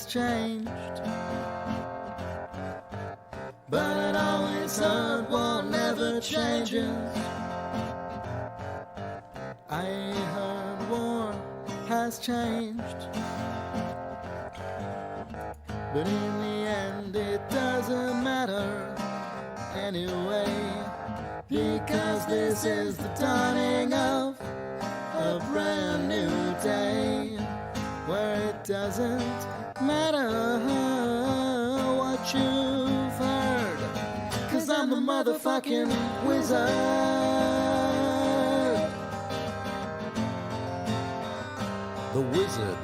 has changed. But it always heard war never changes. I heard war has changed. But in the end it doesn't matter anyway, because this is the dawning of a brand new day, where it doesn't matter what you've heard, 'cause I'm the motherfucking wizard. The wizard,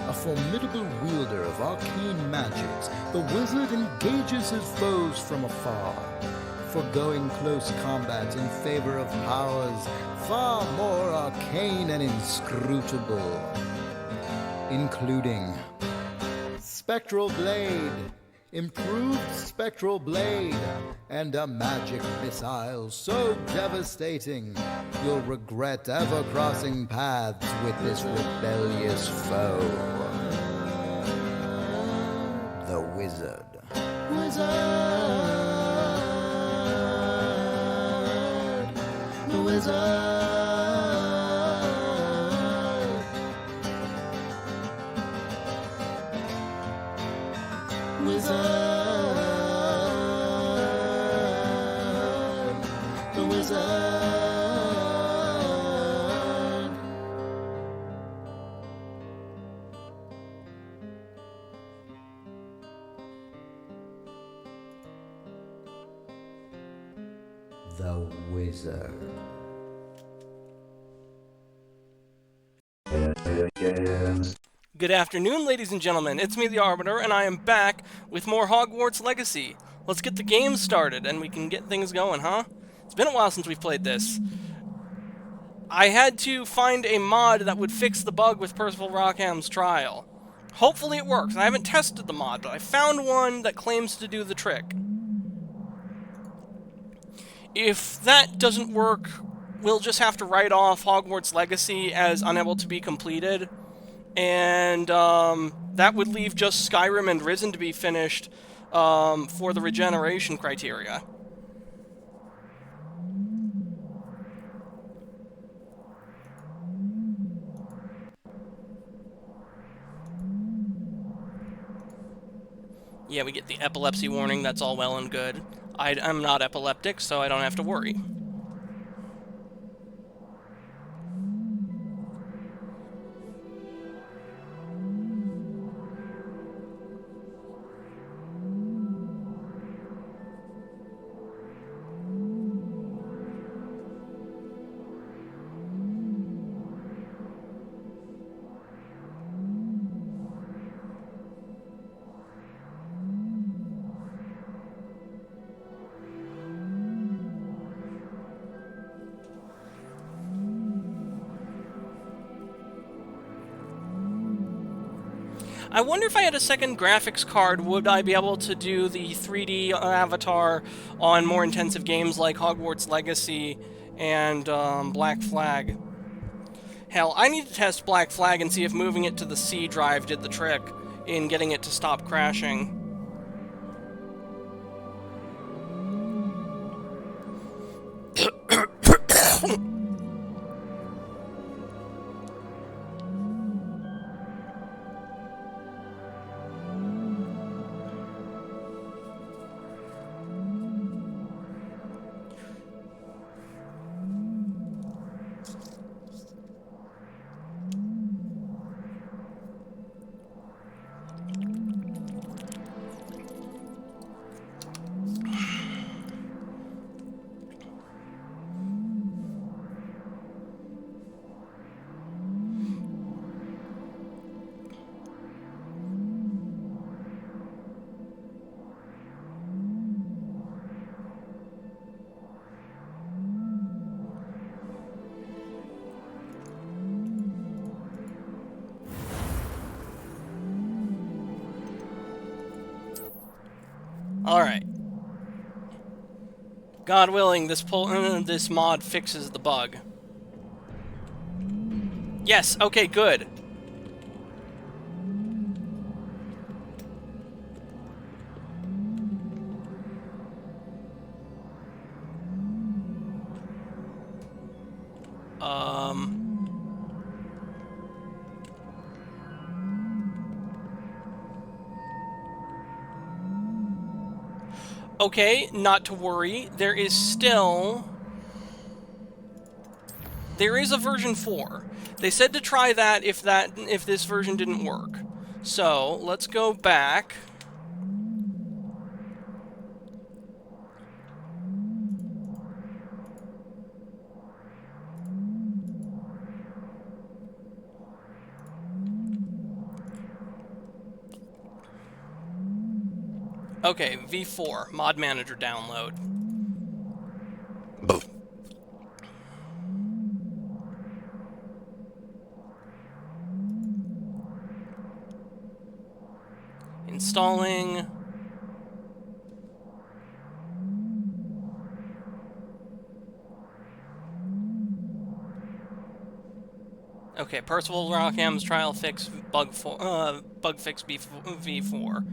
a formidable wielder of arcane magics, the wizard engages his foes from afar, foregoing close combat in favor of powers far more arcane and inscrutable, including Spectral Blade, improved Spectral Blade, and a magic missile so devastating you'll regret ever crossing paths with this rebellious foe. The wizard. The wizard. The wizard. The wizard. Good afternoon, ladies and gentlemen. It's me, the Arbiter, and I am back with more Hogwarts Legacy. Let's get the game started, and we can get things going, huh? It's been a while since we've played this. I had to find a mod that would fix the bug with Percival Rockham's trial. Hopefully it works. I haven't tested the mod, but I found one that claims to do the trick. If that doesn't work, we'll just have to write off Hogwarts Legacy as unable to be completed. And that would leave just Skyrim and Risen to be finished for the regeneration criteria. Yeah, we get the epilepsy warning, that's all well and good. I'm not epileptic, so I don't have to worry. I wonder if I had a second graphics card, would I be able to do the 3D avatar on more intensive games like Hogwarts Legacy and Black Flag? Hell, I need to test Black Flag and see if moving it to the C drive did the trick in getting it to stop crashing. Alright. God willing, this mod fixes the bug. Yes, okay, good. Okay, not to worry. There is a version 4. They said to try that if this version didn't work. So, let's go back. Okay, V4, Mod Manager download. Installing. Okay, Percival Rockham's trial fix bug fix V4.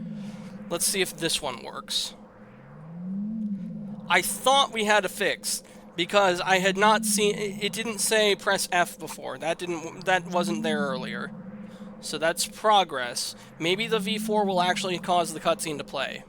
Let's see if this one works. I thought we had a fix because I had not seen it. Didn't say press F before. That wasn't there earlier. So that's progress. Maybe the V4 will actually cause the cutscene to play.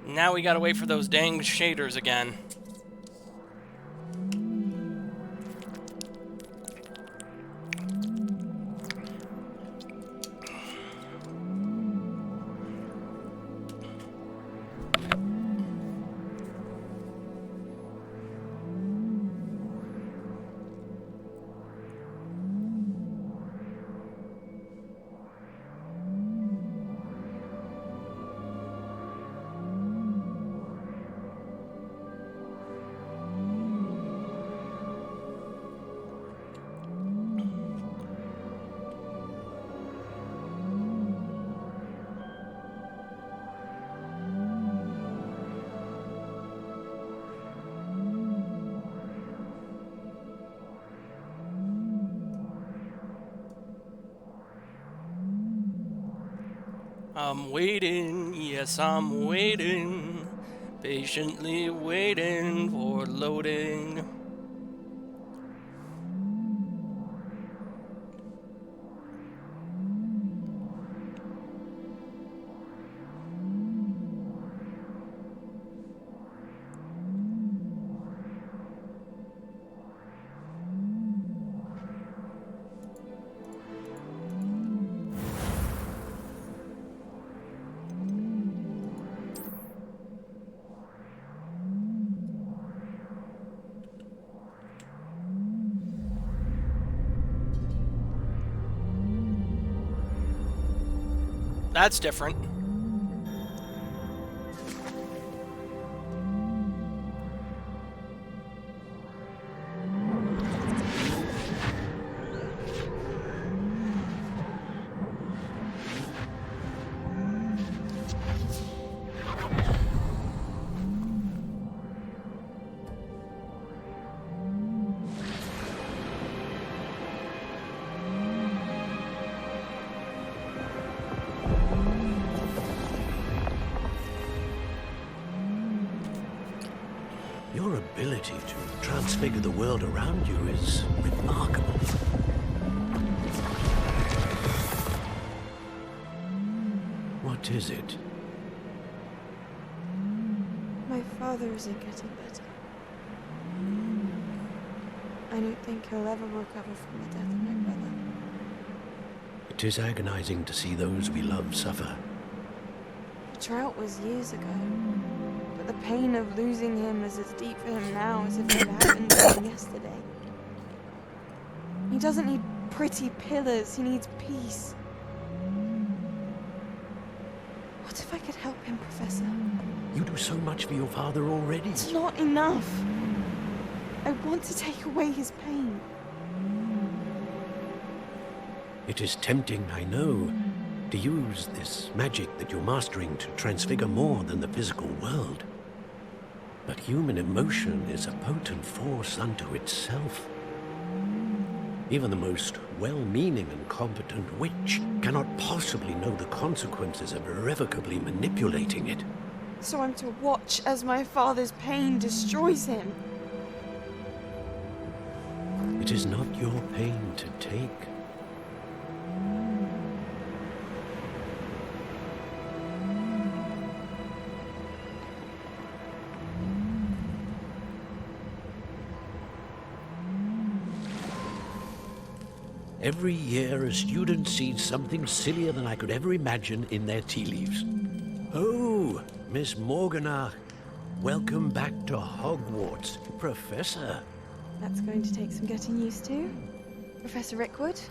Now we gotta wait for those dang shaders again. I'm waiting, yes, I'm waiting, patiently waiting for loading. That's different. Your ability to transfigure the world around you is remarkable. What is it? My father isn't getting better. I don't think he'll ever recover from the death of my brother. It is agonizing to see those we love suffer. The drought was years ago, but the pain of losing him is as deep for him now as if it happened to him yesterday. He doesn't need pretty pillars, he needs peace. What if I could help him, Professor? so much for your father already. It's not enough. I want to take away his pain. It is tempting, I know, to use this magic that you're mastering to transfigure more than the physical world. But human emotion is a potent force unto itself. Even the most well-meaning and competent witch cannot possibly know the consequences of irrevocably manipulating it. So I'm to watch as my father's pain destroys him. It is not your pain to take. Every year, a student sees something sillier than I could ever imagine in their tea leaves. Oh, Miss Morganach, welcome back to Hogwarts, Professor. That's going to take some getting used to. Professor Rickwood?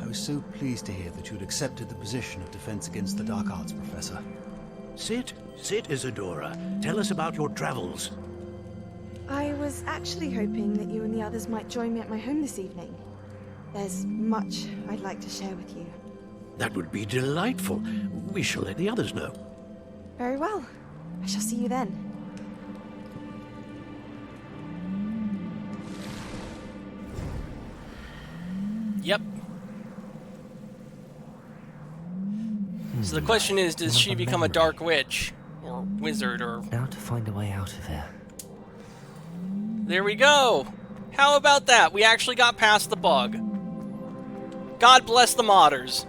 I was so pleased to hear that you'd accepted the position of Defense Against the Dark Arts, Professor. Sit, Isadora. Tell us about your travels. I was actually hoping that you and the others might join me at my home this evening. There's much I'd like to share with you. That would be delightful. We shall let the others know. Very well. I shall see you then. Yep. So the question is, does she become a dark witch? Or wizard, or... Now to find a way out of here. There we go! How about that? We actually got past the bug. God bless the modders.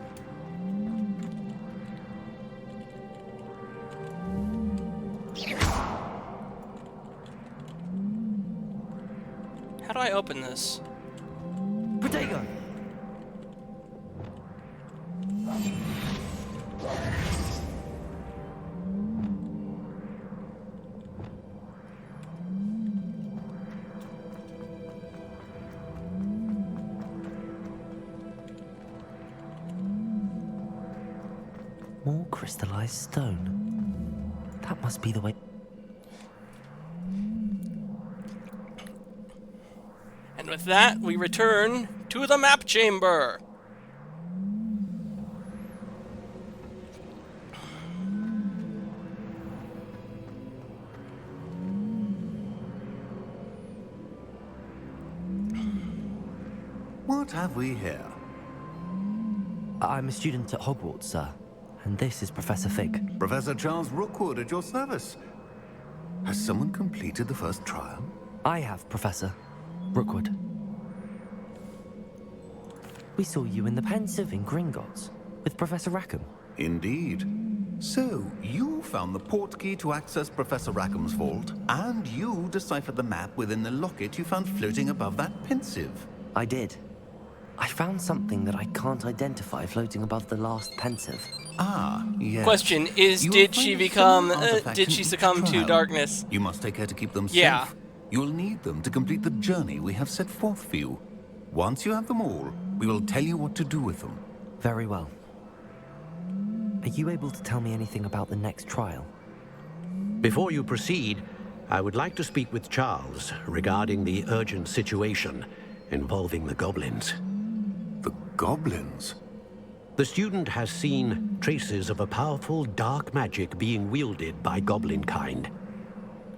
How do I open this? Potato! More crystallized stone. That must be the way. And with that, we return to the map chamber. What have we here? I'm a student at Hogwarts, sir. And this is Professor Fig. Professor Charles Rookwood at your service. Has someone completed the first trial? I have, Professor Rookwood. We saw you in the Pensive in Gringotts with Professor Rackham. Indeed. So, you found the portkey to access Professor Rackham's vault, and you deciphered the map within the locket you found floating above that Pensive. I did. I found something that I can't identify floating above the last Pensive. Ah, yes. Question is, You will did find she a become, similar artifact did in she each succumb to trial. darkness? You must take care to keep them Yeah. safe. You'll need them to complete the journey we have set forth for you. Once you have them all, we will tell you what to do with them. Very well. Are you able to tell me anything about the next trial? Before you proceed, I would like to speak with Charles regarding the urgent situation involving the goblins. The goblins? The student has seen traces of a powerful dark magic being wielded by goblin kind.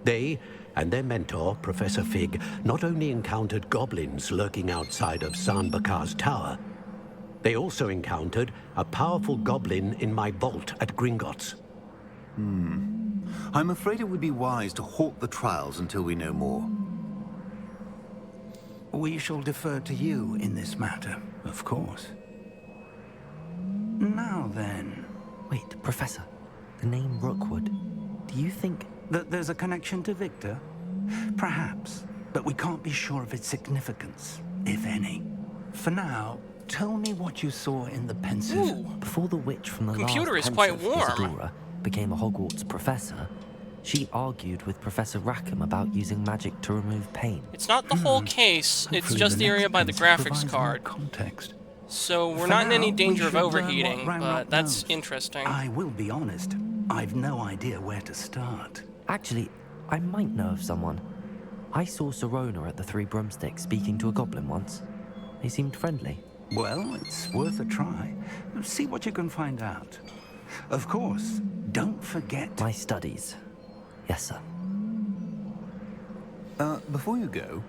They and their mentor, Professor Fig, not only encountered goblins lurking outside of Sanbakar's tower, they also encountered a powerful goblin in my vault at Gringotts. I'm afraid it would be wise to halt the trials until we know more. We shall defer to you in this matter, of course. Now then, Wait, Professor. The name Rookwood. Do you think... that there's a connection to Victor? Perhaps, but we can't be sure of its significance, if any. For now, tell me what you saw in the Pensive. Ooh. Before the witch from the Computer last is quite Pensive, warm. Isadora, became a Hogwarts professor, she argued with Professor Rackham about using magic to remove pain. It's not the whole case, it's Hopefully just the area next by the Pensive graphics provides more card. Context. So we're For not in any now, danger we of should learn what overheating, Ranrock but that's knows. interesting. I will be honest. I've no idea where to start. Actually, I might know of someone. I saw Sirona at the Three Broomsticks speaking to a goblin once. They seemed friendly. Well, it's worth a try. See what you can find out. Of course, don't forget... My studies. Yes, sir. Before you go...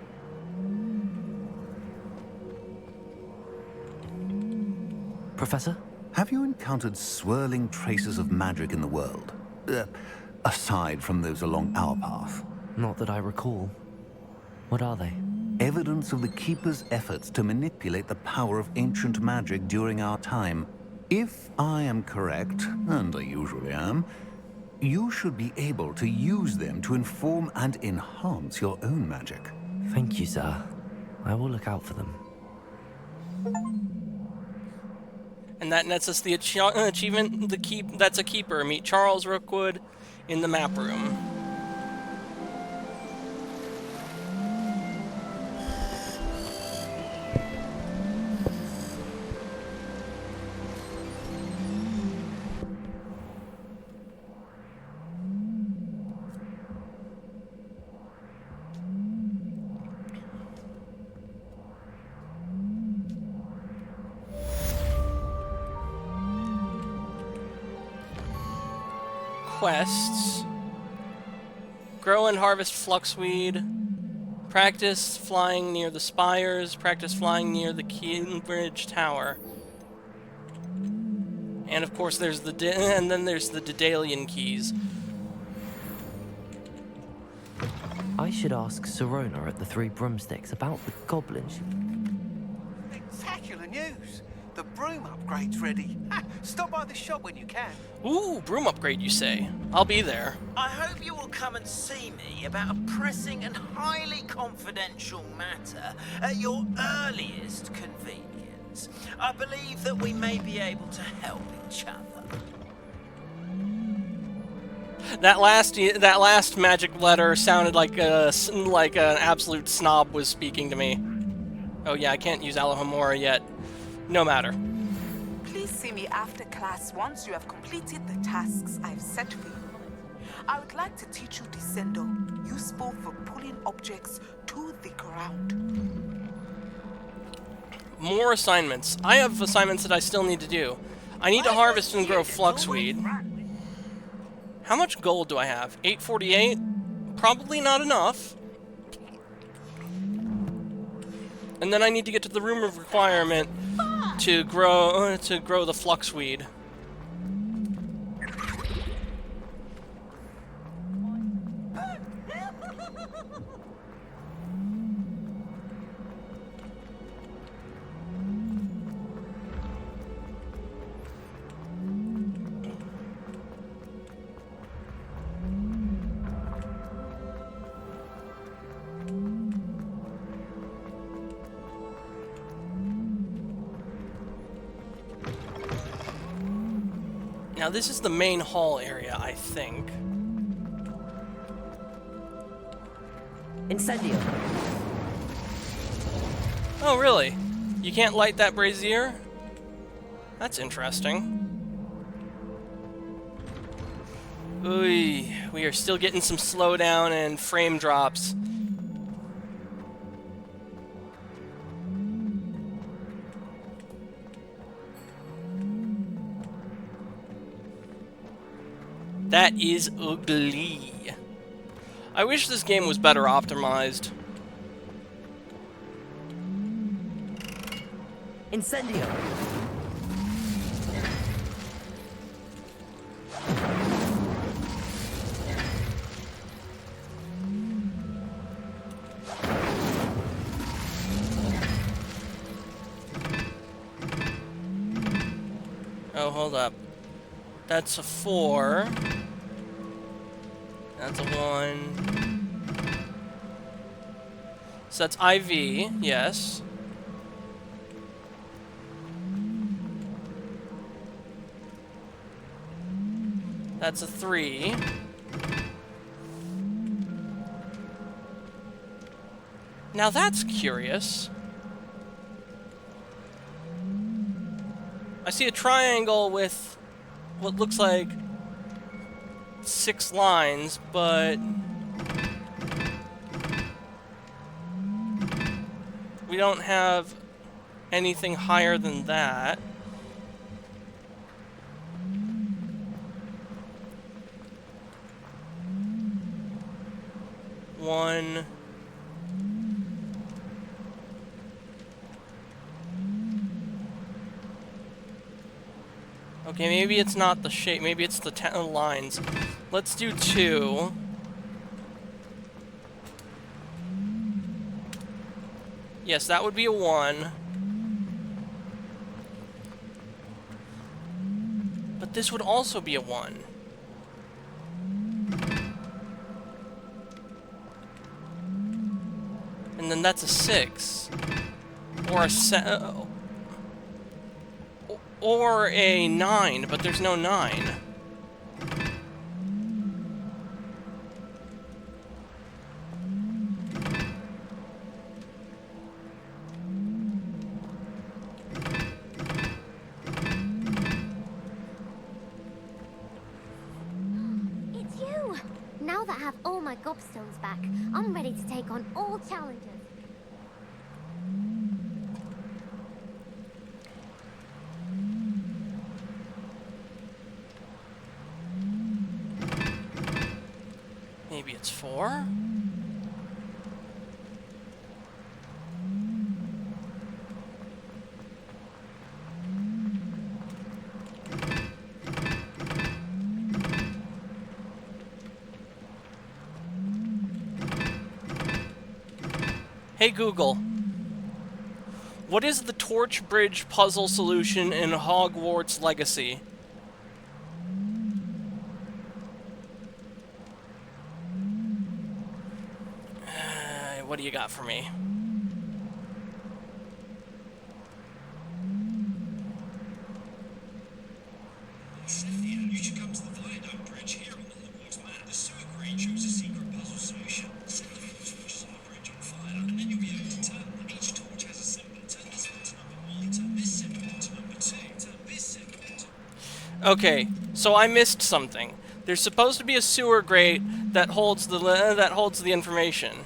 Professor? Have you encountered swirling traces of magic in the world? Aside from those along our path? Not that I recall. What are they? Evidence of the Keeper's efforts to manipulate the power of ancient magic during our time. If I am correct, and I usually am, you should be able to use them to inform and enhance your own magic. Thank you, sir. I will look out for them. And that nets us the achievement, that's a keeper. Meet Charles Rookwood in the map room. Quests. Grow and harvest fluxweed. Practice flying near the spires. Practice flying near the Cambridge Tower. And of course there's the Daedalian keys. I should ask Sirona at the Three Broomsticks about the goblin. Spectacular news! The broom upgrade's ready. Stop by the shop when you can. Ooh, broom upgrade, you say? I'll be there. I hope you will come and see me about a pressing and highly confidential matter at your earliest convenience. I believe that we may be able to help each other. That last magic letter sounded like an absolute snob was speaking to me. Oh yeah, I can't use Alohomora yet. No matter. Please see me after class once you have completed the tasks I've set for you. I would like to teach you Descendo, useful for pulling objects to the ground. More assignments. I have assignments that I still need to do. I need to harvest and grow fluxweed. How much gold do I have? 848? Probably not enough. And then I need to get to the room of requirement to grow the fluxweed. Now this is the main hall area, I think. Incendio. Oh, really? You can't light that brazier? That's interesting. Ooh, we are still getting some slowdown and frame drops. That is ugly. I wish this game was better optimized. Incendio. Oh, hold up. That's a 4. That's a 1. So that's IV, yes. That's a 3. Now that's curious. I see a triangle with what looks like 6 lines, but we don't have anything higher than that. One. Okay, maybe it's not the shape, maybe it's the 10 lines. Let's do 2. Yes, that would be a 1. But this would also be a 1. And then that's a 6. Or a or a 9, but there's no 9. It's you! Now that I have all my gobstones back, I'm ready to take on all challenges. Maybe it's 4? Hey Google, what is the torch bridge puzzle solution in Hogwarts Legacy? What do you got for me? You should come to the viaduct bridge here on the Hogwarts map. The sewer grate shows a secret puzzle solution. Set the torches on the bridge on fire, and then you'll be able to turn them. Each torch has a symbol. Turn this one to number 1, turn this symbol to number 2, turn this symbol to... Okay, so I missed something. There's supposed to be a sewer grate that holds the information.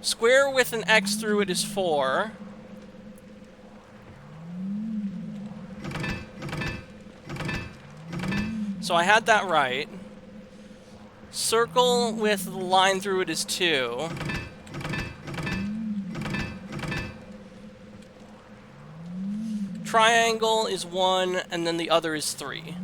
Square with an X through it is 4. So I had that right. Circle with the line through it is 2. Triangle is 1, and then the other is 3.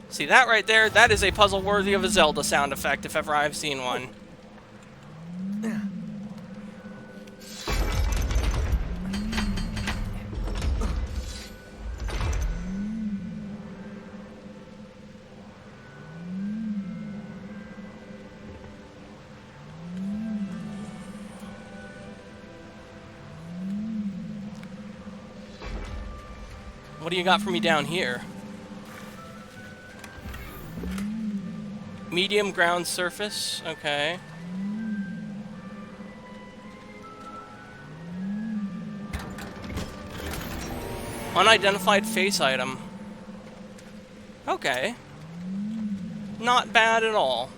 See that right there? That is a puzzle worthy of a Zelda sound effect, if ever I've seen one. What do you got for me down here? Medium ground surface, okay. Unidentified face item. Okay. Not bad at all.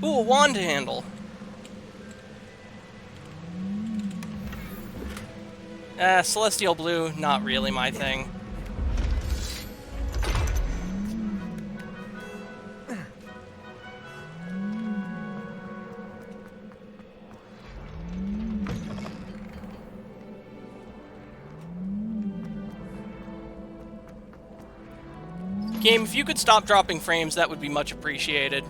Ooh, a wand handle. Celestial blue, not really my thing. Game, if you could stop dropping frames, that would be much appreciated.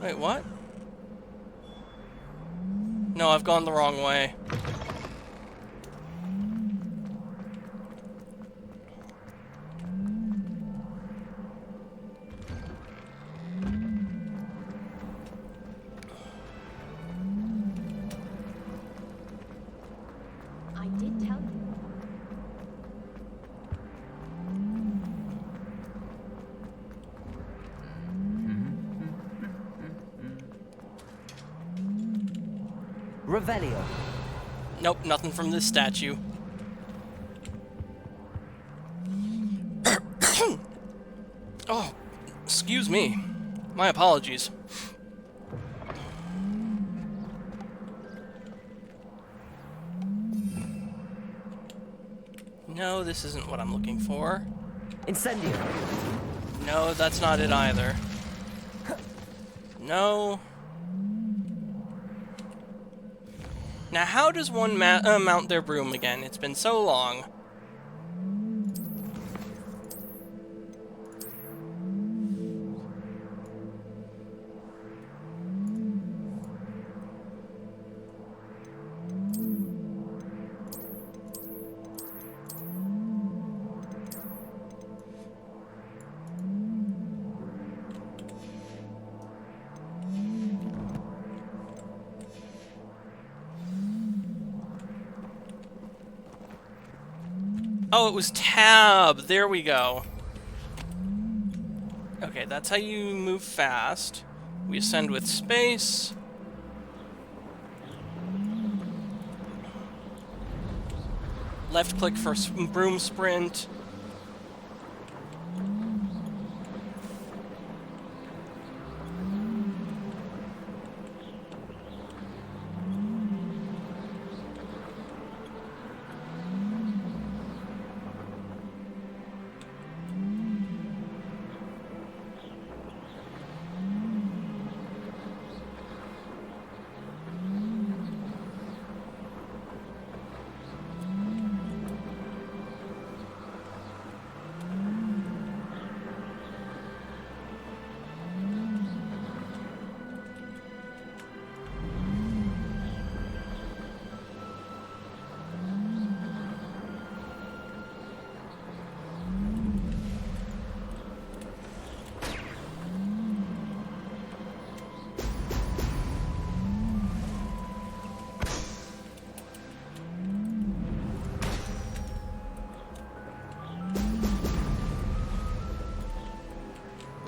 Wait, what? No, I've gone the wrong way. I did tell you. Revelio. Nope, nothing from this statue. Oh, excuse me. My apologies. No, this isn't what I'm looking for. Incendio. No, that's not it either. No. Now, how does one mount their broom again? It's been so long. Oh, it was tab. There we go. Okay, that's how you move fast. We ascend with space. Left click for broom sprint.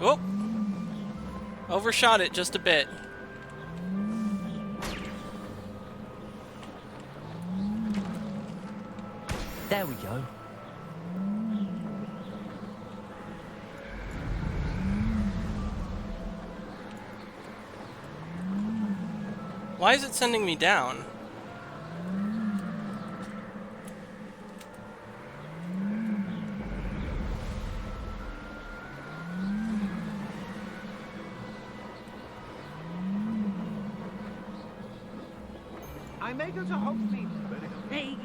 Oh! Overshot it just a bit. There we go. Why is it sending me down? I may go to Hogsmeade, but hey.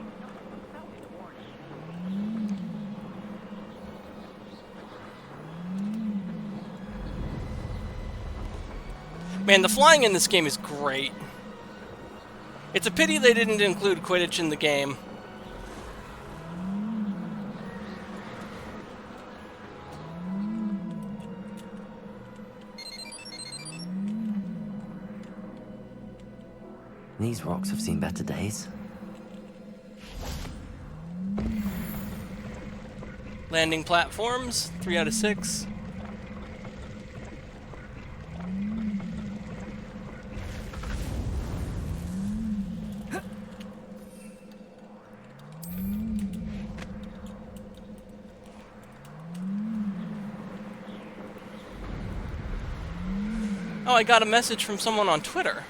Man, the flying in this game is great. It's a pity they didn't include Quidditch in the game. These rocks have seen better days. Landing platforms, 3 out of 6. Oh, I got a message from someone on Twitter.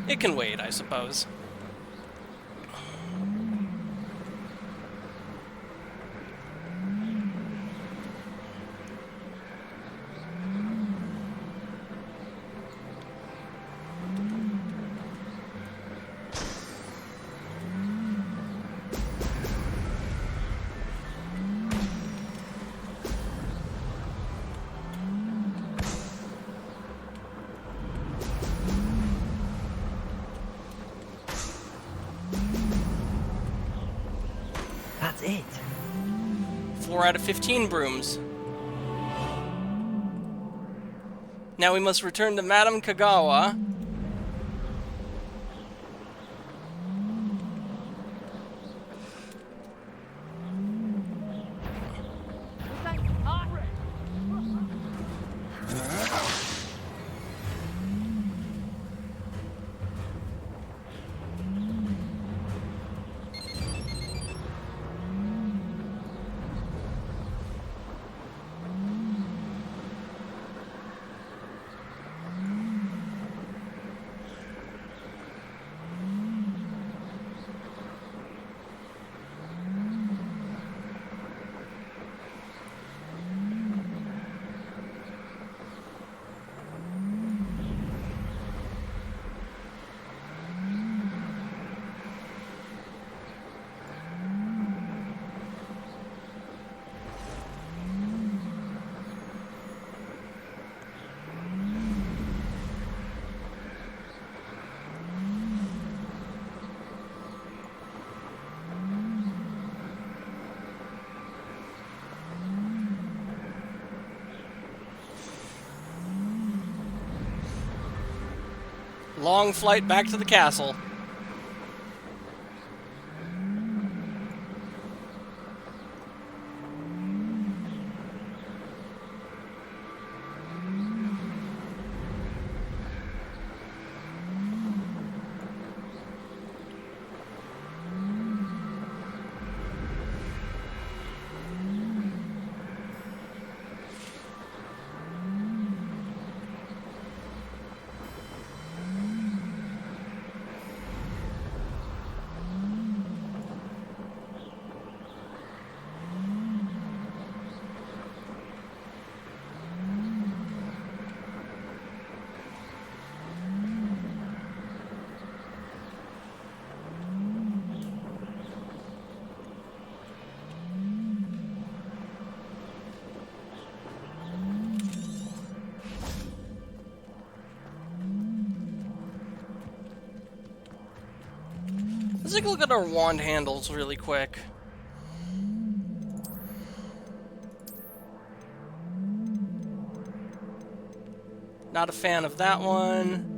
It can wait, I suppose. That's it. 4 out of 15 brooms. Now we must return to Madame Kagawa. Long flight back to the castle. Let's take a look at our wand handles really quick. Not a fan of that one.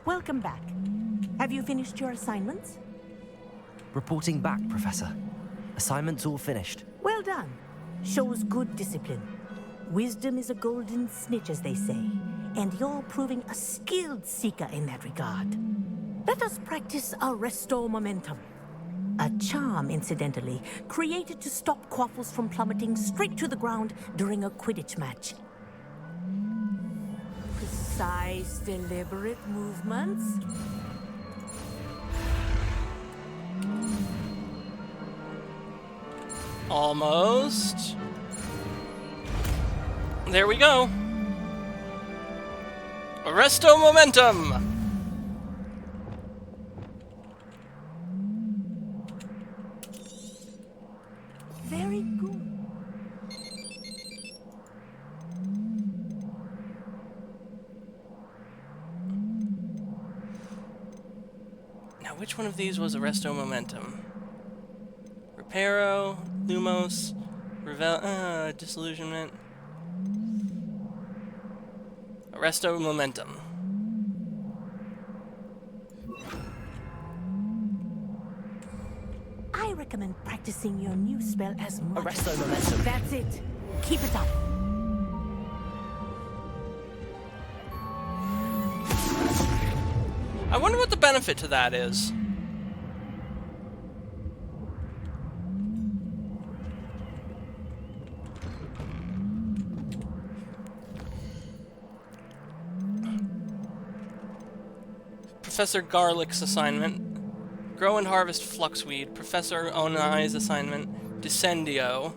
Welcome back. Have you finished your assignments? Reporting back, Professor. Assignments all finished. Well done. Shows good discipline. Wisdom is a golden snitch, as they say, and you're proving a skilled seeker in that regard. Let us practice Arresto Momentum. A charm, incidentally, created to stop quaffles from plummeting straight to the ground during a Quidditch match. Precise, deliberate movements. Almost. There we go. Arresto Momentum! Very good. Now, which one of these was Arresto Momentum? Reparo, Lumos, Disillusionment. Arresto Momentum. I recommend practicing your new spell as much. Arresto Momentum. That's it. Keep it up. I wonder what the benefit to that is. Professor Garlick's assignment. Grow and harvest fluxweed. Professor Onai's assignment. Descendio.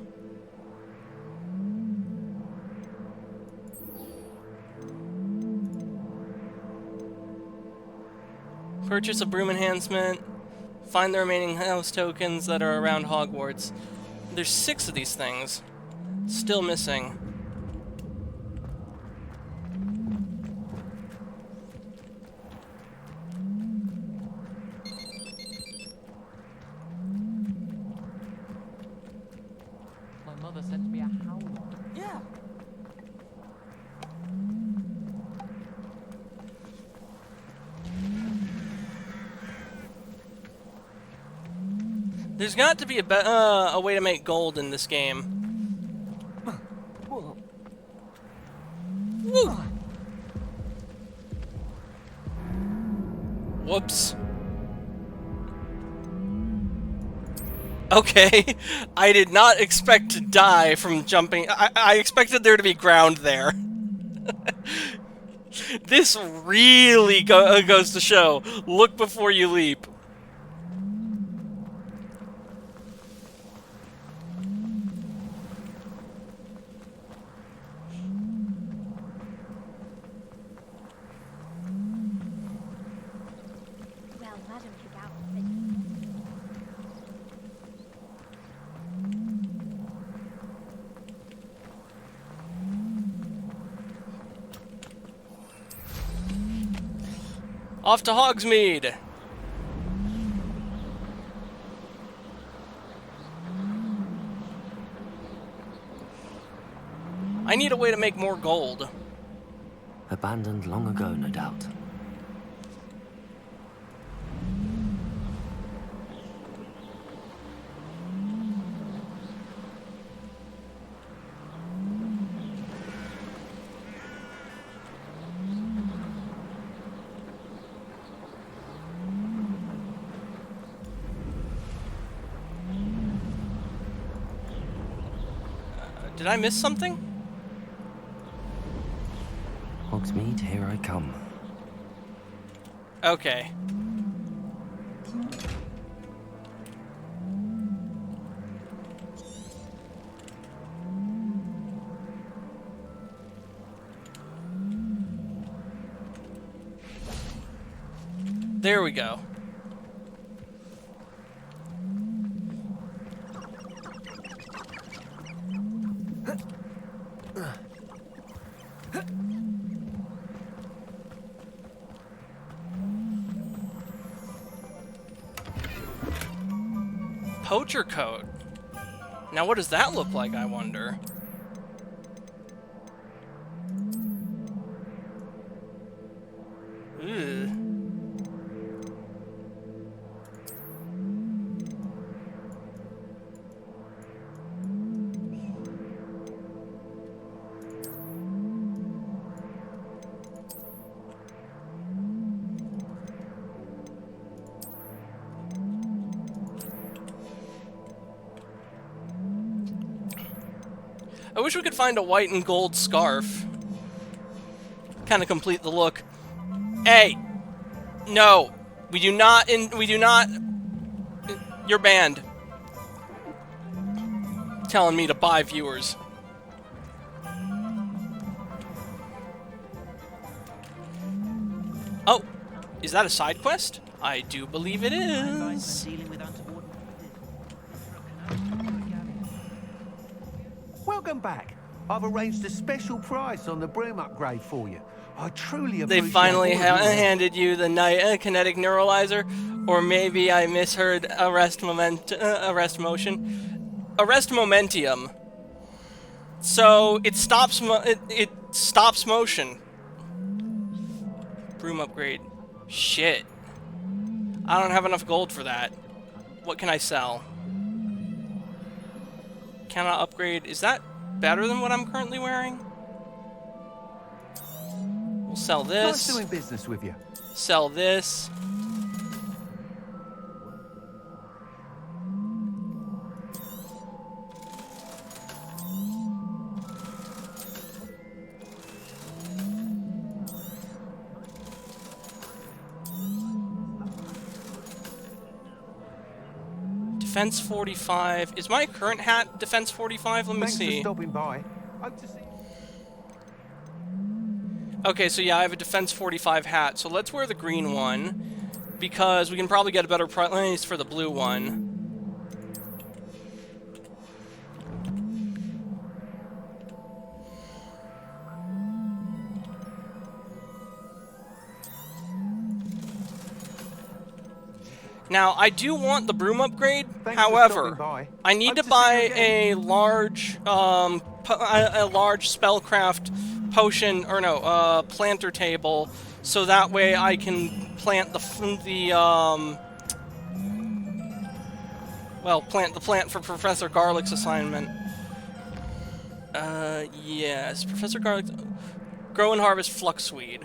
Purchase a broom enhancement. Find the remaining house tokens that are around Hogwarts. There's 6 of these things. Still missing. My mother sent me a howl. Yeah. There's got to be a way to make gold in this game. Woo. Whoops. Okay, I did not expect to die from jumping. I expected there to be ground there. This really goes to show, look before you leap. Well, Madam took out Off to Hogsmeade! I need a way to make more gold. Abandoned long ago, no doubt. Did I miss something? Hogsmeade, here I come. Okay. There we go. Poacher coat. Now what does that look like, I wonder? Ugh. I wish we could find a white and gold scarf. Kind of complete the look. Hey! No! We do not You're banned. Telling me to buy viewers. Oh! Is that a side quest? I do believe it is. Welcome back. I've arranged a special price on the broom upgrade for you. I truly They appreciate finally all of your handed you the kinetic neuralizer, or maybe I misheard arrest momentium. So it stops it stops motion. Broom upgrade. Shit. I don't have enough gold for that. What can I sell? Cannot upgrade. Is that better than what I'm currently wearing? We'll sell this. Nice doing business with you. Sell this. Defense 45. Is my current hat Defense 45? Let me Thanks see. for stopping by. Hope to see you. Okay, so yeah, I have a Defense 45 hat. So let's wear the green one. because we can probably get a better price for the blue one. Now, I do want the broom upgrade. However, I need to buy a large, spellcraft potion, or no, planter table, so that way I can plant plant the plant for Professor Garlick's assignment. Yes, Professor Garlick, grow and harvest fluxweed.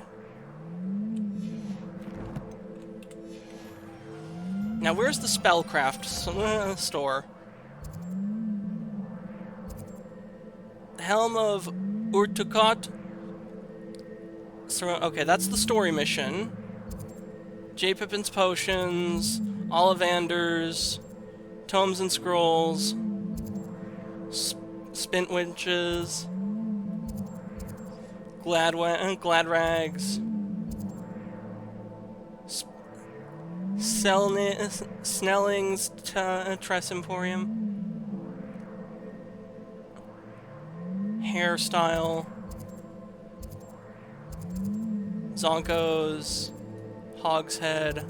Now, where's the spellcraft store? Helm of Urtukot. So, okay, that's the story mission. J. Pippin's potions, Ollivanders, tomes and scrolls, spint winches, glad rags. Snelling's Tress Emporium. Hairstyle. Zonko's. Hogshead.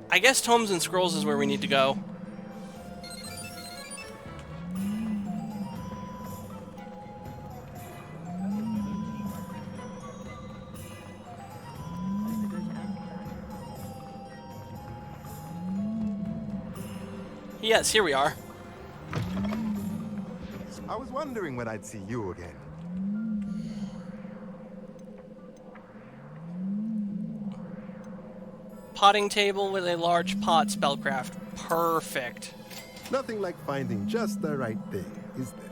I guess Tomes and Scrolls is where we need to go. Yes, here we are. I was wondering when I'd see you again. Potting table with a large pot spellcraft. Perfect. Nothing like finding just the right thing, is there?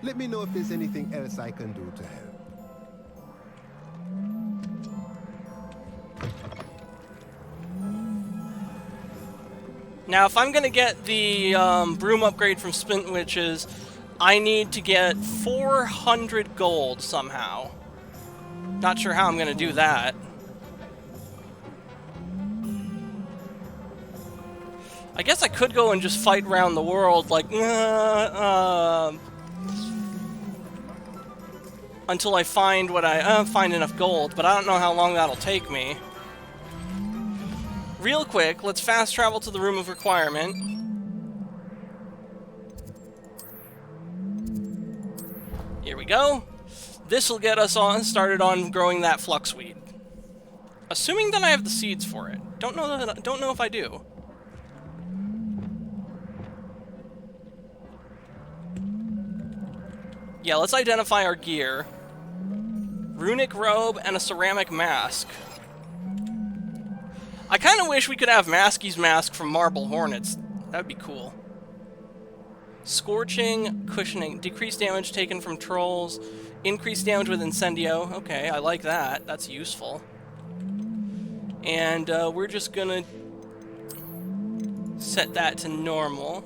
Let me know if there's anything else I can do to help. Now, if I'm gonna get the broom upgrade from Spint Witches, I need to get 400 gold somehow. Not sure how I'm gonna do that. I guess I could go and just fight around the world, like, until I find what find enough gold, but I don't know how long that'll take me. Real quick, let's fast travel to the Room of Requirement. Here we go. This will get us started on growing that fluxweed. Assuming that I have the seeds for it. Don't know if I do. Yeah, let's identify our gear. Runic robe and a ceramic mask. I kind of wish we could have Maskey's mask from Marble Hornets. That would be cool. Scorching, cushioning, decreased damage taken from trolls, increased damage with Incendio. Okay, I like that. That's useful. And we're just gonna set that to normal.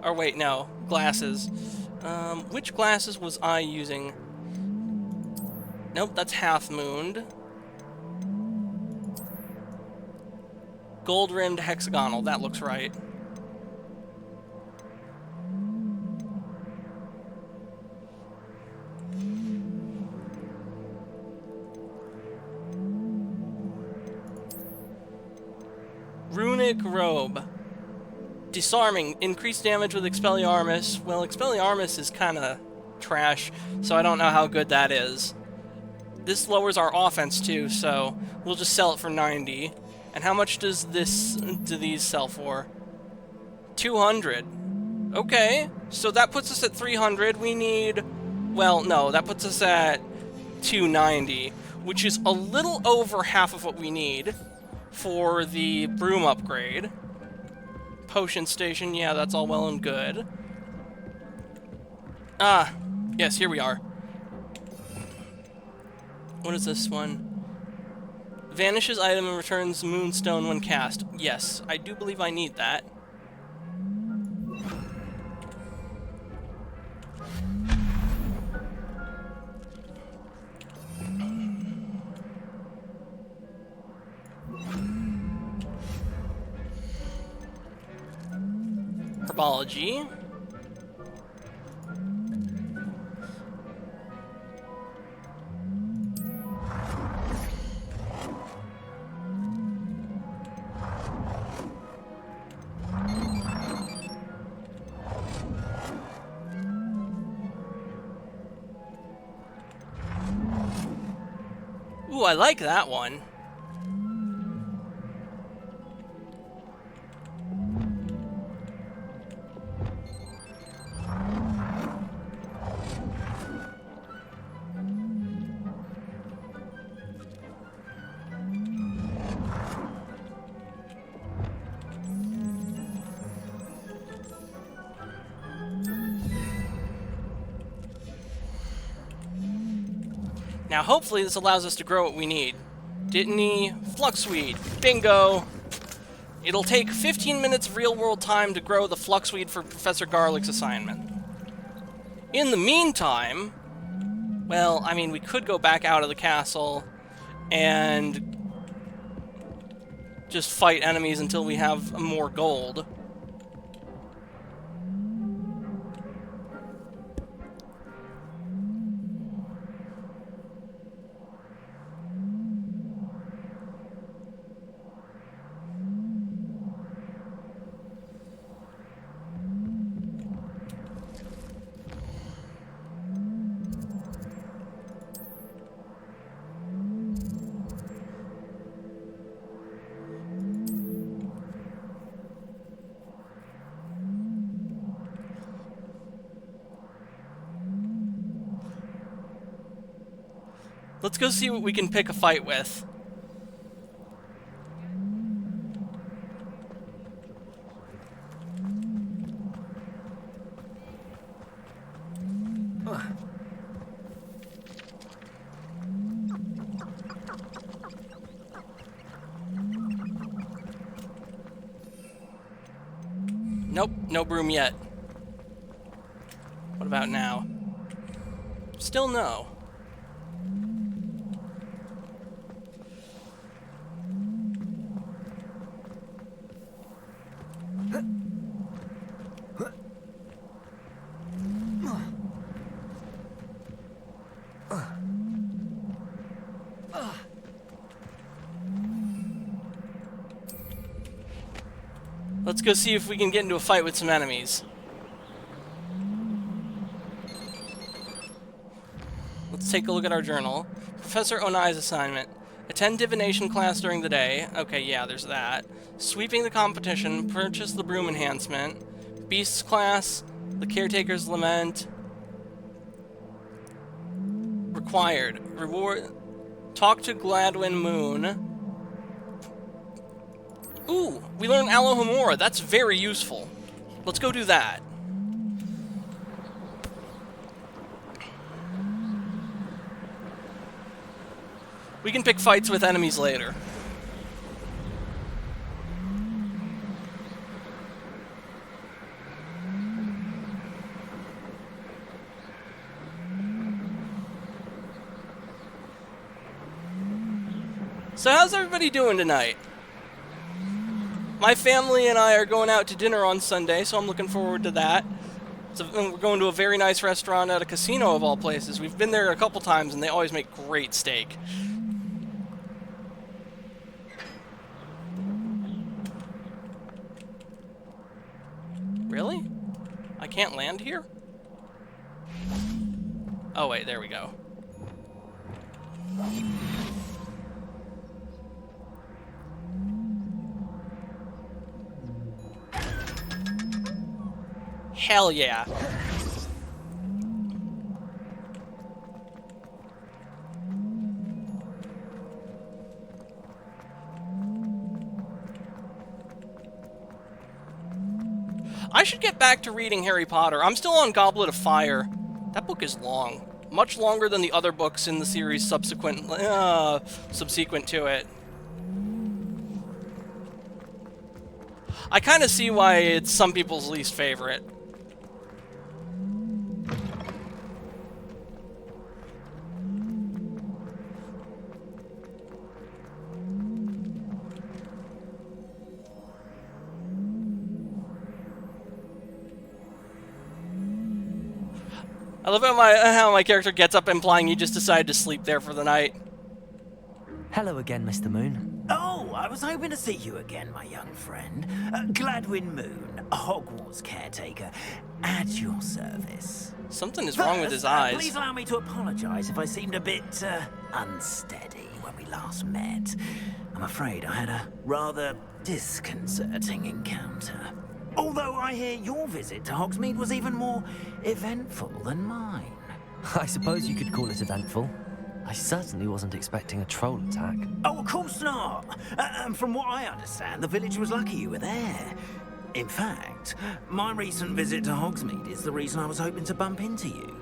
Or wait, no, glasses. Which glasses was I using? Nope, that's half-mooned. Gold-rimmed hexagonal, that looks right. Runic robe. Disarming, increased damage with Expelliarmus. Well, Expelliarmus is kinda trash, so I don't know how good that is. This lowers our offense too, so we'll just sell it for 90. And how much do these sell for? 200. Okay, so that puts us at 300. We need, well, no, that puts us at 290, which is a little over half of what we need for the broom upgrade. Potion station, yeah, that's all well and good. Ah, yes, here we are. What is this one? Vanishes item and returns moonstone when cast. Yes, I do believe I need that. herbology. Ooh, I like that one. Now, hopefully this allows us to grow what we need. Dittany, Fluxweed, bingo! It'll take 15 minutes of real-world time to grow the Fluxweed for Professor Garlick's assignment. In the meantime, well, I mean, we could go back out of the castle and just fight enemies until we have more gold. Let's go see what we can pick a fight with. Nope, no broom yet. What about now? Still no. Let's go see if we can get into a fight with some enemies. Let's take a look at our journal. Professor Onai's assignment. Attend divination class during the day. Okay, yeah, there's that. Sweeping the competition. Purchase the broom enhancement. Beasts class. The caretaker's lament. Required. Reward. Talk to Gladwin Moon. Ooh, we learned Alohomora. That's very useful. Let's go do that. We can pick fights with enemies later. So how's everybody doing tonight? My family and I are going out to dinner on Sunday, so I'm looking forward to that. We're going to a very nice restaurant at a casino of all places. We've been there a couple times, and they always make great steak. Really? I can't land here? Oh wait, there we go. Hell yeah. I should get back to reading Harry Potter. I'm still on Goblet of Fire. That book is long. Much longer than the other books in the series subsequent to it. I kind of see why it's some people's least favorite. I love how my character gets up implying he just decided to sleep there for the night. Hello again, Mr. Moon. Oh, I was hoping to see you again, my young friend. Gladwin Moon, a Hogwarts caretaker, at your service. Something is wrong with his eyes. Please allow me to apologize if I seemed a bit unsteady when we last met. I'm afraid I had a rather disconcerting encounter. Although I hear your visit to Hogsmeade was even more eventful than mine. I suppose you could call it eventful. I certainly wasn't expecting a troll attack. Oh, of course not. And from what I understand, the village was lucky you were there. In fact, my recent visit to Hogsmeade is the reason I was hoping to bump into you.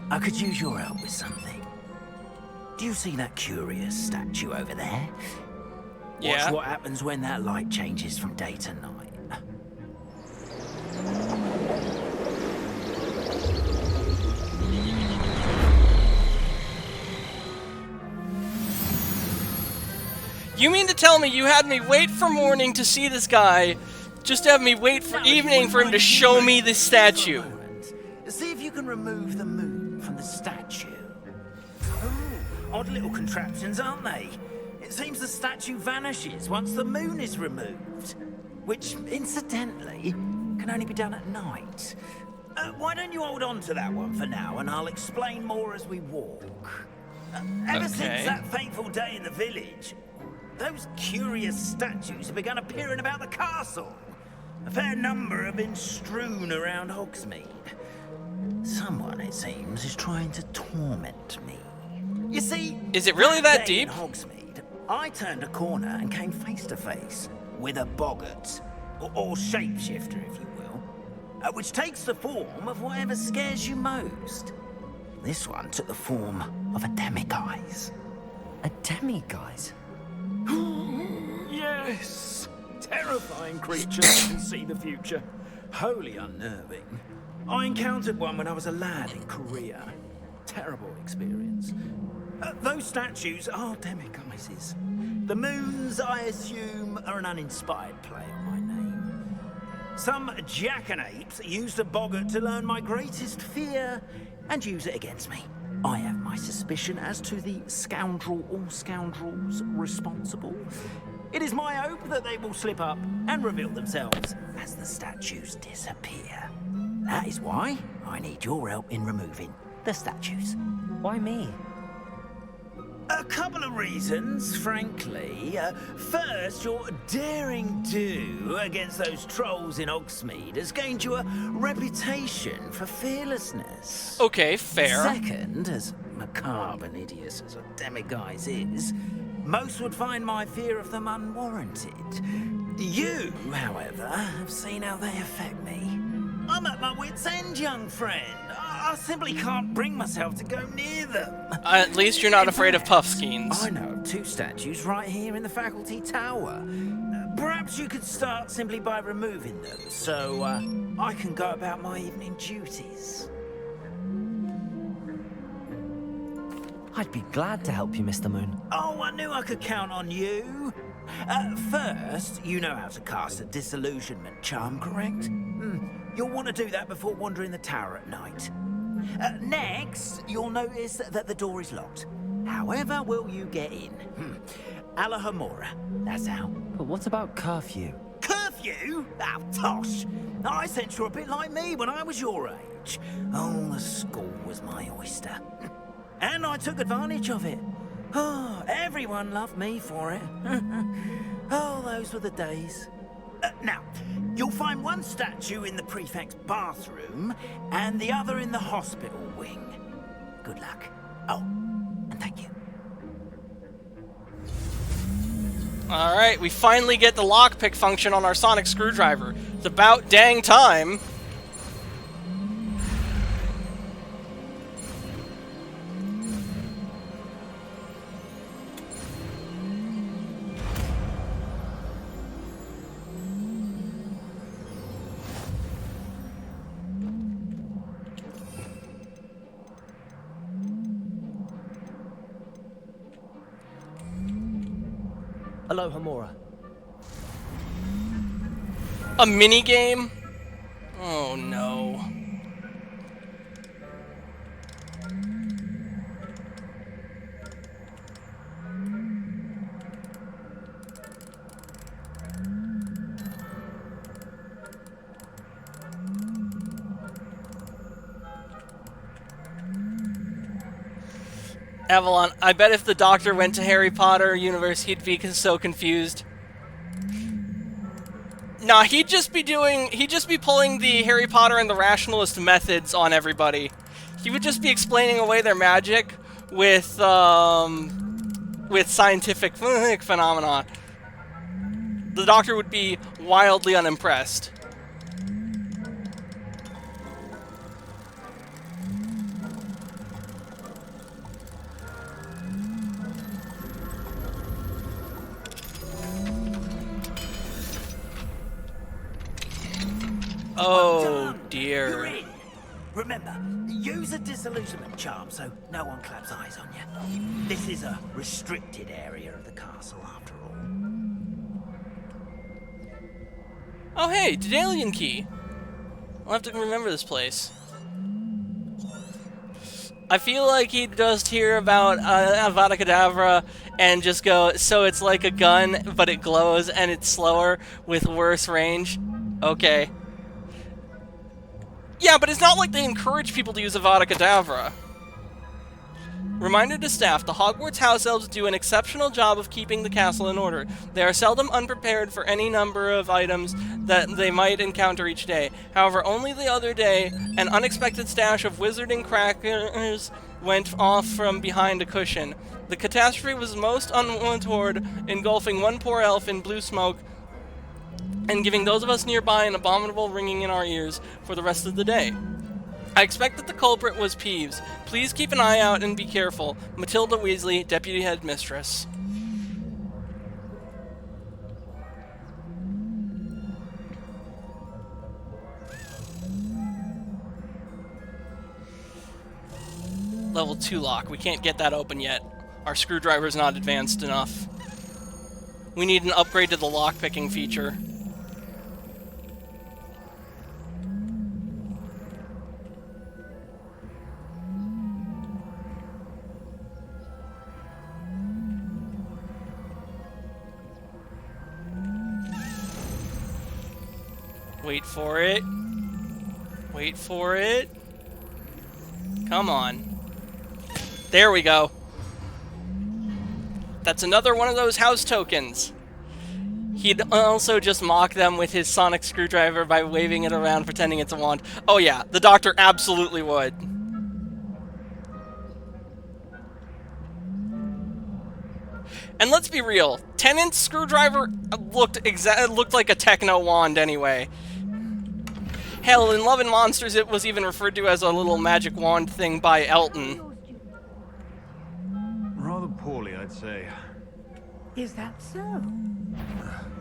I could use your help with something. Do you see that curious statue over there? Yeah. Watch what happens when that light changes from day to night. You mean to tell me you had me wait for morning to see this guy, just to have me wait for evening for him to show me this statue? See if you can remove the moon from the statue. Oh, odd little contraptions, aren't they? It seems the statue vanishes once the moon is removed, which, incidentally, can only be done at night. Why don't you hold on to that one for now, and I'll explain more as we walk. Ever since that fateful day in the village, those curious statues have begun appearing about the castle. A fair number have been strewn around Hogsmeade. Someone, it seems, is trying to torment me. You see, is it really that deep? In Hogsmeade, I turned a corner and came face to face with a boggart, or shapeshifter, if you will, which takes the form of whatever scares you most. This one took the form of a demiguise. A demiguise? Yes! Terrifying creatures that can see the future. Wholly unnerving. I encountered one when I was a lad in Korea. Terrible experience. Those statues are demiguises. The moons, I assume, are an uninspired play on my name. Some jackanapes used a boggart to learn my greatest fear and use it against me. I have my suspicion as to the scoundrel or scoundrels responsible. It is my hope that they will slip up and reveal themselves as the statues disappear. That is why I need your help in removing the statues. Why me? A couple of reasons, frankly. First, your daring do against those trolls in Hogsmeade has gained you a reputation for fearlessness. Okay, fair. Second, as macabre and hideous as a demiguise is, most would find my fear of them unwarranted. You, however, have seen how they affect me. I'm at my wit's end, young friend. I simply can't bring myself to go near them. At least you're not afraid of puffskeins. I know of two statues right here in the faculty tower. Perhaps you could start simply by removing them, so I can go about my evening duties. I'd be glad to help you, Mr. Moon. Oh, I knew I could count on you. First, you know how to cast a disillusionment charm, correct? You'll want to do that before wandering the tower at night. Next, you'll notice that the door is locked. However will you get in? Alahomora, that's how. But what about curfew? Curfew? Oh, tosh. I sense you're a bit like me when I was your age. Oh, the school was my oyster. And I took advantage of it. Oh, everyone loved me for it. Oh, those were the days. Now, you'll find one statue in the prefect's bathroom and the other in the hospital wing. Good luck. Oh, and thank you. Alright, we finally get the lockpick function on our sonic screwdriver. It's about dang time. Alahomora. A minigame? Oh no. Avalon, I bet if the Doctor went to Harry Potter universe, he'd be so confused. Nah, he'd just be pulling the Harry Potter and the Rationalist methods on everybody. He would just be explaining away their magic with scientific phenomena. The Doctor would be wildly unimpressed. Oh dear. You're in. Remember, use a disillusionment charm so no one claps eyes on you. This is a restricted area of the castle after all. Oh hey, Daedalian Key. I'll have to remember this place. I feel like he'd just hear about Avada Kedavra and just go, so it's like a gun, but it glows and it's slower with worse range. Okay. Yeah, but it's not like they encourage people to use Avada Kedavra. Reminder to staff, the Hogwarts house elves do an exceptional job of keeping the castle in order. They are seldom unprepared for any number of items that they might encounter each day. However, only the other day, an unexpected stash of wizarding crackers went off from behind a cushion. The catastrophe was most untoward, engulfing one poor elf in blue smoke and giving those of us nearby an abominable ringing in our ears for the rest of the day. I expect that the culprit was Peeves. Please keep an eye out and be careful. Matilda Weasley, Deputy Headmistress. Level 2 lock. We can't get that open yet. Our screwdriver's not advanced enough. We need an upgrade to the lockpicking feature. Wait for it. Wait for it. Come on. There we go. That's another one of those house tokens. He'd also just mock them with his sonic screwdriver by waving it around, pretending it's a wand. Oh yeah, the Doctor absolutely would. And let's be real, Tennant's screwdriver looked like a techno wand anyway. Hell, in Love and Monsters, it was even referred to as a little magic wand thing by Elton. Rather poorly, I'd say. Is that so?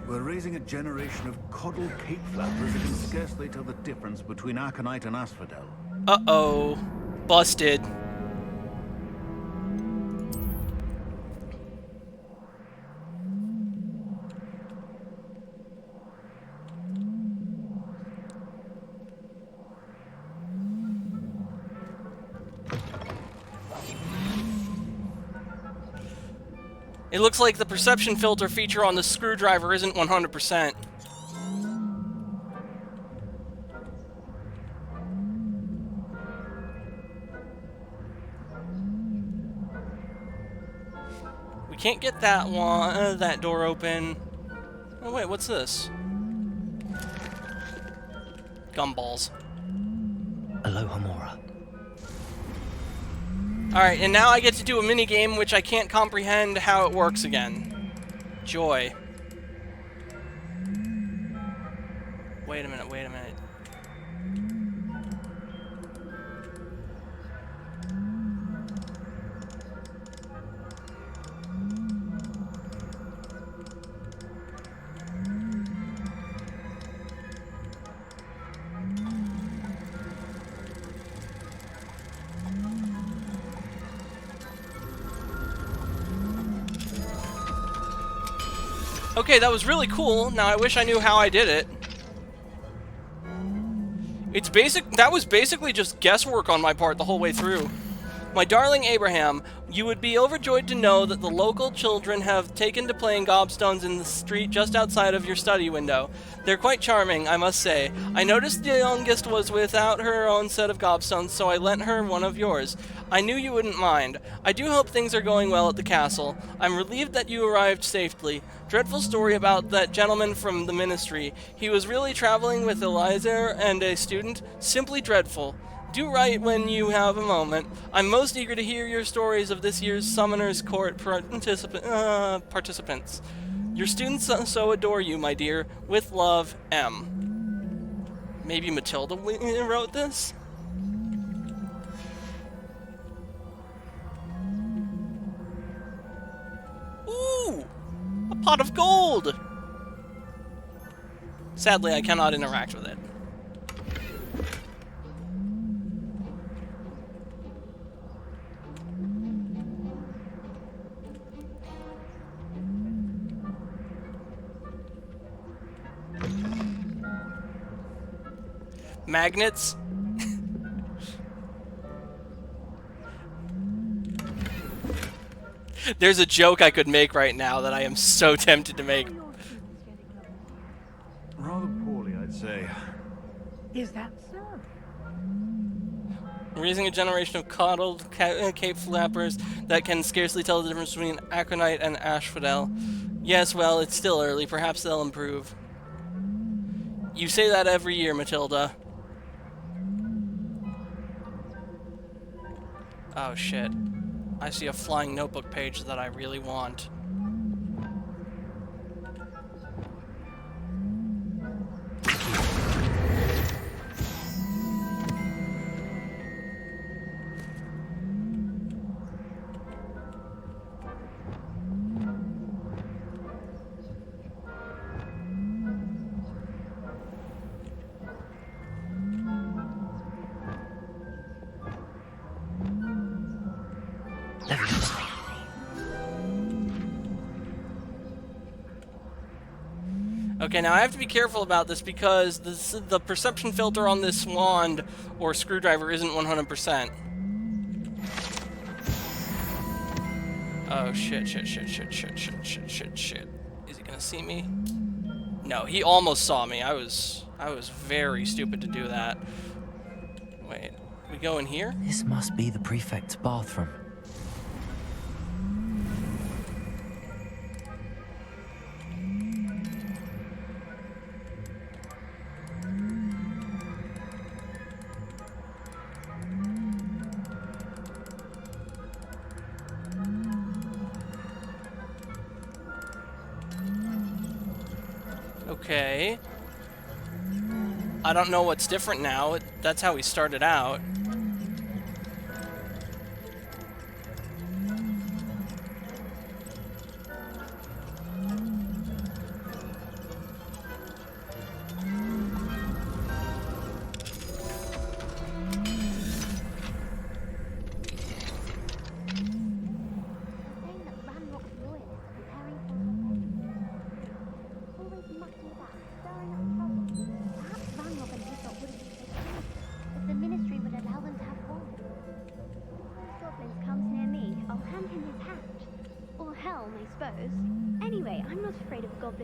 We're raising a generation of coddled cape flappers who can scarcely tell the difference between Aconite and Asphodel. Uh-oh. Busted. It looks like the perception filter feature on the screwdriver isn't 100%. We can't get that one, that door open. Oh wait, what's this? Gumballs. Alohomora. Alright, and now I get to do a minigame which I can't comprehend how it works again. Joy. Wait a minute, wait a minute. Okay, that was really cool. Now I wish I knew how I did it. That was basically just guesswork on my part the whole way through. My darling Abraham, you would be overjoyed to know that the local children have taken to playing gobstones in the street just outside of your study window. They're quite charming, I must say. I noticed the youngest was without her own set of gobstones, so I lent her one of yours. I knew you wouldn't mind. I do hope things are going well at the castle. I'm relieved that you arrived safely. Dreadful story about that gentleman from the ministry. He was really traveling with Eliza and a student. Simply dreadful. Do write when you have a moment. I'm most eager to hear your stories of this year's Summoner's Court participants. Your students so adore you, my dear. With love, M. Maybe Matilda wrote this? Ooh! A pot of gold! Sadly, I cannot interact with it. Magnets? There's a joke I could make right now that I am so tempted to make. Rather poorly, I'd say. Is that so? Raising a generation of coddled cape flappers that can scarcely tell the difference between aconite and asphodel. Yes, well, it's still early. Perhaps they'll improve. You say that every year, Matilda. Oh shit. I see a flying notebook page that I really want. Okay, now I have to be careful about this because the perception filter on this wand or screwdriver isn't 100%. Oh shit. Is he gonna see me? No, he almost saw me. I was very stupid to do that. Wait, we go in here? This must be the prefect's bathroom. Okay. I don't know what's different now. That's how we started out.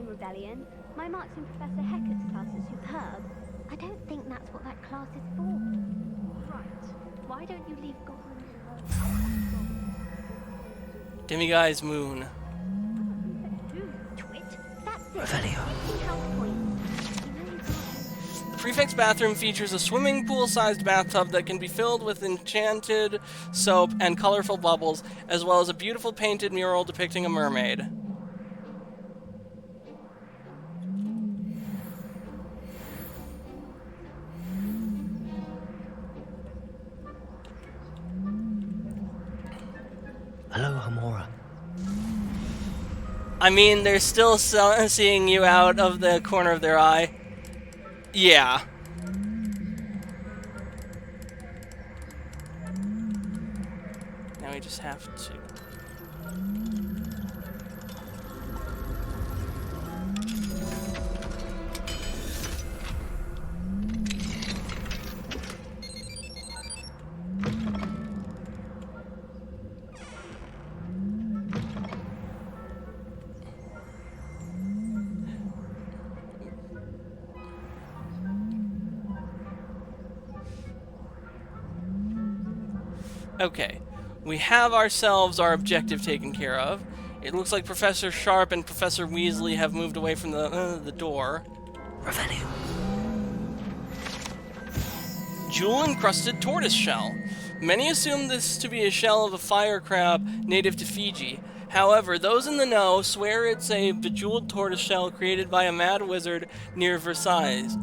Rebellion. My marks in Professor Hecat's class is superb. I don't think that's what that class is for. Right. Why don't you leave goblins alone? Demiguise moon. Twit. That's it. Revelio. The prefect's bathroom features a swimming pool-sized bathtub that can be filled with enchanted soap and colorful bubbles, as well as a beautiful painted mural depicting a mermaid. Hello, Hamora. I mean, they're still seeing you out of the corner of their eye. Yeah. Now we just have to... Okay, we have ourselves our objective taken care of. It looks like Professor Sharp and Professor Weasley have moved away from the door. Revelio. Jewel-encrusted tortoise shell. Many assume this to be a shell of a fire crab native to Fiji. However, those in the know swear it's a bejeweled tortoise shell created by a mad wizard near Versailles.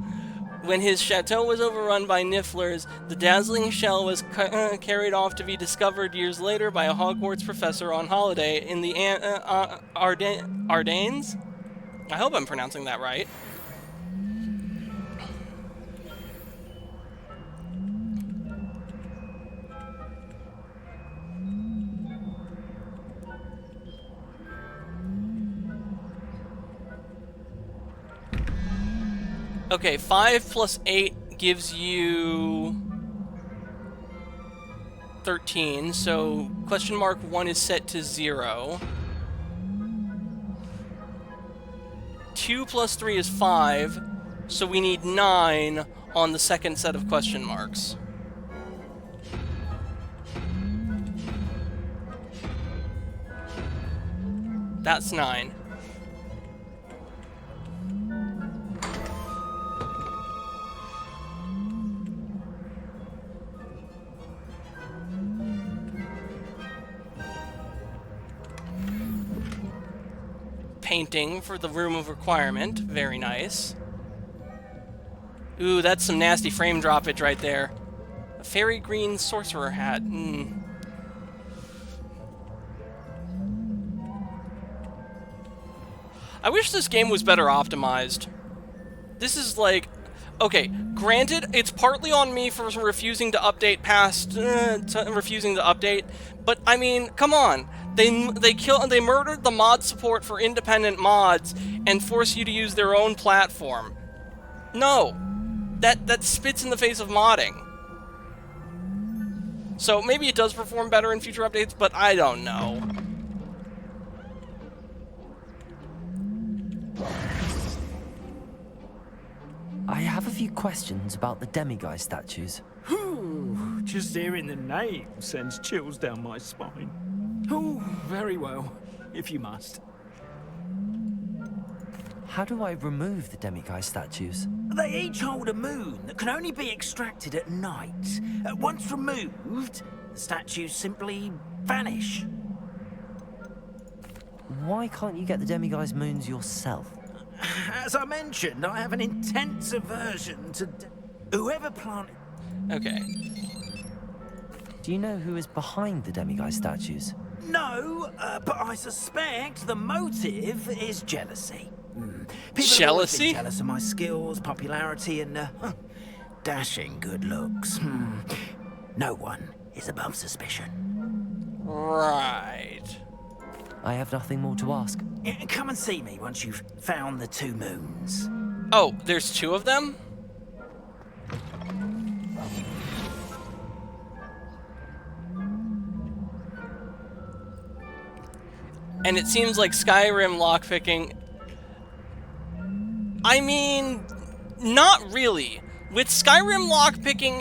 When his chateau was overrun by Nifflers, the dazzling shell was carried off to be discovered years later by a Hogwarts professor on holiday in the Ardennes? I hope I'm pronouncing that right. Okay, 5 plus 8 gives you 13, so question mark 1 is set to 0. 2 plus 3 is 5, so we need 9 on the second set of question marks. That's 9. Painting for the room of requirement. Very nice. Ooh, that's some nasty frame droppage right there. A fairy green sorcerer hat. I wish this game was better optimized. This is like... Okay, granted, it's partly on me for refusing to update past... refusing to update, but I mean, come on. They murdered the mod support for independent mods and force you to use their own platform. No, that spits in the face of modding. So maybe it does perform better in future updates, but I don't know. I have a few questions about the demiguise statues. Ooh, just hearing the name sends chills down my spine. Oh, very well, if you must. How do I remove the demiguise statues? They each hold a moon that can only be extracted at night. Once removed, the statues simply vanish. Why can't you get the demiguise moons yourself? As I mentioned, I have an intense aversion to whoever planted... Okay. Do you know who is behind the demiguise statues? No, but I suspect the motive is jealousy. People jealousy? Have always been jealous of my skills, popularity, and dashing good looks. No one is above suspicion. Right. I have nothing more to ask. Come and see me once you've found the 2 moons. Oh, there's 2 of them? And it seems like Skyrim lockpicking... I mean, not really. With Skyrim lockpicking,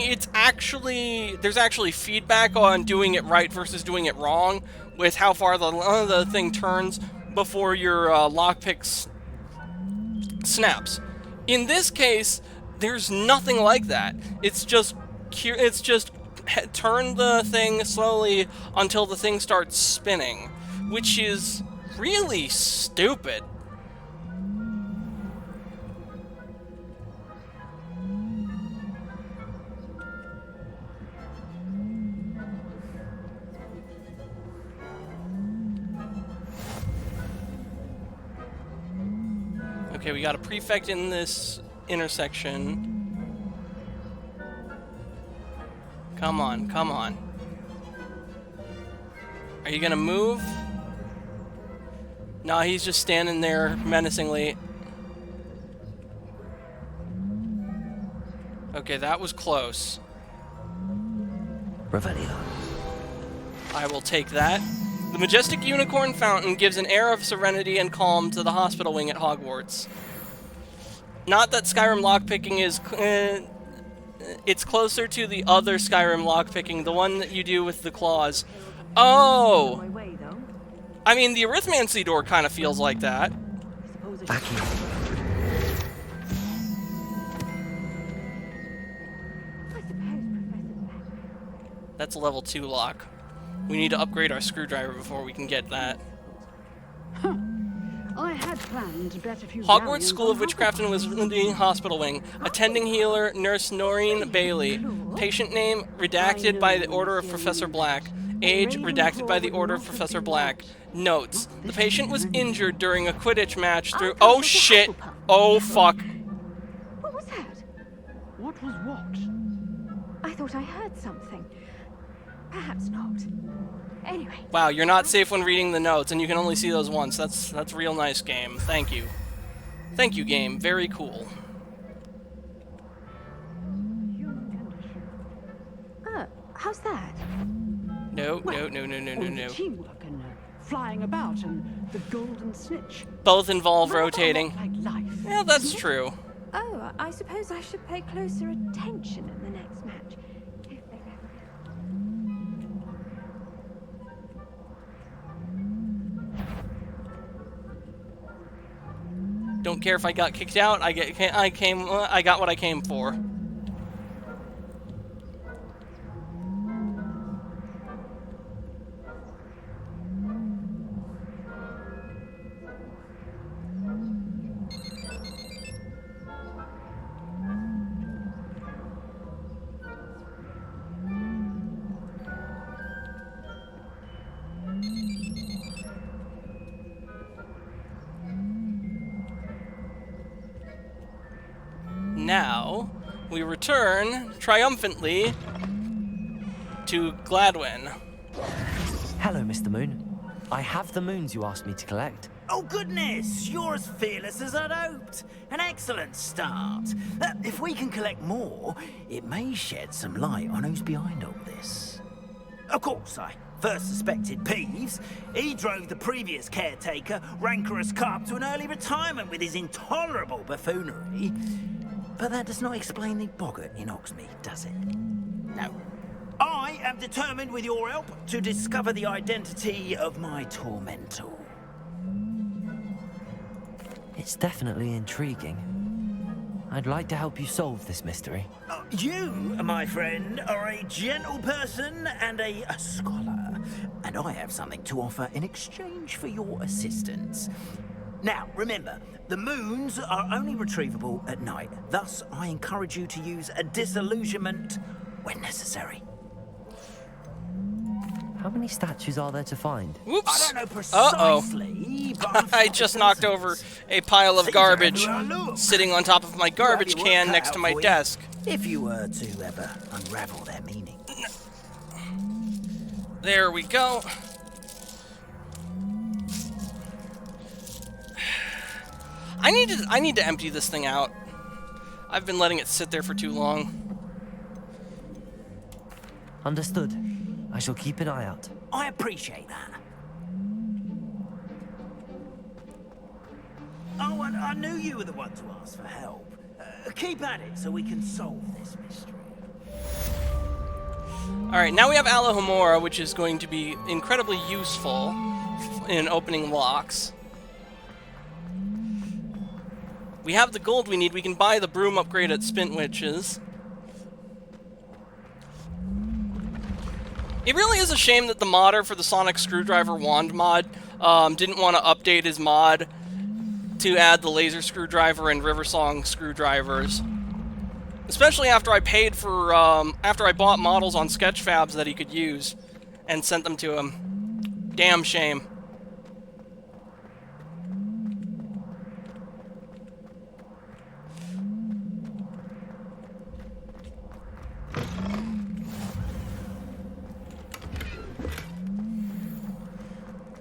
there's actually feedback on doing it right versus doing it wrong, with how far the thing turns before your lockpick snaps. In this case, there's nothing like that. It's just turn the thing slowly until the thing starts spinning, which is really stupid. Okay, we got a prefect in this intersection. Come on, come on. Are you gonna move? No, he's just standing there menacingly. Okay, that was close. Revelio. I will take that. The majestic unicorn fountain gives an air of serenity and calm to the hospital wing at Hogwarts. Not that Skyrim lockpicking is it's closer to the other Skyrim lockpicking, the one that you do with the claws. Oh! I mean, the Arithmancy door kind of feels like that. Back here. That's a level 2 lock. We need to upgrade our screwdriver before we can get that. I had planned to bet a few Hogwarts School of Witchcraft and Wizarding Hospital Wing. Attending healer, Nurse Noreen Bailey. Patient name, redacted by the order of Professor Black. Age, redacted by the order of Professor Black. Notes. The patient was injured during a Quidditch match through... Oh, shit! Oh, fuck. What was that? What was what? I thought I heard something. Perhaps not. Anyway. Wow, you're not safe when reading the notes, and you can only see those once. That's real nice, game. Thank you. Thank you, game. Very cool. How's that? No. Teamwork and flying about and the golden snitch. Both involve rotating. Like life, yeah, that's true. Oh, I suppose I should pay closer attention in the next match. Don't care if I got kicked out. I got what I came for. Now, we return triumphantly to Gladwin. Hello, Mr. Moon. I have the moons you asked me to collect. Oh, goodness! You're as fearless as I'd hoped. An excellent start. If we can collect more, it may shed some light on who's behind all this. Of course, I first suspected Peeves. He drove the previous caretaker, Rancorous Carp, to an early retirement with his intolerable buffoonery. But that does not explain the boggart in Hogsmeade, does it? No. I am determined, with your help, to discover the identity of my tormentor. It's definitely intriguing. I'd like to help you solve this mystery. You, my friend, are a gentle person and a scholar, and I have something to offer in exchange for your assistance. Now, remember, the moons are only retrievable at night. Thus, I encourage you to use a disillusionment when necessary. How many statues are there to find? Whoops. I don't know precisely, but I just knocked over a pile of garbage sitting on top of my garbage can next to my desk. If you were to ever unravel their meaning. There we go. I need to empty this thing out. I've been letting it sit there for too long. Understood. I shall keep an eye out. I appreciate that. Oh, and I knew you were the one to ask for help. Keep at it so we can solve this mystery. Alright, now we have Alohomora, which is going to be incredibly useful in opening locks. We have the gold we need. We can buy the broom upgrade at Spintwitch's. It really is a shame that the modder for the Sonic Screwdriver Wand mod didn't want to update his mod to add the laser screwdriver and Riversong screwdrivers. Especially after I paid for, after I bought models on Sketchfabs that he could use and sent them to him. Damn shame.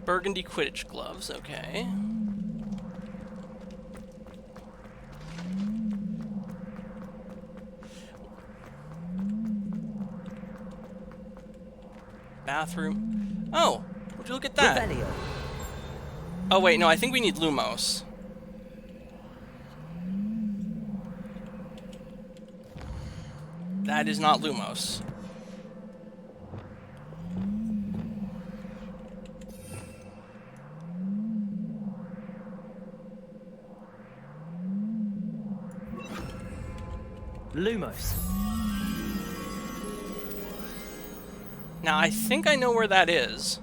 Burgundy Quidditch gloves, okay. Bathroom. Oh, would you look at that? Revelio. Oh wait, no, I think we need Lumos. That is not Lumos. Lumos. Now, I think I know where that is.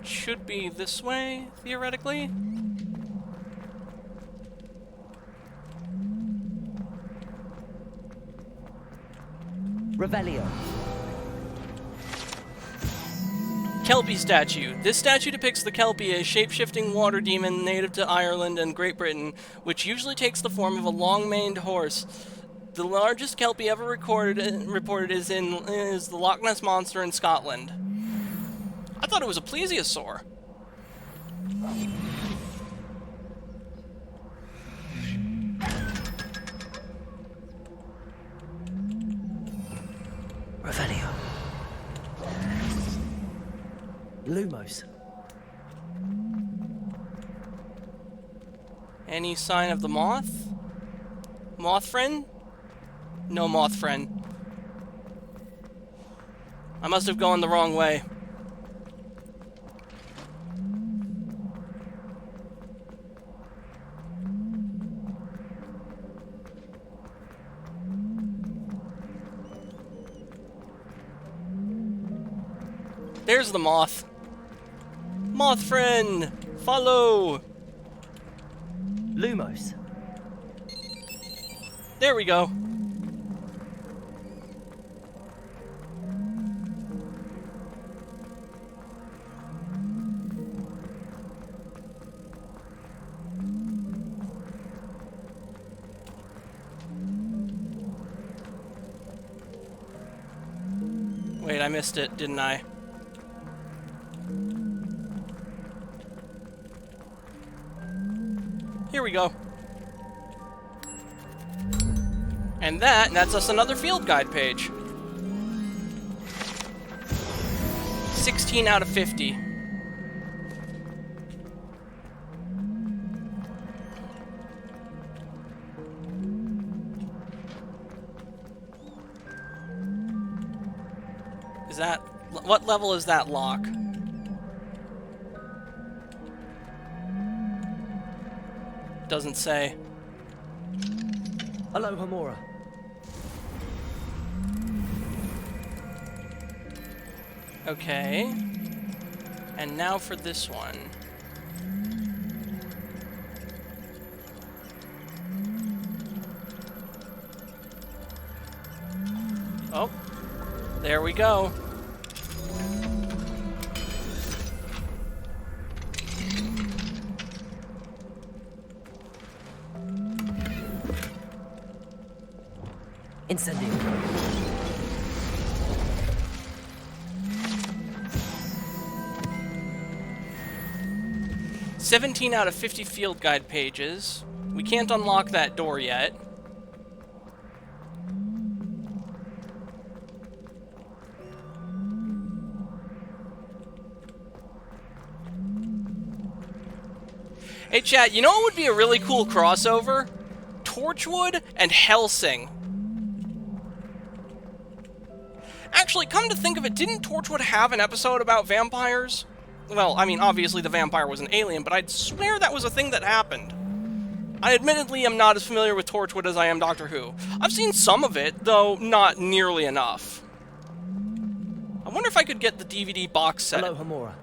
Should be this way, theoretically. Revelio. Kelpie statue. This statue depicts the Kelpie as shape-shifting water demon native to Ireland and Great Britain, which usually takes the form of a long-maned horse. The largest Kelpie ever reported is the Loch Ness Monster in Scotland. I thought it was a plesiosaur. Revelio. Lumos. Any sign of the moth? Moth friend? No moth friend. I must have gone the wrong way. There's the moth. Moth friend! Follow! Lumos. There we go. Wait, I missed it, didn't I? Here we go. And that's us another field guide page. 16 out of 50. Is that... what level is that lock? Doesn't say. Hello, Hamura. Okay. And now for this one. Oh. There we go. Incendio. "17 out of 50 field guide pages. We can't unlock that door yet. Hey chat, you know what would be a really cool crossover? Torchwood and Helsing. Actually, come to think of it, didn't Torchwood have an episode about vampires? Well, I mean, obviously the vampire was an alien, but I'd swear that was a thing that happened. I admittedly am not as familiar with Torchwood as I am Doctor Who. I've seen some of it, though not nearly enough. I wonder if I could get the DVD box set. Hello, Hamura.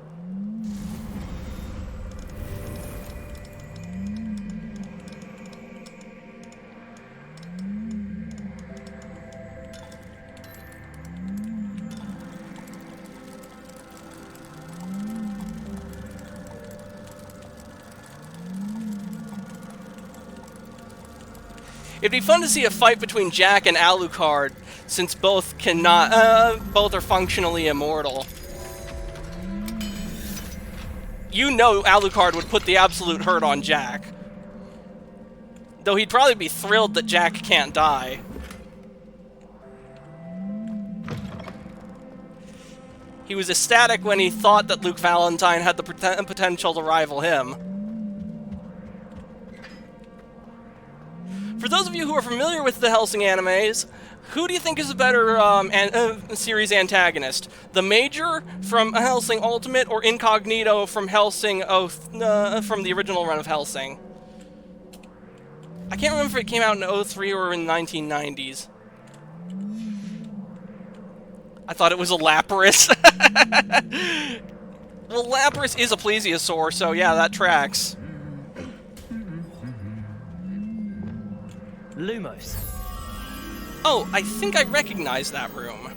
It'd be fun to see a fight between Jack and Alucard, since both both are functionally immortal. You know Alucard would put the absolute hurt on Jack. Though he'd probably be thrilled that Jack can't die. He was ecstatic when he thought that Luke Valentine had the potential to rival him. For those of you who are familiar with the Hellsing animes, who do you think is a better series antagonist? The Major from Hellsing Ultimate or Incognito from Hellsing from the original run of Hellsing? I can't remember if it came out in 03 or in the 1990s. I thought it was a Lapras. Well, Lapras is a plesiosaur, so yeah, that tracks. Lumos. Oh, I think I recognize that room.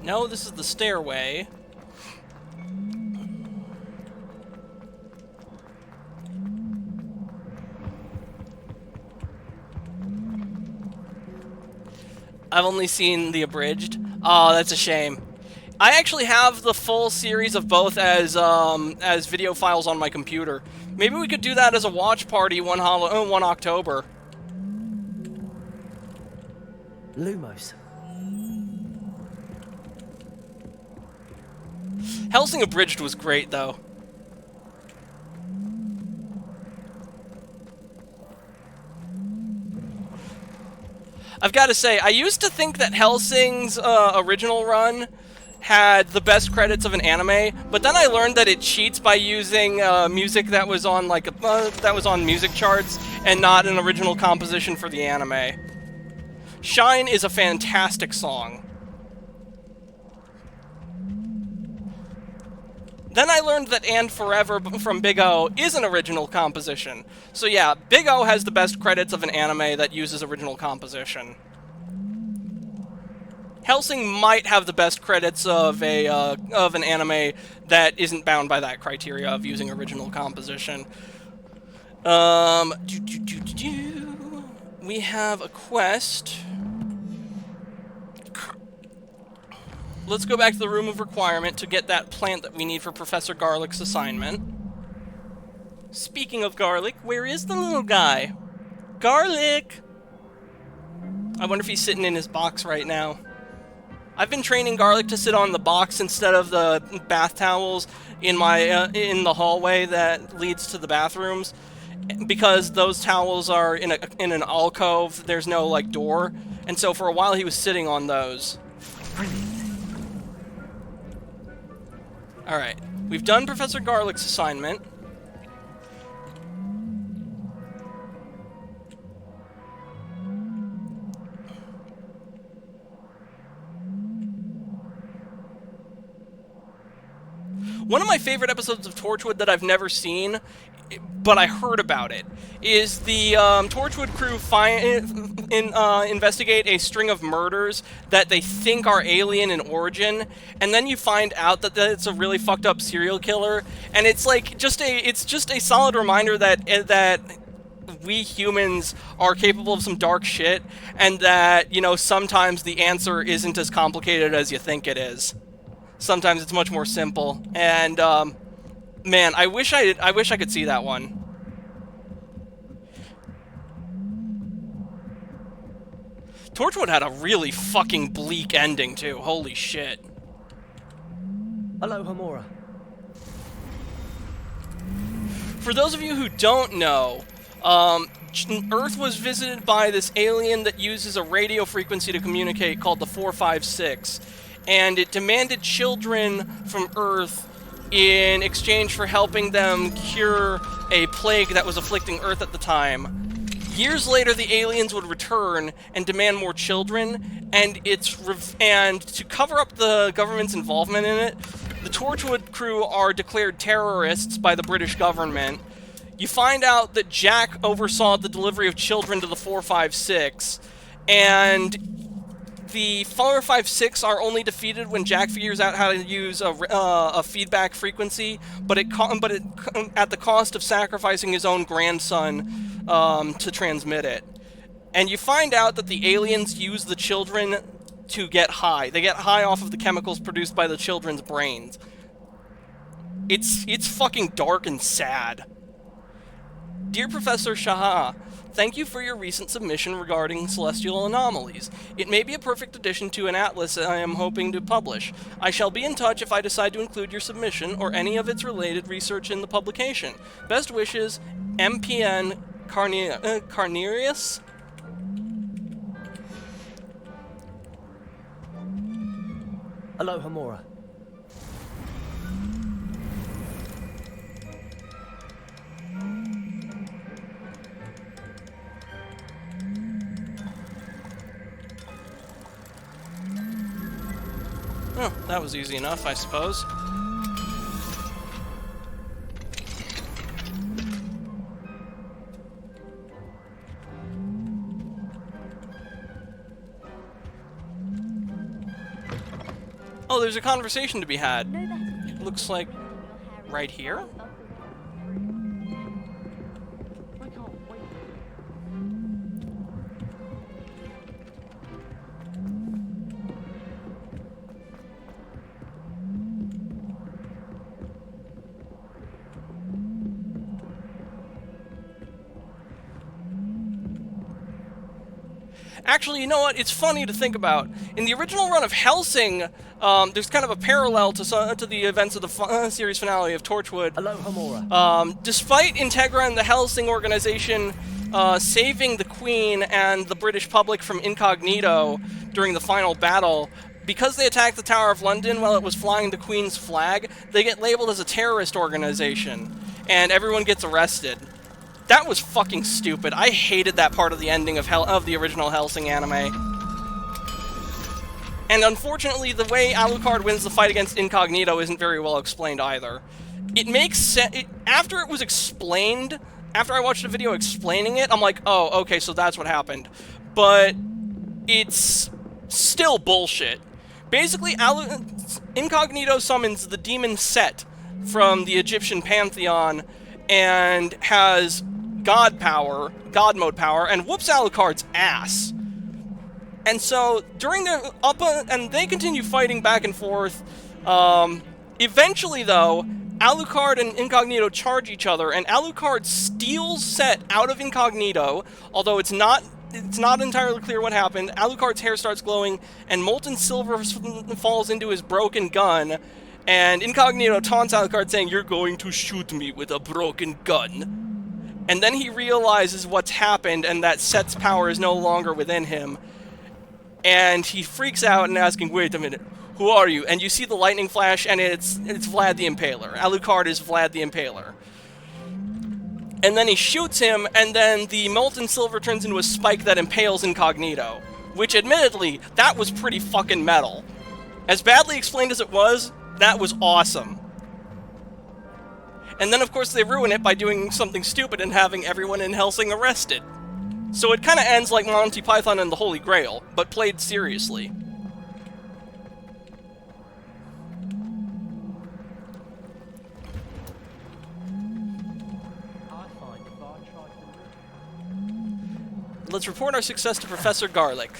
No, this is the stairway. I've only seen the abridged. Oh, that's a shame. I actually have the full series of both as video files on my computer. Maybe we could do that as a watch party one October. Lumos. Hellsing Abridged was great, though. I've got to say, I used to think that Hellsing's original run had the best credits of an anime, but then I learned that it cheats by using music that was on music charts and not an original composition for the anime. Shine is a fantastic song. Then I learned that And Forever from Big O is an original composition. So yeah, Big O has the best credits of an anime that uses original composition. Hellsing might have the best credits of an anime that isn't bound by that criteria of using original composition. We have a quest. Let's go back to the Room of Requirement to get that plant that we need for Professor Garlick's assignment. Speaking of Garlick, where is the little guy? Garlick! I wonder if he's sitting in his box right now. I've been training Garlick to sit on the box instead of the bath towels in the hallway that leads to the bathrooms, because those towels are in an alcove. There's no like door, and so for a while he was sitting on those. Alright, we've done Professor Garlick's assignment. One of my favorite episodes of Torchwood that I've never seen, but I heard about it, is the Torchwood crew investigate a string of murders that they think are alien in origin, and then you find out that it's a really fucked up serial killer, and it's like just a solid reminder that we humans are capable of some dark shit, and that, you know, sometimes the answer isn't as complicated as you think it is. Sometimes it's much more simple, and man, I wish I could see that one. Torchwood had a really fucking bleak ending too. Holy shit. Hello, Homura. For those of you who don't know, Earth was visited by this alien that uses a radio frequency to communicate called the 456. And it demanded children from Earth in exchange for helping them cure a plague that was afflicting Earth at the time. Years later, the aliens would return and demand more children, and to cover up the government's involvement in it, the Torchwood crew are declared terrorists by the British government. You find out that Jack oversaw the delivery of children to the 456, and the 456 are only defeated when Jack figures out how to use a feedback frequency, but at the cost of sacrificing his own grandson to transmit it. And you find out that the aliens use the children to get high. They get high off of the chemicals produced by the children's brains. It's fucking dark and sad. Dear Professor Shah, Thank you for your recent submission regarding celestial anomalies. It may be a perfect addition to an atlas I am hoping to publish. I shall be in touch if I decide to include your submission or any of its related research in the publication. Best wishes, MPN Carnerius? Aloha Mora. Oh, that was easy enough, I suppose. Oh, there's a conversation to be had. It looks like right here? Actually, you know what? It's funny to think about. In the original run of Hellsing, there's kind of a parallel to the events of the series finale of Torchwood. Aloha Mora. Despite Integra and the Hellsing organization saving the Queen and the British public from incognito during the final battle, because they attacked the Tower of London while it was flying the Queen's flag, they get labeled as a terrorist organization, and everyone gets arrested. That was fucking stupid. I hated that part of the ending of the original Hellsing anime. And unfortunately, the way Alucard wins the fight against Incognito isn't very well explained either. It makes sense. After it was explained, after I watched a video explaining it, I'm like, oh, okay, so that's what happened. But it's still bullshit. Basically, Incognito summons the demon Set from the Egyptian pantheon and has God mode power, and whoops Alucard's ass. And so, during the and they continue fighting back and forth. Eventually, though, Alucard and Incognito charge each other, and Alucard steals Set out of Incognito, although it's not entirely clear what happened. Alucard's hair starts glowing, and molten silver falls into his broken gun, and Incognito taunts Alucard saying, "You're going to shoot me with a broken gun." And then he realizes what's happened and that Set's power is no longer within him. And he freaks out and asking, "Wait a minute, who are you?" And you see the lightning flash, and it's Vlad the Impaler. Alucard is Vlad the Impaler. And then he shoots him, and then the molten silver turns into a spike that impales Incognito. Which, admittedly, that was pretty fucking metal. As badly explained as it was, that was awesome. And then, of course, they ruin it by doing something stupid and having everyone in Hellsing arrested. So it kind of ends like Monty Python and the Holy Grail, but played seriously. Let's report our success to Professor Garlic.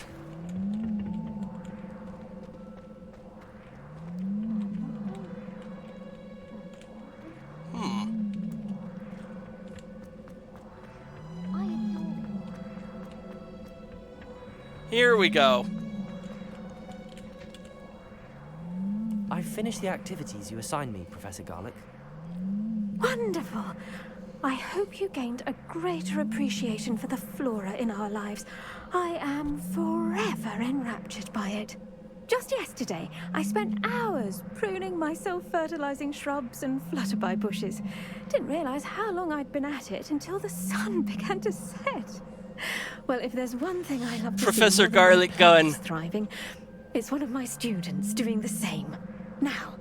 Here we go. I've finished the activities you assigned me, Professor Garlic. Wonderful. I hope you gained a greater appreciation for the flora in our lives. I am forever enraptured by it. Just yesterday, I spent hours pruning my self-fertilizing shrubs and flutterby bushes. Didn't realize how long I'd been at it until the sun began to set. Well, if there's one thing I love to Professor see Garlic Gun thriving, it's one of my students doing the same. Now,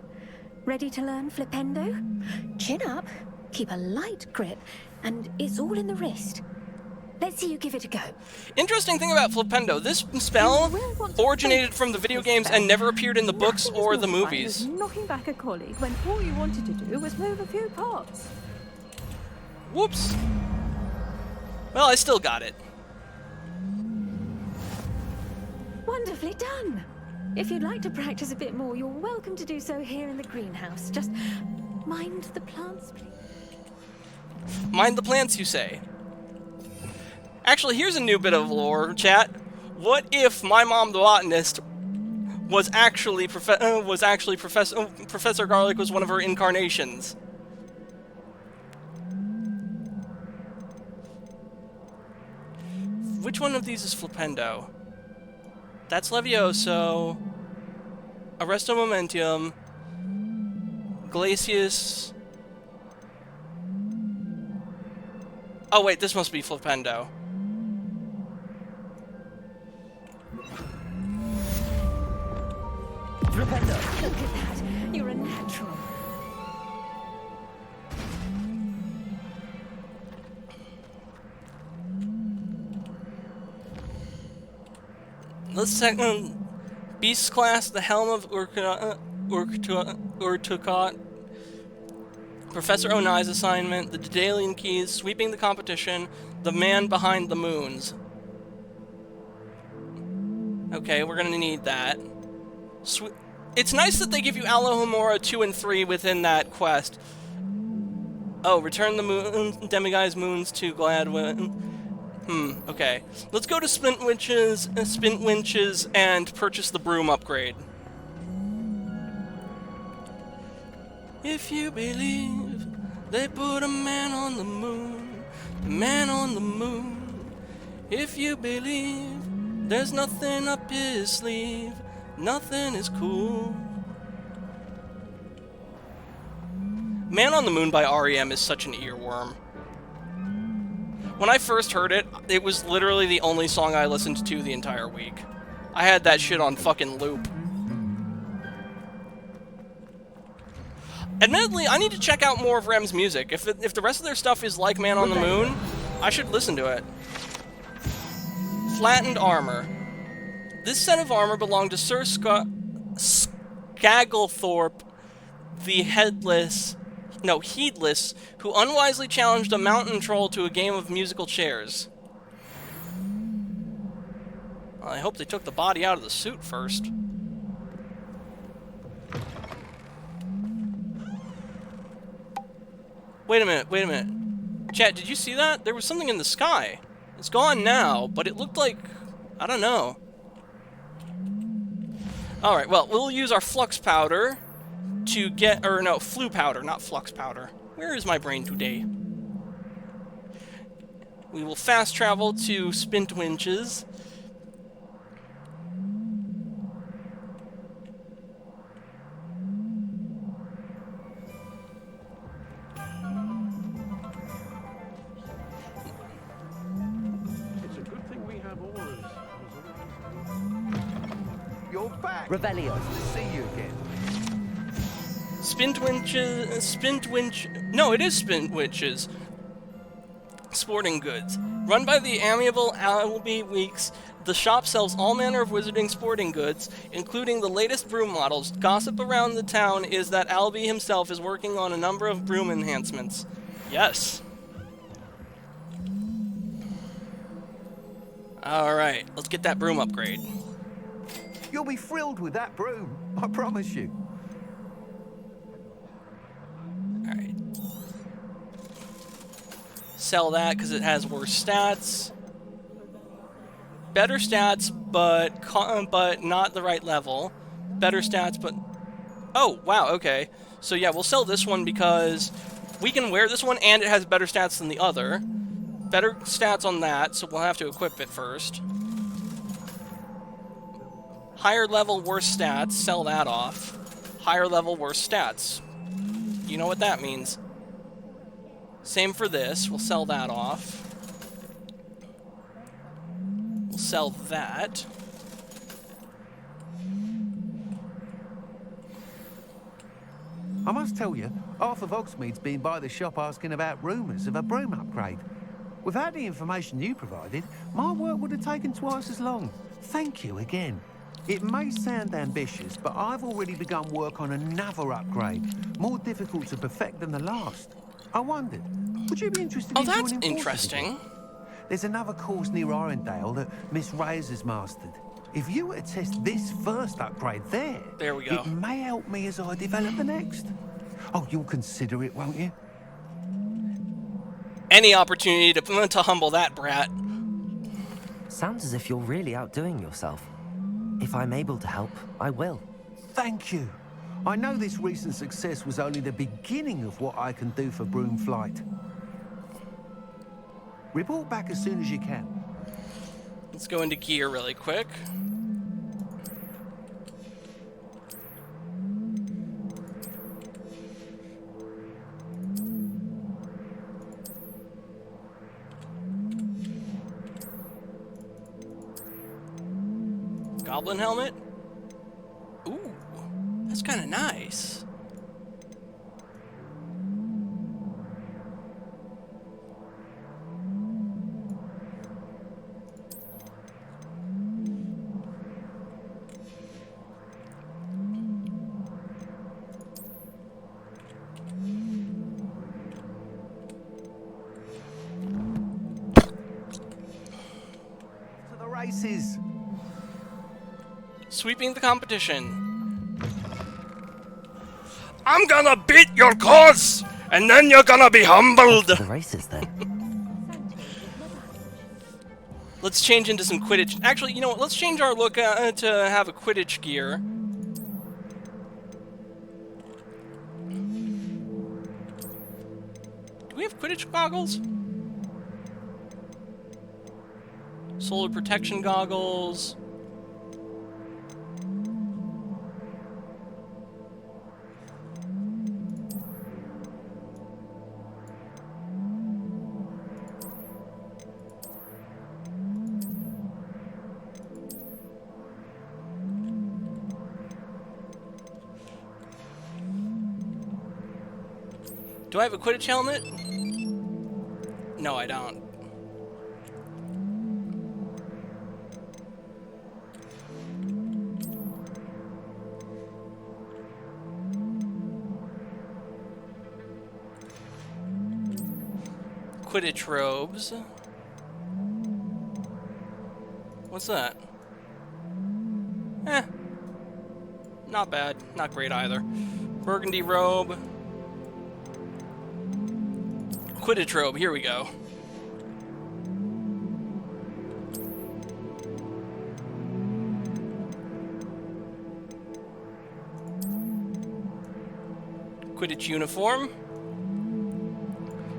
ready to learn Flipendo? Chin up, keep a light grip, and it's all in the wrist. Let's see you give it a go. Interesting thing about Flipendo, this spell originated from the video games and never appeared in the books or the movies. Knocking back a colleague when all you wanted to do was move a few pots. Whoops. Well, I still got it. Wonderfully done. If you'd like to practice a bit more, you're welcome to do so here in the greenhouse. Just mind the plants, please. Mind the plants, you say? Actually, here's a new bit of lore, chat. What if my mom, the botanist, was actually Professor Garlic was one of her incarnations? Which one of these is Flipendo? That's Levioso. Arresto Momentium. Glacius. Oh wait, this must be Flipendo. Flipendo! Look at that! You're a natural. Let's check Beast Class, the Helm of Urtukot, Professor Onai's assignment, the Daedalian Keys, sweeping the competition, the man behind the moons. Okay, we're gonna need that. It's nice that they give you Alohomora 2 and 3 within that quest. Oh, return the moon, demiguise moons to Gladwin. Okay. Let's go to Spint Winches, and purchase the broom upgrade. If you believe they put a man on the moon, If you believe there's nothing up his sleeve, nothing is cool. Man on the Moon by REM is such an earworm. When I first heard it, it was literally the only song I listened to the entire week. I had that shit on fucking loop. Admittedly, I need to check out more of REM's music. If the rest of their stuff is like Man on the Moon, I should listen to it. Flattened armor. This set of armor belonged to Sir Skagglethorpe, the Heedless, who unwisely challenged a mountain troll to a game of musical chairs. Well, I hope they took the body out of the suit first. Wait a minute. Chat, did you see that? There was something in the sky. It's gone now, but it looked like... I don't know. Alright, well, we'll use our flux powder to get... or no, flu powder, not flux powder. Where is my brain today? We will fast travel to Spint Winches. Revelio. Nice to see you again. No, it is Spint Winches. Sporting goods. Run by the amiable Albie Weeks, the shop sells all manner of wizarding sporting goods, including the latest broom models. Gossip around the town is that Albie himself is working on a number of broom enhancements. Yes. Alright, let's get that broom upgrade. You'll be thrilled with that broom, I promise you. Alright. Sell that because it has worse stats. Better stats, but not the right level. Better stats, but... Oh, wow, okay. So yeah, we'll sell this one because we can wear this one and it has better stats than the other. Better stats on that, so we'll have to equip it first. Higher level, worse stats, sell that off. Higher level, worse stats. You know what that means. Same for this, we'll sell that off. We'll sell that. I must tell you, half of Hogsmeade's been by the shop asking about rumours of a broom upgrade. Without the information you provided, my work would have taken twice as long. Thank you again. It may sound ambitious, but I've already begun work on another upgrade, more difficult to perfect than the last. I wondered, would you be interested in joining forces? Oh, that's interesting. There's another course near Arendelle that Miss Reyes has mastered. If you were to test this first upgrade there we go. It may help me as I develop the next. Oh, you'll consider it, won't you? Any opportunity to humble that brat. Sounds as if you're really outdoing yourself. If I'm able to help, I will. Thank you. I know this recent success was only the beginning of what I can do for broom flight. Report back as soon as you can. Let's go into gear really quick. Goblin helmet? Ooh, that's kind of nice. To the races. Sweeping the competition. I'm gonna beat your cause, and then you're gonna be humbled. The races, then. Let's change into some Quidditch. Actually, you know what? Let's change our look to have a Quidditch gear. Do we have Quidditch goggles? Solar protection goggles. Do I have a Quidditch helmet? No, I don't. Quidditch robes. What's that? Eh. Not bad. Not great either. Burgundy robe. Quidditch robe, here we go. Quidditch uniform.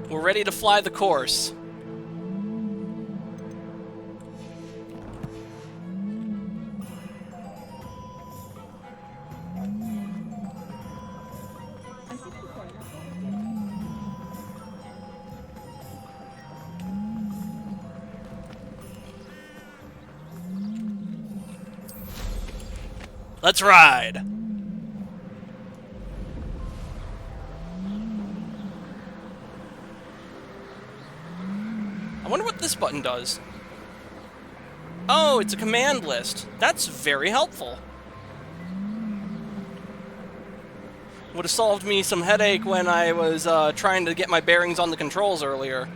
We're ready to fly the course. Let's ride! I wonder what this button does. Oh, it's a command list. That's very helpful. Would have solved me some headache when I was trying to get my bearings on the controls earlier.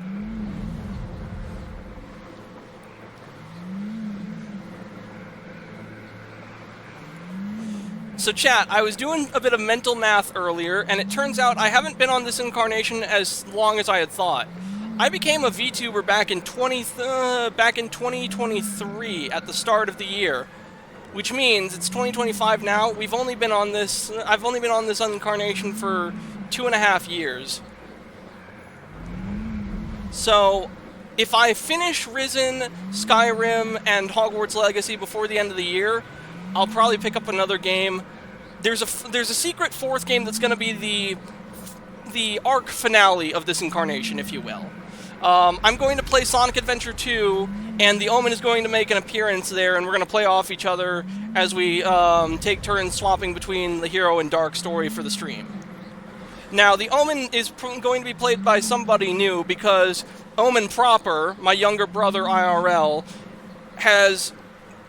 So chat, I was doing a bit of mental math earlier, and it turns out I haven't been on this incarnation as long as I had thought. I became a VTuber back in 2023 at the start of the year, which means it's 2025 now. I've only been on this incarnation for 2.5 years. So, if I finish Risen, Skyrim, and Hogwarts Legacy before the end of the year, I'll probably pick up another game. There's a secret fourth game that's going to be the arc finale of this incarnation, if you will. I'm going to play Sonic Adventure 2, and the Omen is going to make an appearance there, and we're going to play off each other as we take turns swapping between the hero and dark story for the stream. Now, the Omen is going to be played by somebody new because Omen proper, my younger brother IRL, has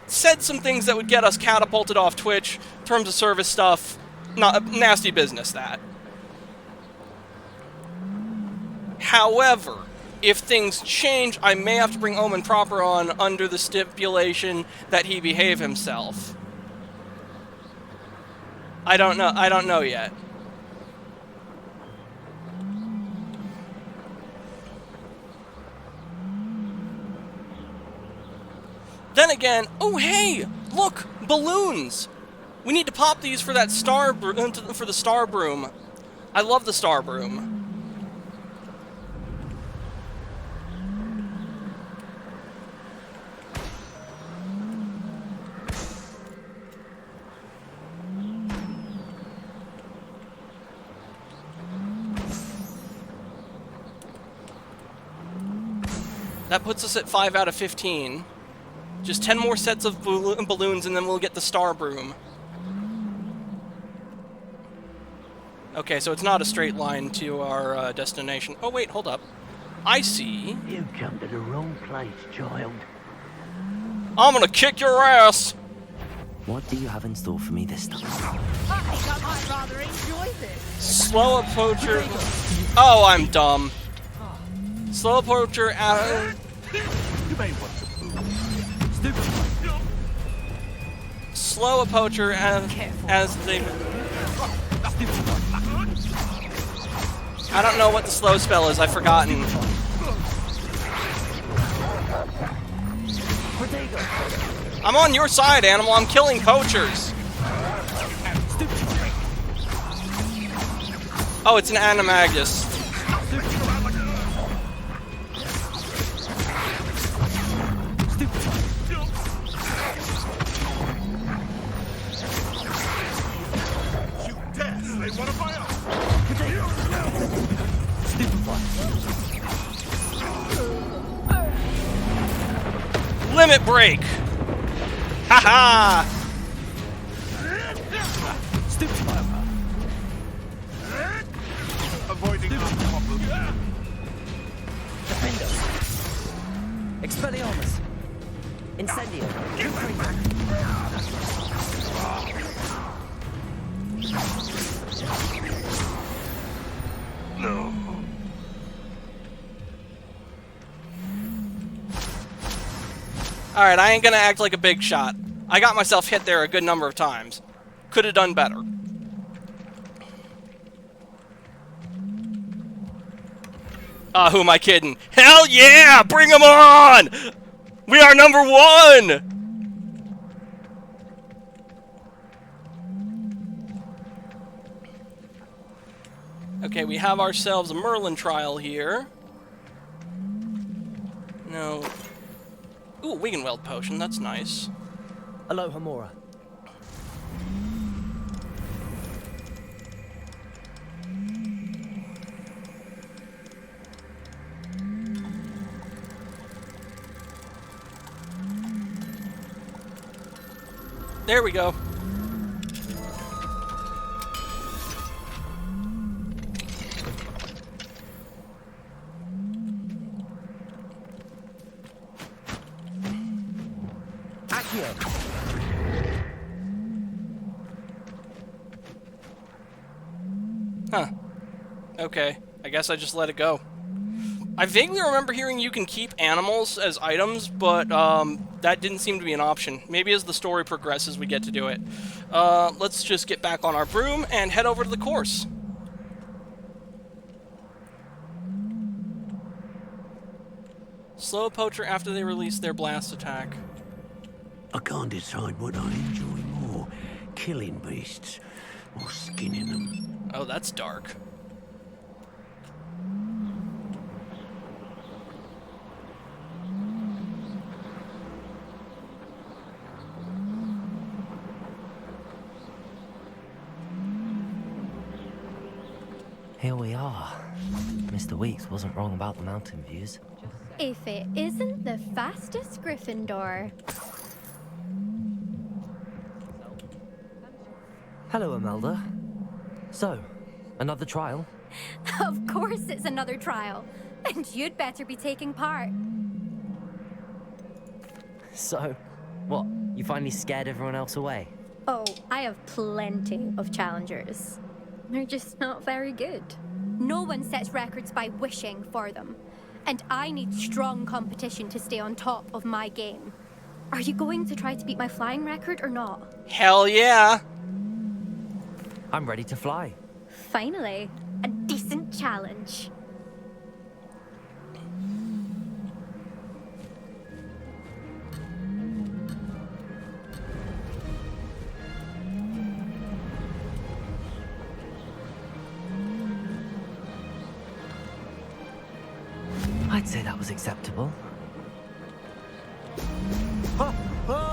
said some things that would get us catapulted off Twitch, terms of service stuff, not nasty business, that. However, if things change, I may have to bring Omen proper on under the stipulation that he behave himself. I don't know yet. then again, oh hey, look, balloons. We need to pop these for that for the star broom. I love the star broom. That puts us at 5 out of 15. Just 10 more sets of balloons and then we'll get the star broom. Okay, so it's not a straight line to our destination. Oh wait, hold up. I see. You've come to the wrong place, child. I'm gonna kick your ass! What do you have in store for me this time? I think I might rather enjoy this. Slow approacher. Oh, I'm dumb. Slow approacher slow approacher as they. I don't know what the slow spell is. I've forgotten. I'm on your side, animal. I'm killing poachers. Oh, it's an animagus. Limit break! Haha! Avoiding Defender. Expelliarmus. Incendio. No. Alright, I ain't gonna act like a big shot. I got myself hit there a good number of times. Could have done better. Who am I kidding? Hell yeah! Bring them on! We are number 1! Okay, we have ourselves a Merlin trial here. No. Ooh, Wigan Weld potion, that's nice. Hello, Homura. There we go. Huh. Okay. I guess I just let it go. I vaguely remember hearing you can keep animals as items, but that didn't seem to be an option. Maybe as the story progresses we get to do it. Let's just get back on our broom and head over to the course. Slow poacher after they release their blast attack. I can't decide what I enjoy more, killing beasts or skinning them. Oh, that's dark. Here we are. Mr. Weeks wasn't wrong about the mountain views. If it isn't the fastest Gryffindor. Hello, Imelda. So, another trial? Of course it's another trial. And you'd better be taking part. So, what? You finally scared everyone else away? Oh, I have plenty of challengers. They're just not very good. No one sets records by wishing for them. And I need strong competition to stay on top of my game. Are you going to try to beat my flying record or not? Hell yeah! I'm ready to fly. Finally, a decent challenge. I'd say that was acceptable. Ho, ho!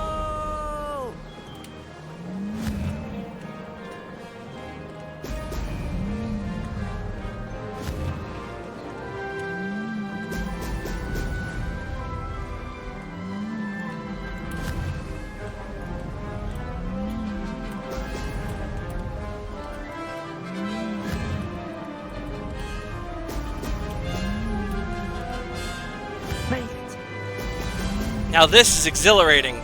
Now this is exhilarating.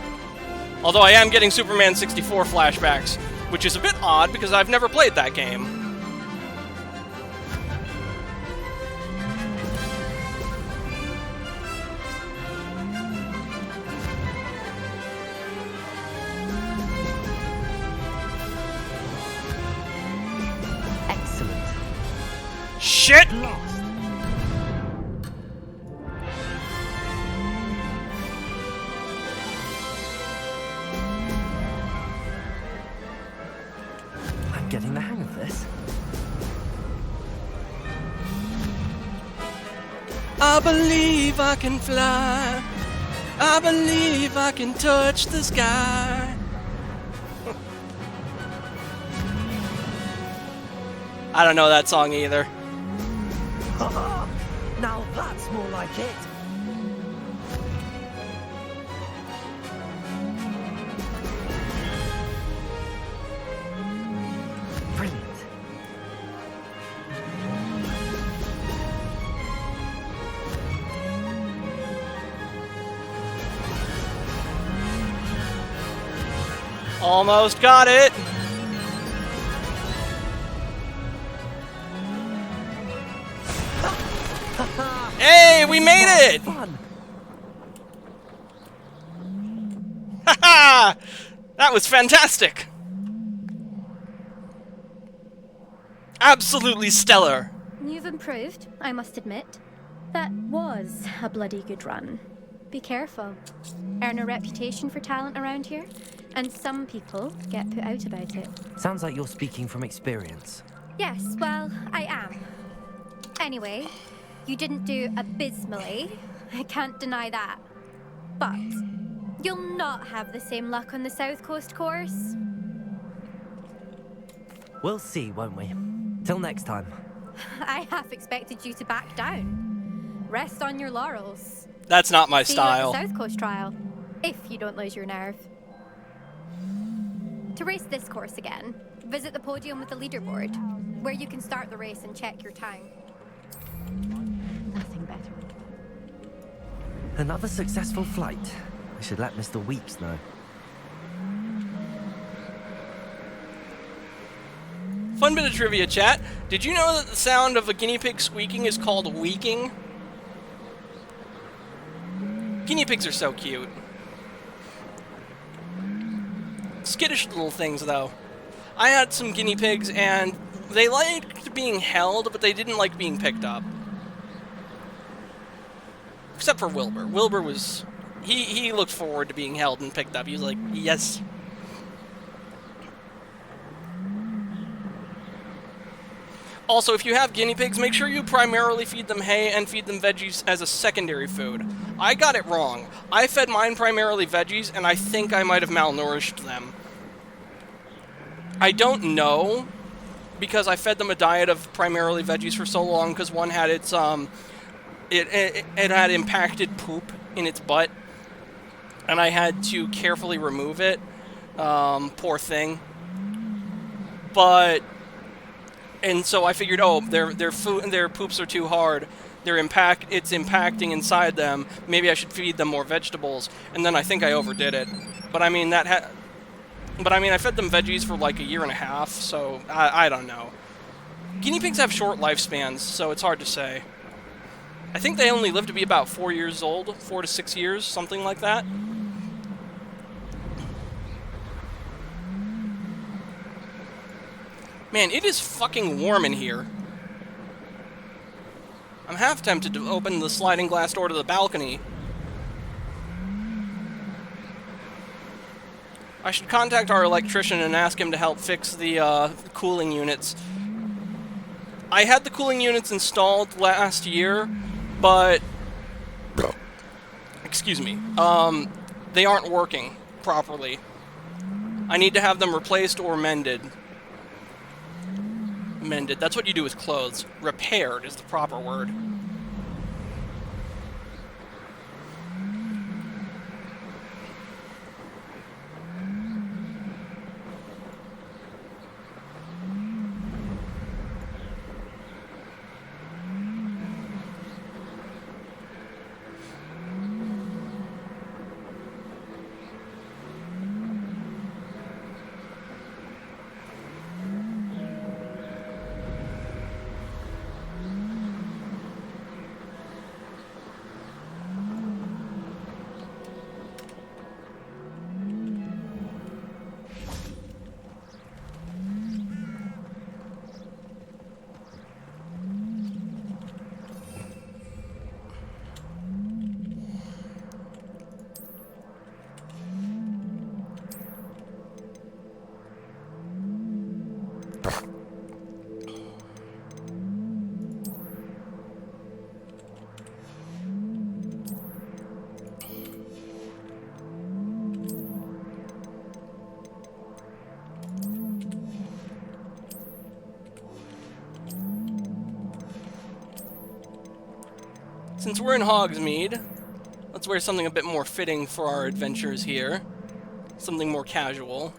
Although I am getting Superman 64 flashbacks, which is a bit odd because I've never played that game. Excellent. Shit! Getting the hang of this. I believe I can fly. I believe I can touch the sky. I don't know that song either. Now that's more like it. Almost got it. Hey, we made it! Haha! That was fantastic. Absolutely stellar. You've improved, I must admit. That was a bloody good run. Be careful. Earn a reputation for talent around here, and some people get put out about it. Sounds like you're speaking from experience. Yes, well, I am. Anyway, you didn't do abysmally. I can't deny that. But you'll not have the same luck on the South Coast course. We'll see, won't we? Till next time. I half expected you to back down. Rest on your laurels. That's not my See style. you at the South Coast trial, if you don't lose your nerve. To race this course again, visit the podium with the leaderboard, where you can start the race and check your time. Nothing better. Another successful flight. I should let Mr. Weeks know. Fun bit of trivia, chat. Did you know that the sound of a guinea pig squeaking is called weaking? Guinea pigs are so cute. Skittish little things, though. I had some guinea pigs, and they liked being held, but they didn't like being picked up. Except for Wilbur. Wilbur was... He looked forward to being held and picked up. He was like, yes. Also, if you have guinea pigs, make sure you primarily feed them hay and feed them veggies as a secondary food. I got it wrong. I fed mine primarily veggies, and I think I might have malnourished them. I don't know, because I fed them a diet of primarily veggies for so long, because one had its, it had impacted poop in its butt, and I had to carefully remove it. Poor thing. But... And so I figured, oh, their poops are too hard. It's impacting inside them. Maybe I should feed them more vegetables. And then I think I overdid it. But I mean I fed them veggies for like a year and a half, so I don't know. Guinea pigs have short lifespans, so it's hard to say. I think they only live to be about 4 years old, 4 to 6 years, something like that. Man, it is fucking warm in here. I'm half tempted to open the sliding glass door to the balcony. I should contact our electrician and ask him to help fix the cooling units. I had the cooling units installed last year, but excuse me. They aren't working properly. I need to have them replaced or mended. Mended. That's what you do with clothes. Repaired is the proper word. Since we're in Hogsmeade, let's wear something a bit more fitting for our adventures here. Something more casual.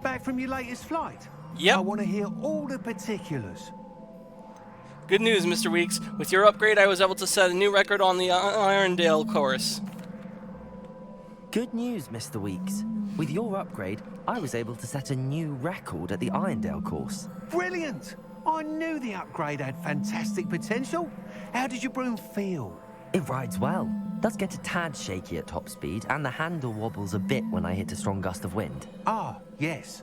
Back from your latest flight? Yep. I want to hear all the particulars. Good news, Mr. Weeks. With your upgrade, I was able to set a new record on the Irondale course. Good news, Mr. Weeks. With your upgrade, I was able to set a new record at the Irondale course. Brilliant! I knew the upgrade had fantastic potential. How did your broom feel? It rides well. Does get a tad shaky at top speed, and the handle wobbles a bit when I hit a strong gust of wind. Ah, yes.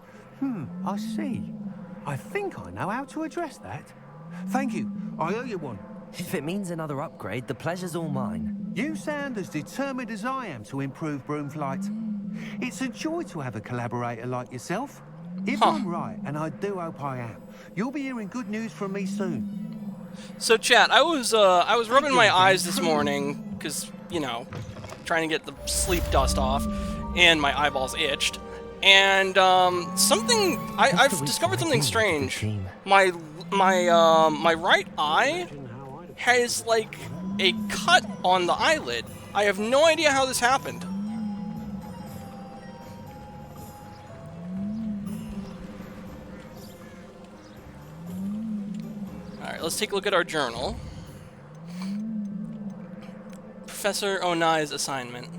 I see. I think I know how to address that. Thank you. I owe you one. If it means another upgrade, the pleasure's all mine. You sound as determined as I am to improve broom flight. It's a joy to have a collaborator like yourself. If I'm right, and I do hope I am, you'll be hearing good news from me soon. So, chat, I was rubbing my eyes this morning because, you know, trying to get the sleep dust off, and my eyeballs itched. And I've discovered something strange. My right eye has like a cut on the eyelid. I have no idea how this happened. Alright, let's take a look at our journal. Professor Onai's assignment.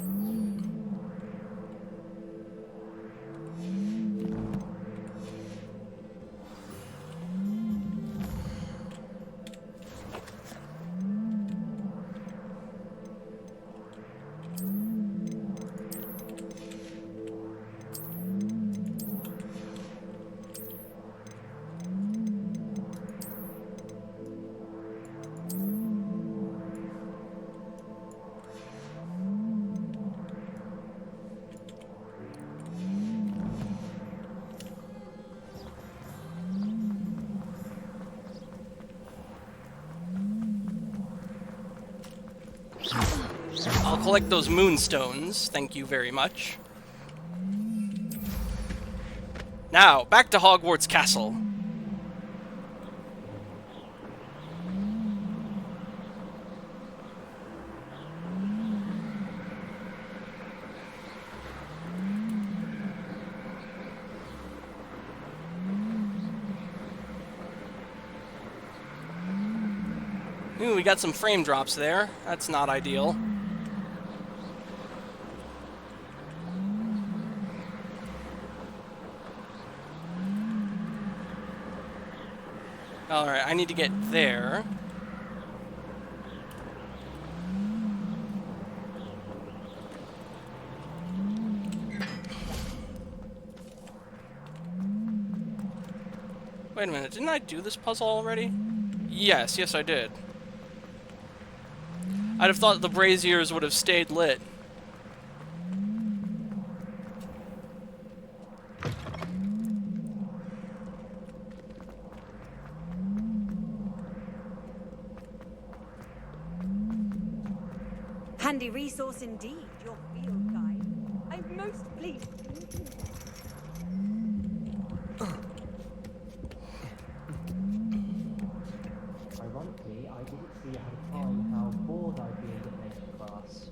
I'll collect those moonstones, thank you very much. Now, back to Hogwarts Castle. Ooh, we got some frame drops there. That's not ideal. Alright, I need to get there. Wait a minute, didn't I do this puzzle already? Yes, I did. I'd have thought the braziers would have stayed lit. Handy resource indeed, your field guide. I'm most pleased. Ironically, I didn't see ahead of time how bored I'd be in divination class.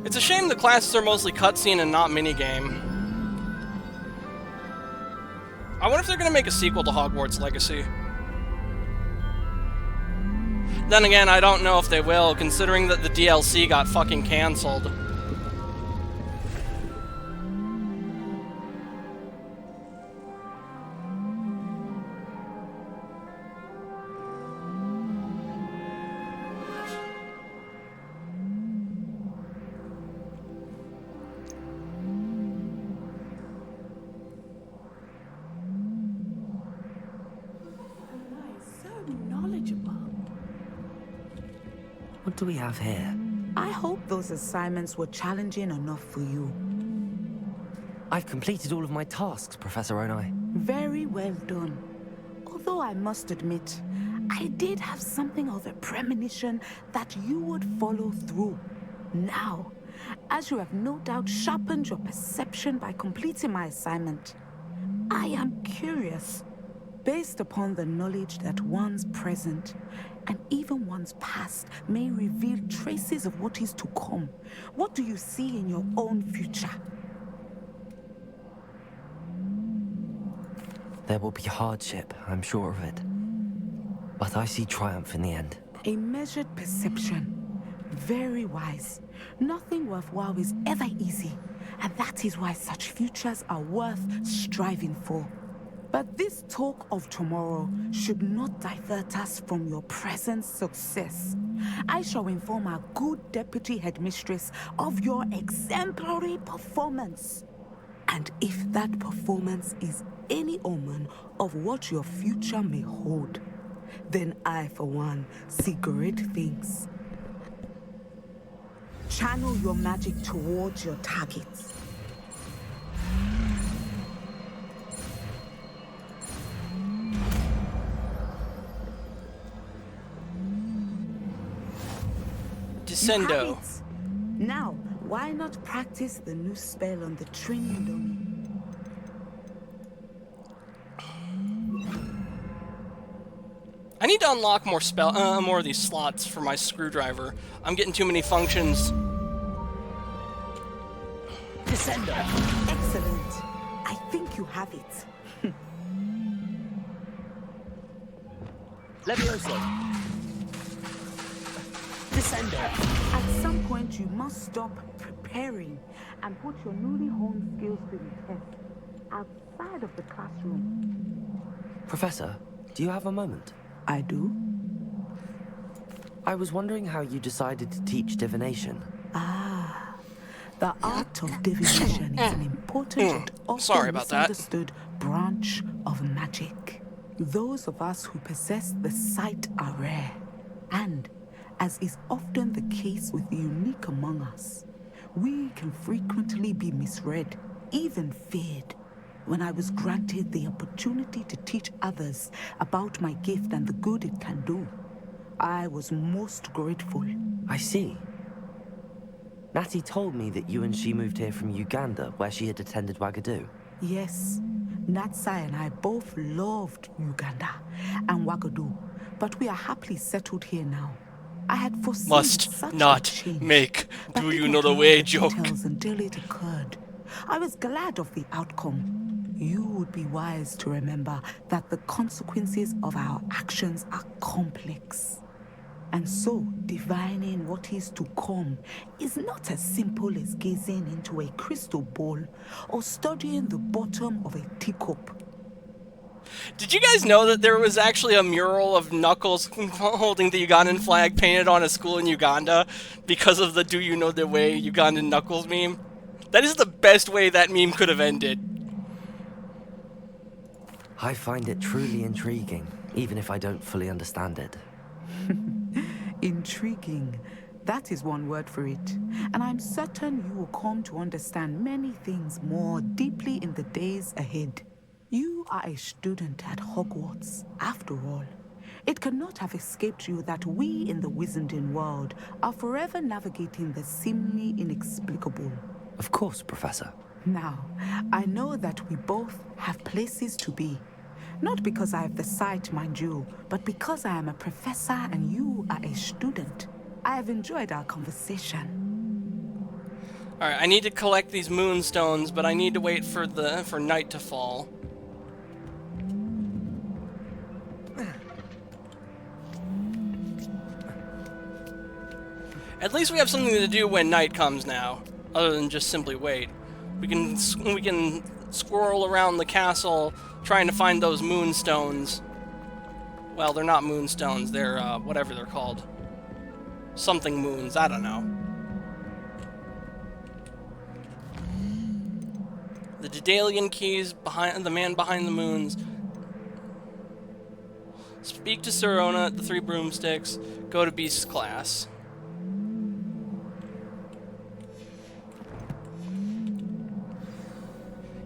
It's a shame the classes are mostly cutscene and not minigame. I wonder if they're gonna make a sequel to Hogwarts Legacy. Then again, I don't know if they will, considering that the DLC got fucking cancelled. What do we have here? I hope those assignments were challenging enough for you. I've completed all of my tasks, Professor Onai. Very well done. Although I must admit, I did have something of a premonition that you would follow through. Now, as you have no doubt sharpened your perception by completing my assignment, I am curious, based upon the knowledge that one's present and even one's past may reveal traces of what is to come. What do you see in your own future? There will be hardship, I'm sure of it. But I see triumph in the end. A measured perception. Very wise. Nothing worthwhile is ever easy, and that is why such futures are worth striving for. But this talk of tomorrow should not divert us from your present success. I shall inform our good deputy headmistress of your exemplary performance. And if that performance is any omen of what your future may hold, then I, for one, see great things. Channel your magic towards your targets. Descendo. Now, why not practice the new spell on the training dummy? I need to unlock more more of these slots for my screwdriver. I'm getting too many functions. Descendo. Excellent. I think you have it. Levioso. Descendo. At some point, you must stop preparing and put your newly honed skills to the test outside of the classroom. Professor, do you have a moment? I do. I was wondering how you decided to teach divination. Ah, the art of divination is an important and often misunderstood branch of magic. Those of us who possess the sight are rare, and as is often the case with the unique among us, we can frequently be misread, even feared. When I was granted the opportunity to teach others about my gift and the good it can do, I was most grateful. I see. Natty told me that you and she moved here from Uganda, where she had attended Wagadu. Yes, Natsai and I both loved Uganda and Wagadu, but we are happily settled here now. I had foreseen Must such not a change, make but do you didn't know the have way the joke. details until it occurred. I was glad of the outcome. You would be wise to remember that the consequences of our actions are complex. And so, divining what is to come is not as simple as gazing into a crystal ball or studying the bottom of a teacup. Did you guys know that there was actually a mural of Knuckles holding the Ugandan flag painted on a school in Uganda because of the "Do you know the way Ugandan Knuckles" meme? That is the best way that meme could have ended. I find it truly intriguing, even if I don't fully understand it. Intriguing. That is one word for it. And I'm certain you will come to understand many things more deeply in the days ahead. You are a student at Hogwarts, after all. It cannot have escaped you that we in the Wizarding world are forever navigating the seemingly inexplicable. Of course, Professor. Now, I know that we both have places to be. Not because I have the sight, mind you, but because I am a professor and you are a student. I have enjoyed our conversation. Alright, I need to collect these moonstones, but I need to wait for night to fall. At least we have something to do when night comes now, other than just simply wait. We can squirrel around the castle trying to find those moonstones. Well, they're not moonstones, they're whatever they're called. Something moons, I don't know. The Daedalian keys behind the man behind the moons. Speak to Sirona at the 3 broomsticks. Go to Beast's class.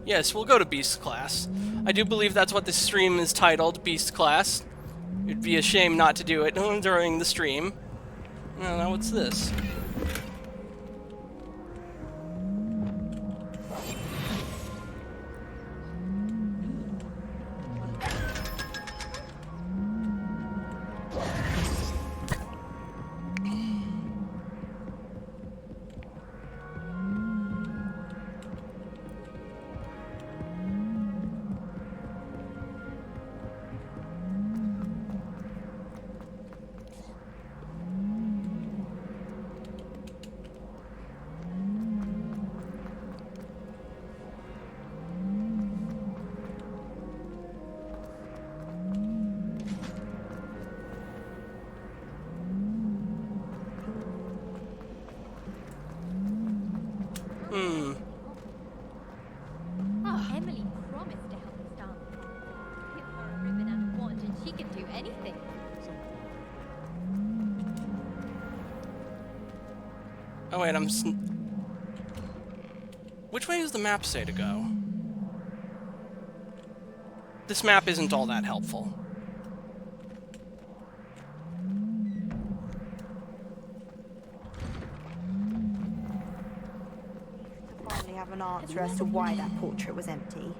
Yes, we'll go to Beast's class. I do believe that's what this stream is titled, Beast's class. It'd be a shame not to do it during the stream. Oh, now what's this? Oh, Emily promised to help us down. Give her a ribbon and a wand and she can do anything. Oh wait, which way does the map say to go? This map isn't all that helpful. Finally have an answer as to why that portrait was empty.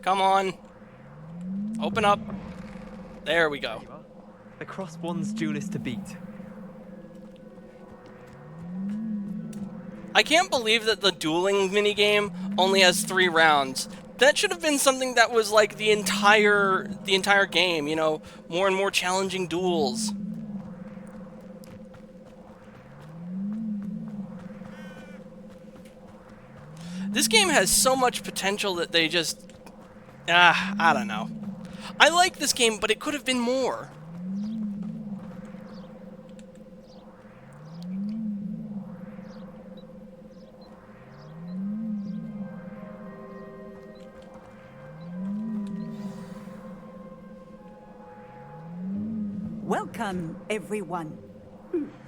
Come on. Open up. There we go. The cross one's duelist to beat. I can't believe that the dueling minigame only has 3 rounds. That should have been something that was like the entire game, you know, more and more challenging duels. This game has so much potential that they just... I don't know. I like this game, but it could have been more. Welcome, everyone.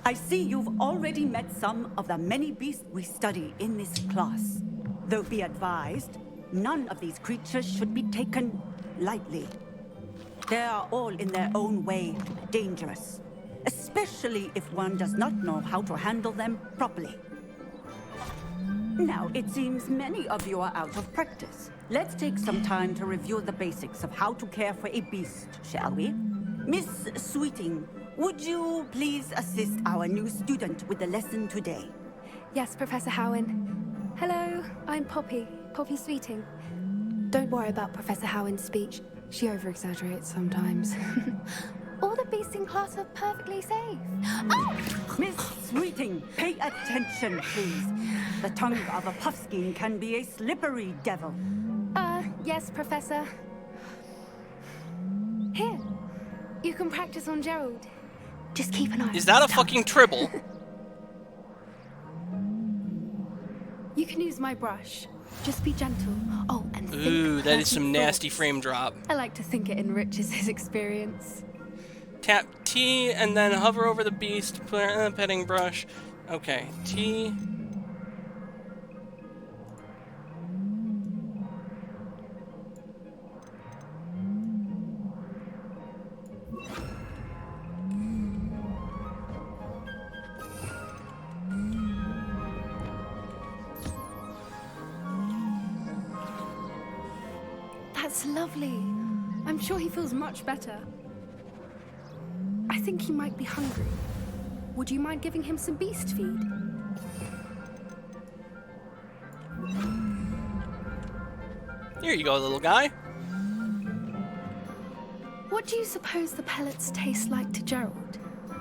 I see you've already met some of the many beasts we study in this class. Though be advised, none of these creatures should be taken lightly. They are all in their own way dangerous, especially if one does not know how to handle them properly. Now, it seems many of you are out of practice. Let's take some time to review the basics of how to care for a beast, shall we? Miss Sweeting, would you please assist our new student with the lesson today? Yes, Professor Howen. Hello, I'm Poppy Sweeting. Don't worry about Professor Howen's speech. She over-exaggerates sometimes. All the beasts in class are perfectly safe. Oh! Miss Sweeting, pay attention, please. The tongue of a puffskein can be a slippery devil. Yes, Professor. Here, you can practice on Gerald. Just keep an eye on Is that a his tongue. fucking tribble? You can use my brush. Just be gentle. Oh, and think Ooh, that is some pleasant nasty thoughts. frame drop. I like to think it enriches his experience. Tap T and then hover over the beast, petting brush. Okay, T. That's lovely. I'm sure he feels much better. I think he might be hungry. Would you mind giving him some beast feed? Here you go, little guy. What do you suppose the pellets taste like to Gerald?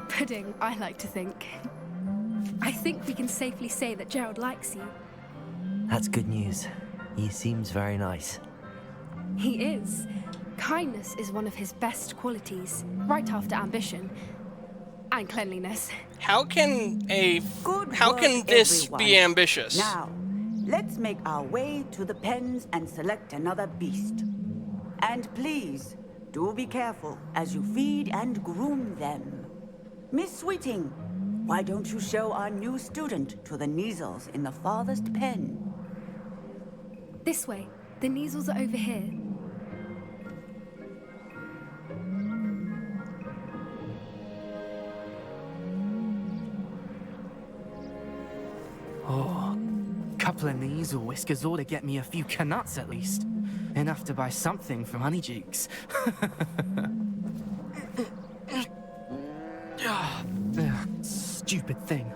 Pudding, I like to think. I think we can safely say that Gerald likes you. That's good news. He seems very nice. He is. Kindness is one of his best qualities, right after ambition. And cleanliness. How can Good how work, can this everyone. be ambitious? Now, let's make our way to the pens and select another beast. And please, do be careful as you feed and groom them. Miss Sweeting, why don't you show our new student to the Neasels in the farthest pen? This way. The Neasels are over here. Oh, couple of Neasel whiskers ought to get me a few canuts at least. Enough to buy something from Honeydukes. Stupid thing.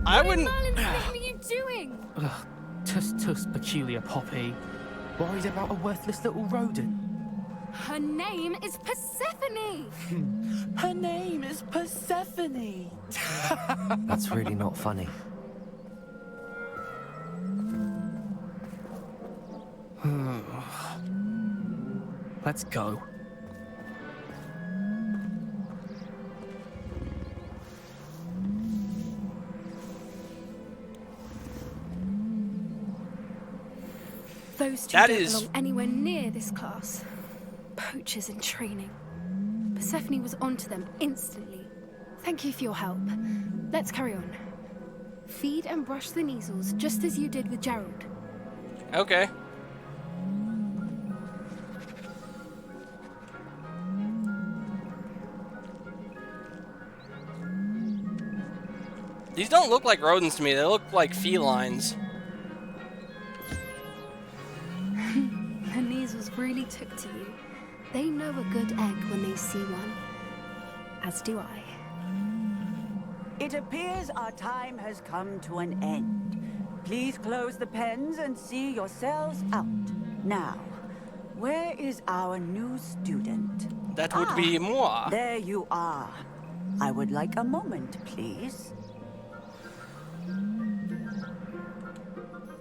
I wouldn't. What are you doing? Tuss, peculiar Poppy. Worried about a worthless little rodent. Her name is Persephone! Her name is Persephone! That's really not funny. Let's go. Those two That don't is- belong anywhere near this class. Poachers in training. Persephone was onto them instantly. Thank you for your help. Let's carry on. Feed and brush the Neasels just as you did with Gerald. Okay. These don't look like rodents to me. They look like felines. The Neasels really took to you. They know a good egg when they see one. As do I. It appears our time has come to an end. Please close the pens and see yourselves out. Now, where is our new student? That would be moi. There you are. I would like a moment, please.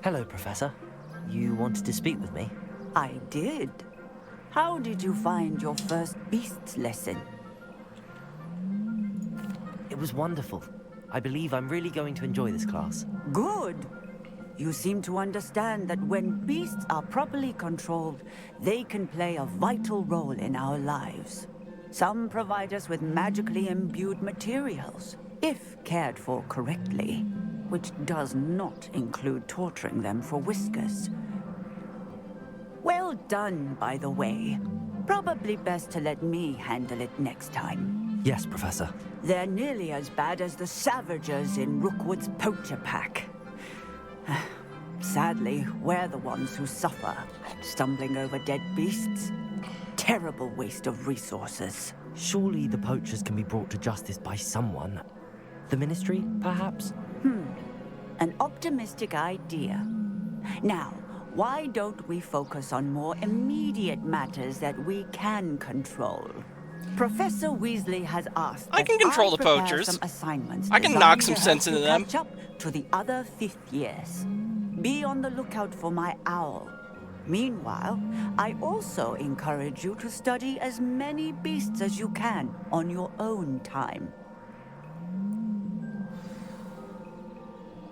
Hello, Professor. You wanted to speak with me? I did. How did you find your first beasts lesson? It was wonderful. I believe I'm really going to enjoy this class. Good. You seem to understand that when beasts are properly controlled, they can play a vital role in our lives. Some provide us with magically imbued materials, if cared for correctly. which does not include torturing them for whiskers. Well done, by the way. Probably best to let me handle it next time. Yes, Professor. They're nearly as bad as the Savagers in Rookwood's poacher pack. Sadly, we're the ones who suffer, stumbling over dead beasts. Terrible waste of resources. Surely the poachers can be brought to justice by someone. The Ministry, perhaps? An optimistic idea. Now, why don't we focus on more immediate matters that we can control? Professor Weasley has asked I can that control the prepare poachers. some assignments I can knock designed some to sense help into you them. catch up to the other fifth years. Be on the lookout for my owl. Meanwhile, I also encourage you to study as many beasts as you can on your own time.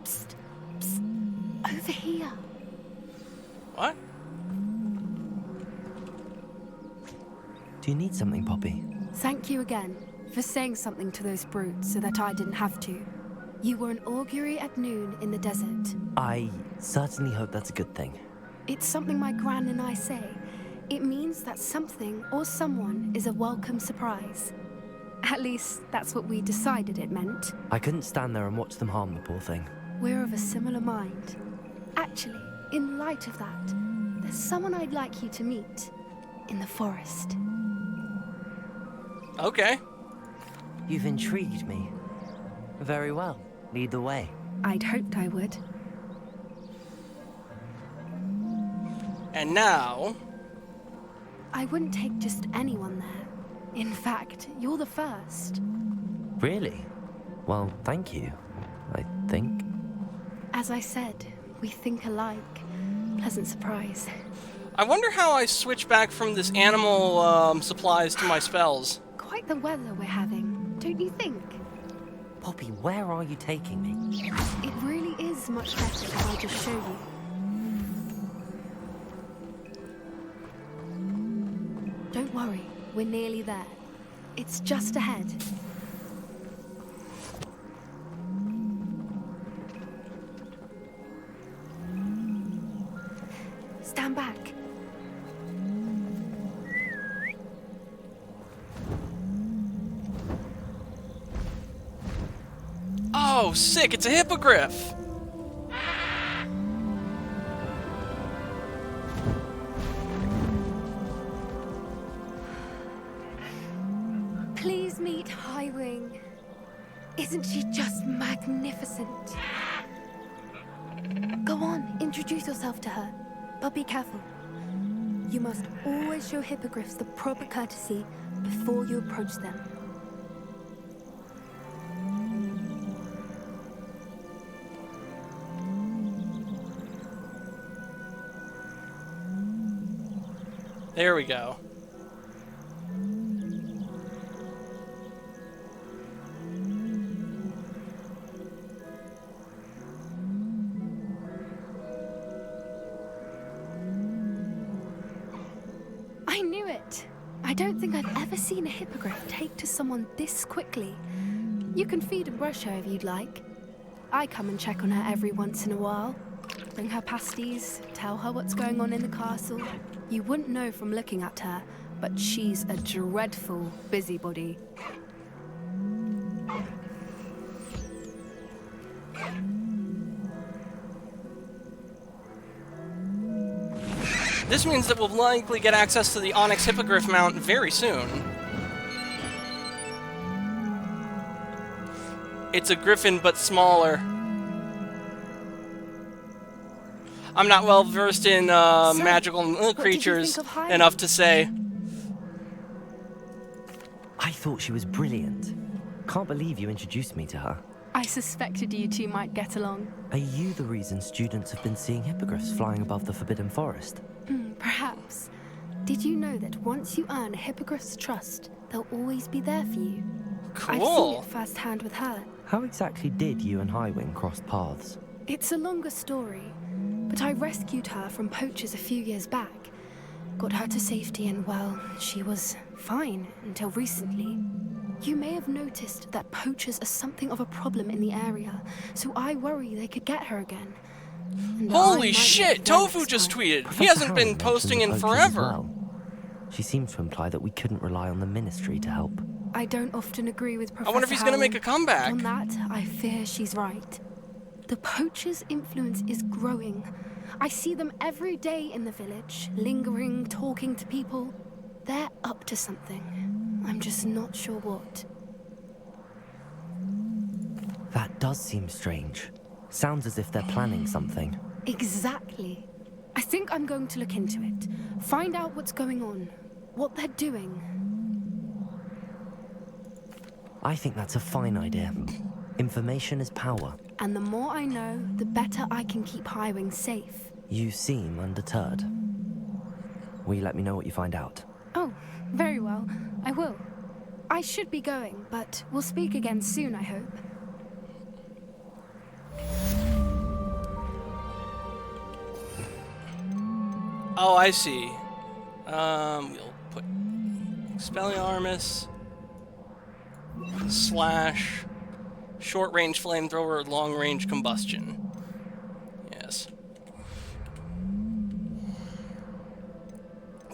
Psst, psst, over here. What? Do you need something, Poppy? Thank you again for saying something to those brutes so that I didn't have to. You were an augury at noon in the desert. I certainly hope that's a good thing. It's something my gran and I say. It means that something or someone is a welcome surprise. At least, that's what we decided it meant. I couldn't stand there and watch them harm the poor thing. We're of a similar mind. Actually, in light of that, there's someone I'd like you to meet in the forest. Okay. You've intrigued me. Very well. Lead the way. I'd hoped I would. And now... I wouldn't take just anyone there. In fact, you're the first. Really? Well, thank you, I think. As I said, we think alike. Pleasant surprise. I wonder how I switch back from this animal supplies to my spells. Quite the weather we're having, don't you think? Poppy, where are you taking me? It really is much better if I just show you. Don't worry, we're nearly there. It's just ahead. Stand back. Oh, sick! It's a hippogriff! Please meet Highwing. Isn't she just magnificent? Go on, introduce yourself to her. But be careful. You must always show hippogriffs the proper courtesy before you approach them. There we go. I knew it! I don't think I've ever seen a hippogriff take to someone this quickly. You can feed and brush her if you'd like. I come and check on her every once in a while. Bring her pasties, tell her what's going on in the castle. You wouldn't know from looking at her, but she's a dreadful busybody. This means that we'll likely get access to the Onyx Hippogriff mount very soon. It's a griffin, but smaller. I'm not well versed in magical creatures enough to say. I thought she was brilliant. Can't believe you introduced me to her. I suspected you two might get along. Are you the reason students have been seeing hippogriffs flying above the Forbidden Forest? Perhaps. Did you know that once you earn a hippogriff's trust, they'll always be there for you? Cool. I've seen it firsthand with her. How exactly did you and Highwing cross paths? It's a longer story, but I rescued her from poachers a few years back. Got her to safety and, well, she was fine until recently. You may have noticed that poachers are something of a problem in the area, so I worry they could get her again. And Holy shit! Tofu just tweeted! He hasn't been posting in forever! She seemed to imply that we couldn't rely on the Ministry to help. I don't often agree with Professor I wonder if he's gonna make a comeback. On that, I fear she's right. The poachers' influence is growing. I see them every day in the village, lingering, talking to people. They're up to something. I'm just not sure what. That does seem strange. Sounds as if they're planning something. Exactly. I think I'm going to look into it. Find out what's going on. What they're doing. I think that's a fine idea. Information is power. And the more I know, the better I can keep Highwing safe. You seem undeterred. Will you let me know what you find out? Oh, very well. I will. I should be going, but we'll speak again soon, I hope. Oh, I see. We'll put Expelliarmus / short-range flamethrower, long-range combustion. Yes.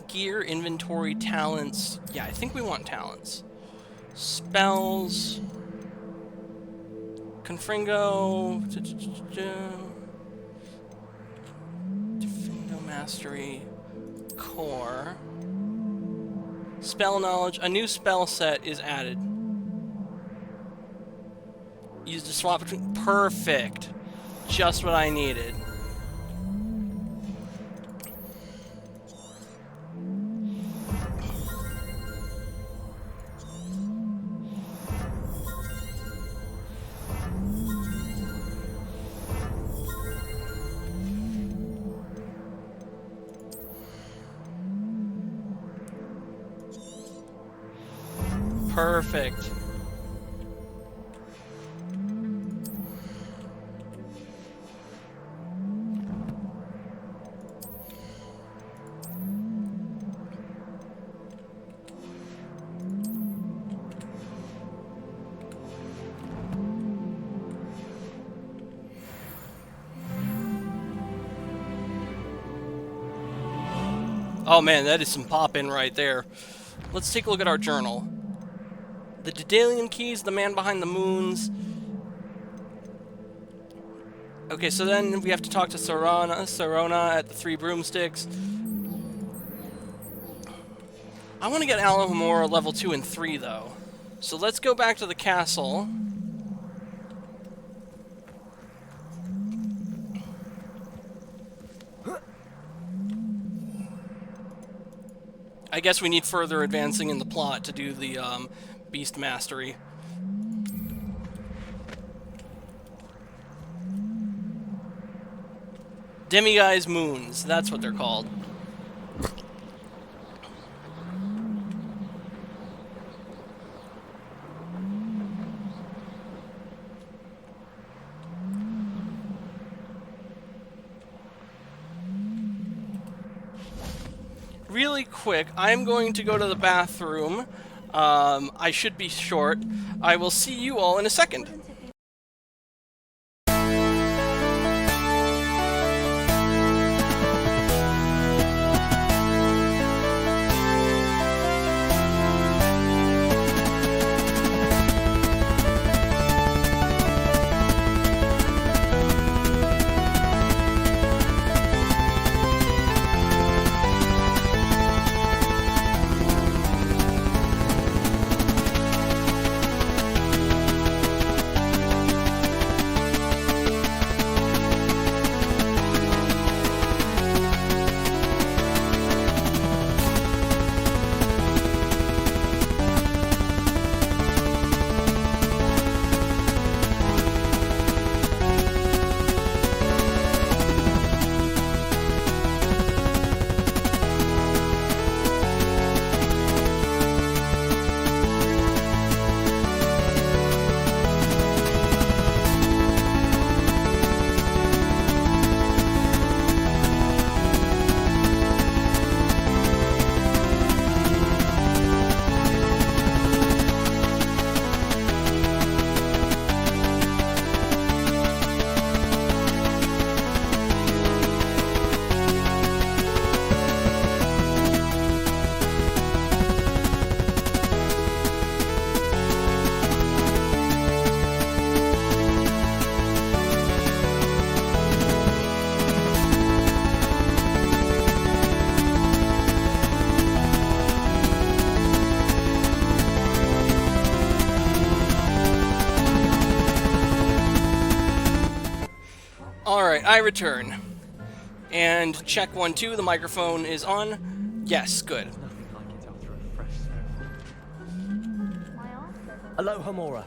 Gear, inventory, talents. Yeah, I think we want talents. Spells. Confringo. Defendo Mastery. Core. Spell knowledge. A new spell set is added. Used to swap between. Perfect. Just what I needed. Perfect. Oh man, that is some pop-in right there. Let's take a look at our journal. The Daedalian Keys, the man behind the moons. Okay, so then we have to talk to Sirona at the Three Broomsticks. I want to get Alohomora level 2 and 3, though. So let's go back to the castle. I guess we need further advancing in the plot to do the Beast Mastery. Demiguise moons, that's what they're called. Really quick, I'm going to go to the bathroom. I should be short. I will see you all in a second. I return. And check 1, 2, the microphone is on. Yes, good. Aloha Mora.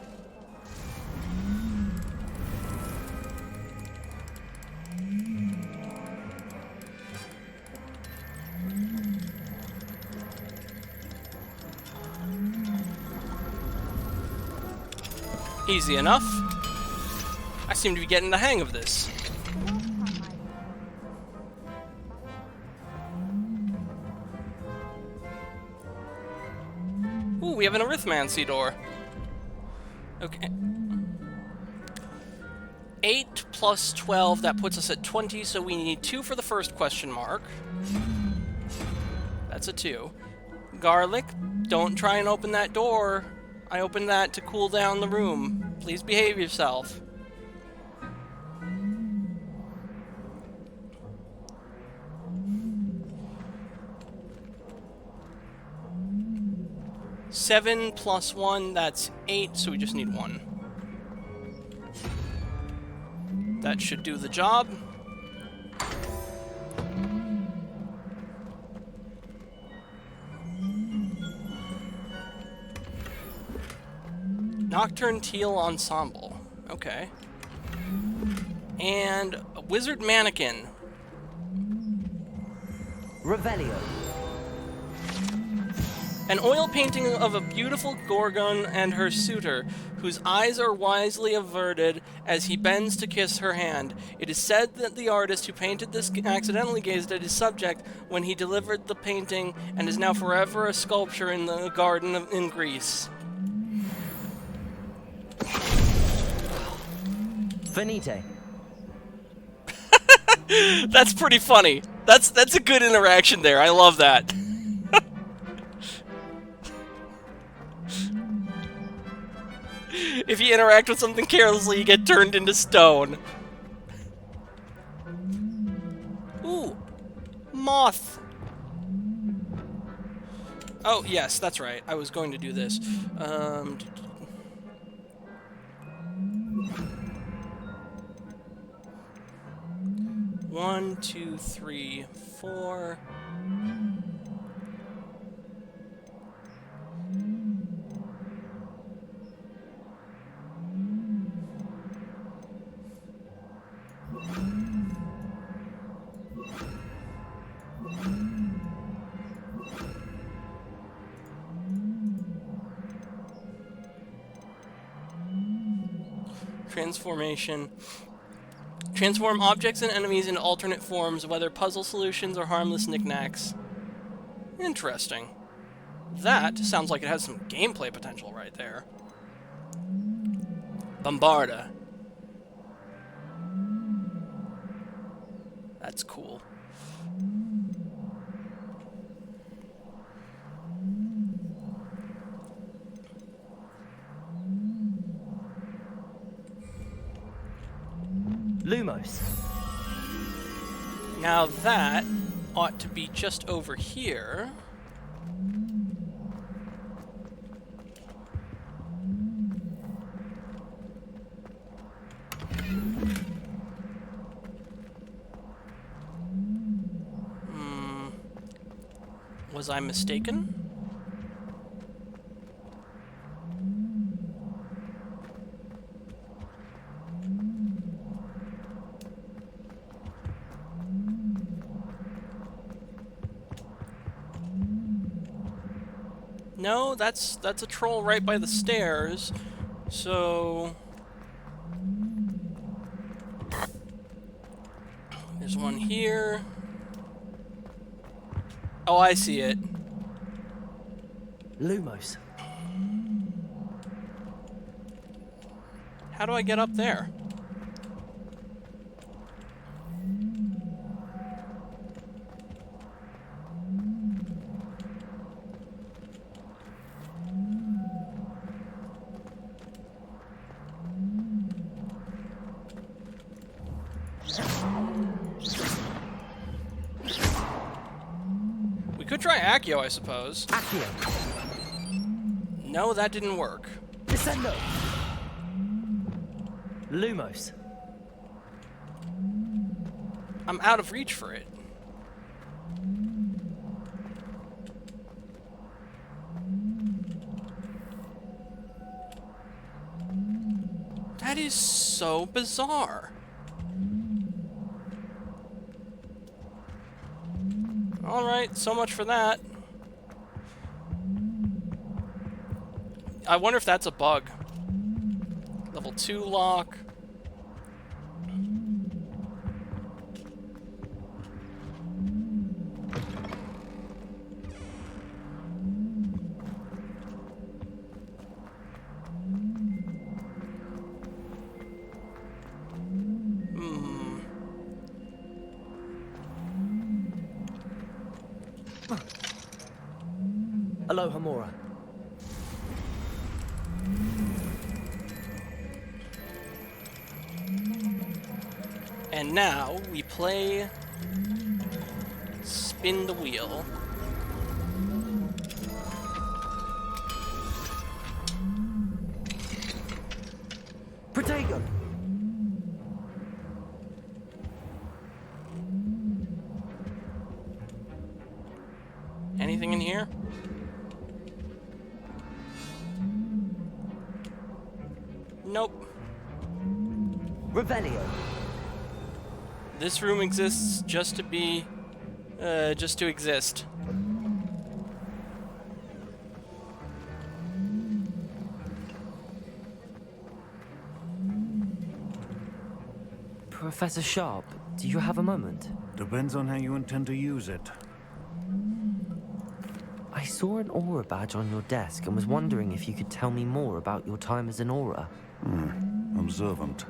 Easy enough. I seem to be getting the hang of this. Ooh, we have an arithmancy door. Okay. 8 plus 12, that puts us at 20, so we need 2 for the first question mark. That's a 2. Garlic, don't try and open that door. I opened that to cool down the room. Please behave yourself. Seven plus 1, that's 8, so we just need 1. That should do the job. Nocturne Teal Ensemble. Okay. And a Wizard Mannequin. Revelio. An oil painting of a beautiful Gorgon and her suitor, whose eyes are wisely averted as he bends to kiss her hand. It is said that the artist who painted this accidentally gazed at his subject when he delivered the painting, and is now forever a sculpture in the garden in Greece. Venite. That's pretty funny. That's a good interaction there. I love that. If you interact with something carelessly, you get turned into stone. Ooh. Moth. Oh, yes, that's right. I was going to do this. 1, 2, 3, 4. Transformation. Transform objects and enemies into alternate forms, whether puzzle solutions or harmless knickknacks. Interesting. That sounds like it has some gameplay potential right there. Bombarda. That's cool. Lumos. Now that ought to be just over here. Was I mistaken? No, that's a troll right by the stairs. So there's one here. Oh, I see it. Lumos. How do I get up there? Could try Accio, I suppose. Accio. No, that didn't work. Descendo. Lumos. I'm out of reach for it. That is so bizarre. Alright, so much for that. I wonder if that's a bug. Level 2 lock. Hello, Homura. And now we play Spin the Wheel. Protego! Anything in here? Nope. Revelio. This room exists just to be, just to exist. Professor Sharp, do you have a moment? Depends on how you intend to use it. I saw an aura badge on your desk and was wondering if you could tell me more about your time as an aura. Observant.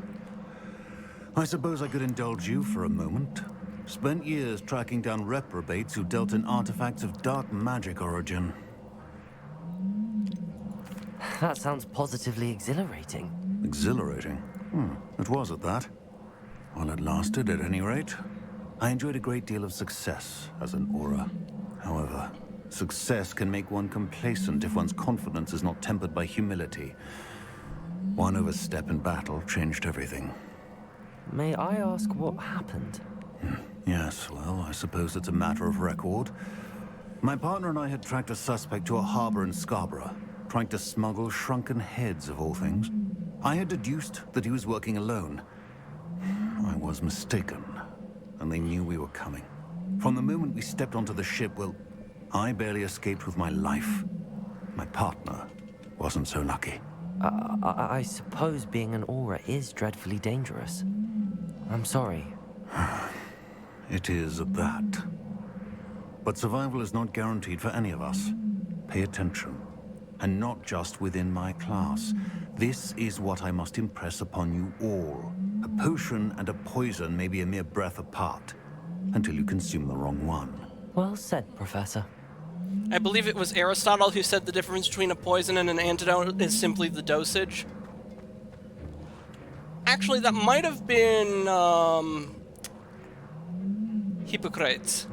I suppose I could indulge you for a moment. Spent years tracking down reprobates who dealt in artifacts of dark magic origin. That sounds positively exhilarating. Exhilarating? It was at that. While it lasted, at any rate. I enjoyed a great deal of success as an aura. However, success can make one complacent if one's confidence is not tempered by humility. One overstep in battle changed everything. May I ask what happened? Yes, well, I suppose it's a matter of record. My partner and I had tracked a suspect to a harbor in Scarborough, trying to smuggle shrunken heads of all things. I had deduced that he was working alone. I was mistaken, and they knew we were coming. From the moment we stepped onto the ship, well, I barely escaped with my life. My partner wasn't so lucky. I suppose being an aura is dreadfully dangerous. I'm sorry. It is at that. But survival is not guaranteed for any of us. Pay attention. And not just within my class. This is what I must impress upon you all. A potion and a poison may be a mere breath apart, until you consume the wrong one. Well said, Professor. I believe it was Aristotle who said the difference between a poison and an antidote is simply the dosage. Actually, that might have been, Hippocrates.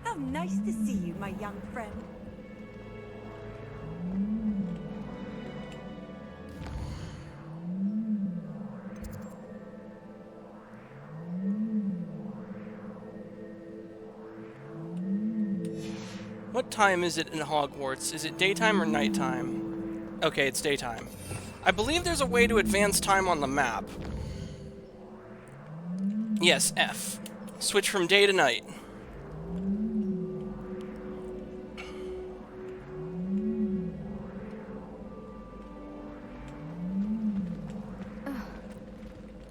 How nice to see you, my young friend. What time is it in Hogwarts? Is it daytime or nighttime? Okay, it's daytime. I believe there's a way to advance time on the map. Yes, F. Switch from day to night.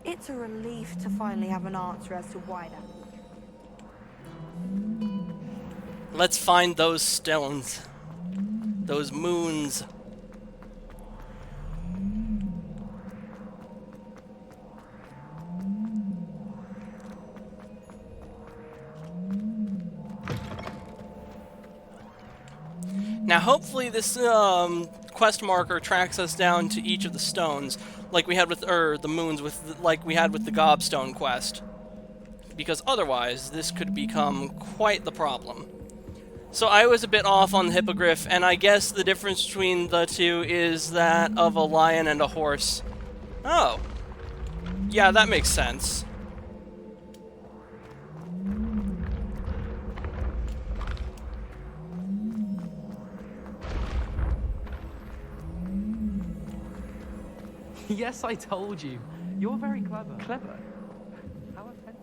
It's a relief to finally have an answer as to why that. Let's find those stones. Those moons. Now hopefully this quest marker tracks us down to each of the stones, like we had with the moons, like we had with the Gobstone quest. because otherwise this could become quite the problem. So I was a bit off on the hippogriff, and I guess the difference between the two is that of a lion and a horse. Oh. Yeah, that makes sense. Yes, I told you. You're very clever. Clever? How offensive.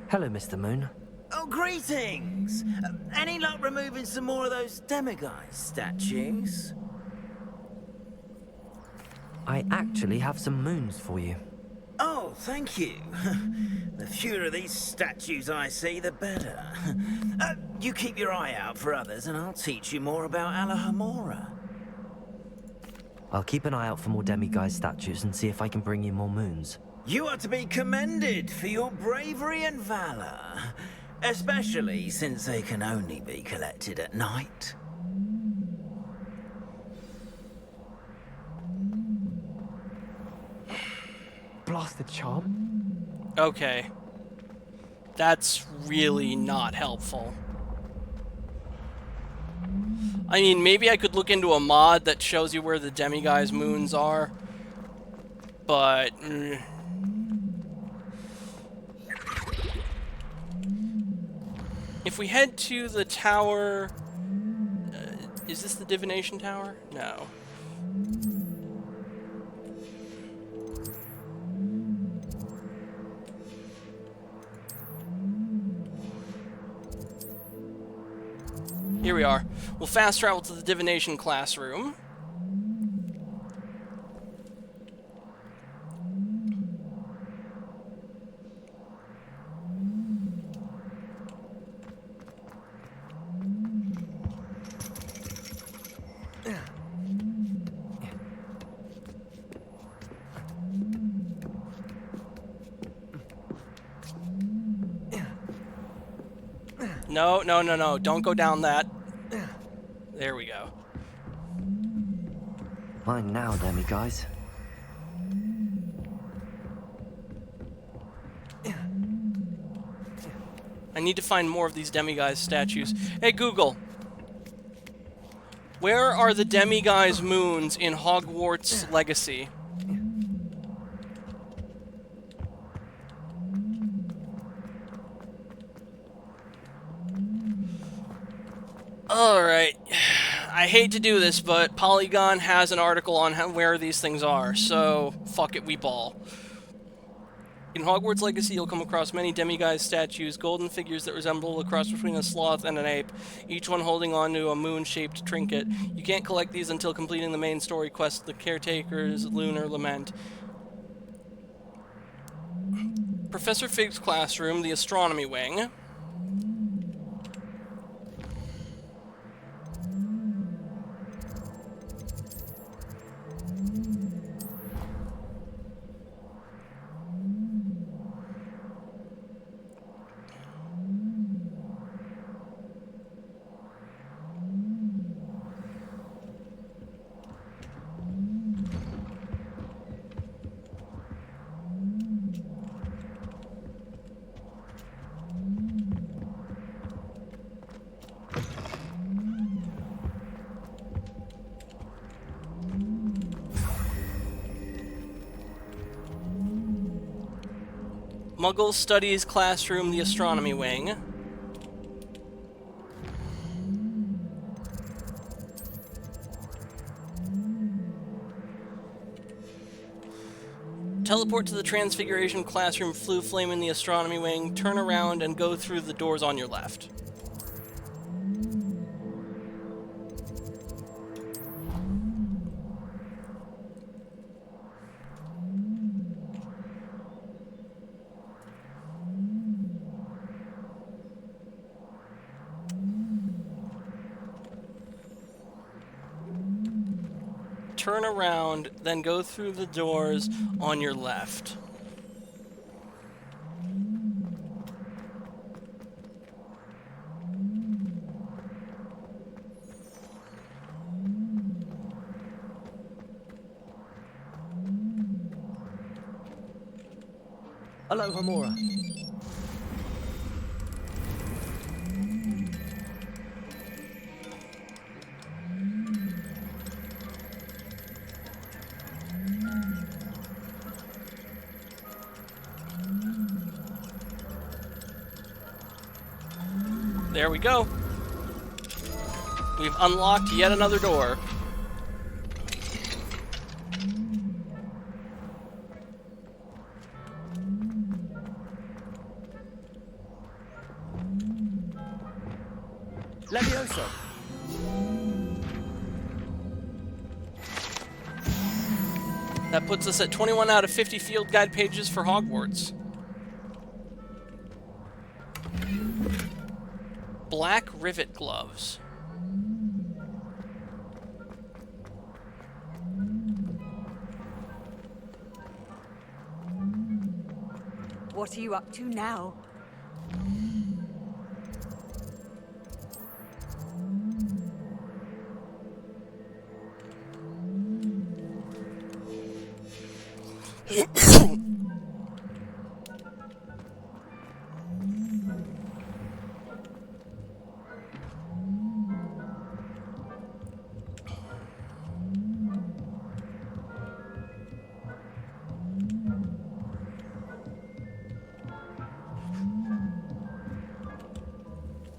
Hello, Mr. Moon. Oh, greetings! Any luck removing some more of those demiguise statues? I actually have some moons for you. Oh, thank you. The fewer of these statues I see, the better. You keep your eye out for others, and I'll teach you more about Alahamora. I'll keep an eye out for more demiguise statues and see if I can bring you more moons. You are to be commended for your bravery and valor, especially since they can only be collected at night. Blasted charm? Okay. That's really not helpful. I mean, maybe I could look into a mod that shows you where the demiguise moons are, but... If we head to the tower... is this the divination tower? No. Here we are. We'll fast travel to the divination classroom. No, no, no, no. Don't go down that. There we go. Mine now, demiguise. I need to find more of these demiguise statues. Hey, Google. Where are the demiguise moons in Hogwarts Legacy? Alright. I hate to do this, but Polygon has an article on where these things are, so fuck it, we ball. In Hogwarts Legacy, you'll come across many demiguise statues, golden figures that resemble a cross between a sloth and an ape, each one holding on to a moon-shaped trinket. You can't collect these until completing the main story quest, The Caretaker's Lunar Lament. Professor Fig's classroom, the astronomy wing. Muggle Studies Classroom, the Astronomy Wing. Teleport to the Transfiguration Classroom, Floo Flame in the Astronomy Wing, turn around and go through the doors on your left. Turn around, then go through the doors on your left. Aloha Mora. There we go. We've unlocked yet another door. Levioso. That puts us at 21 out of 50 field guide pages for Hogwarts. Black rivet gloves. What are you up to now?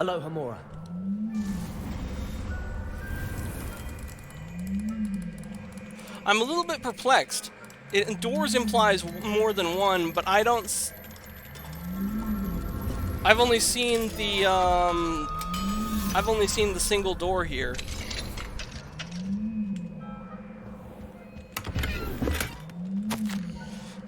Aloha Mora. I'm a little bit perplexed. Doors implies more than one, but I don't. I've only seen the single door here.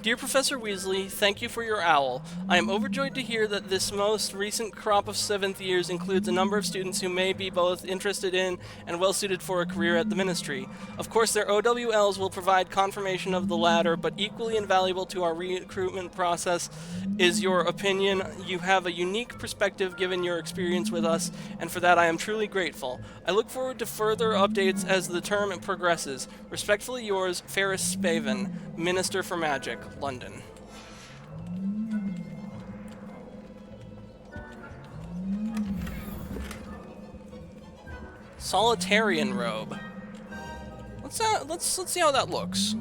Dear Professor Weasley, thank you for your owl. I am overjoyed to hear that this most recent crop of 7th years includes a number of students who may be both interested in and well suited for a career at the Ministry. Of course, their OWLs will provide confirmation of the latter, but equally invaluable to our recruitment process is your opinion. You have a unique perspective given your experience with us, and for that I am truly grateful. I look forward to further updates as the term progresses. Respectfully yours, Ferris Spaven, Minister for Magic, London. Solitarian robe. Let's see how that looks.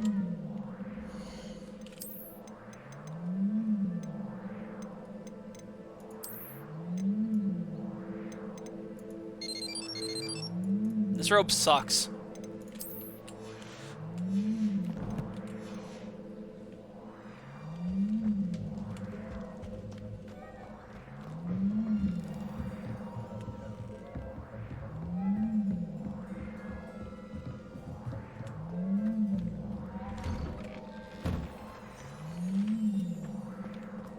This robe sucks.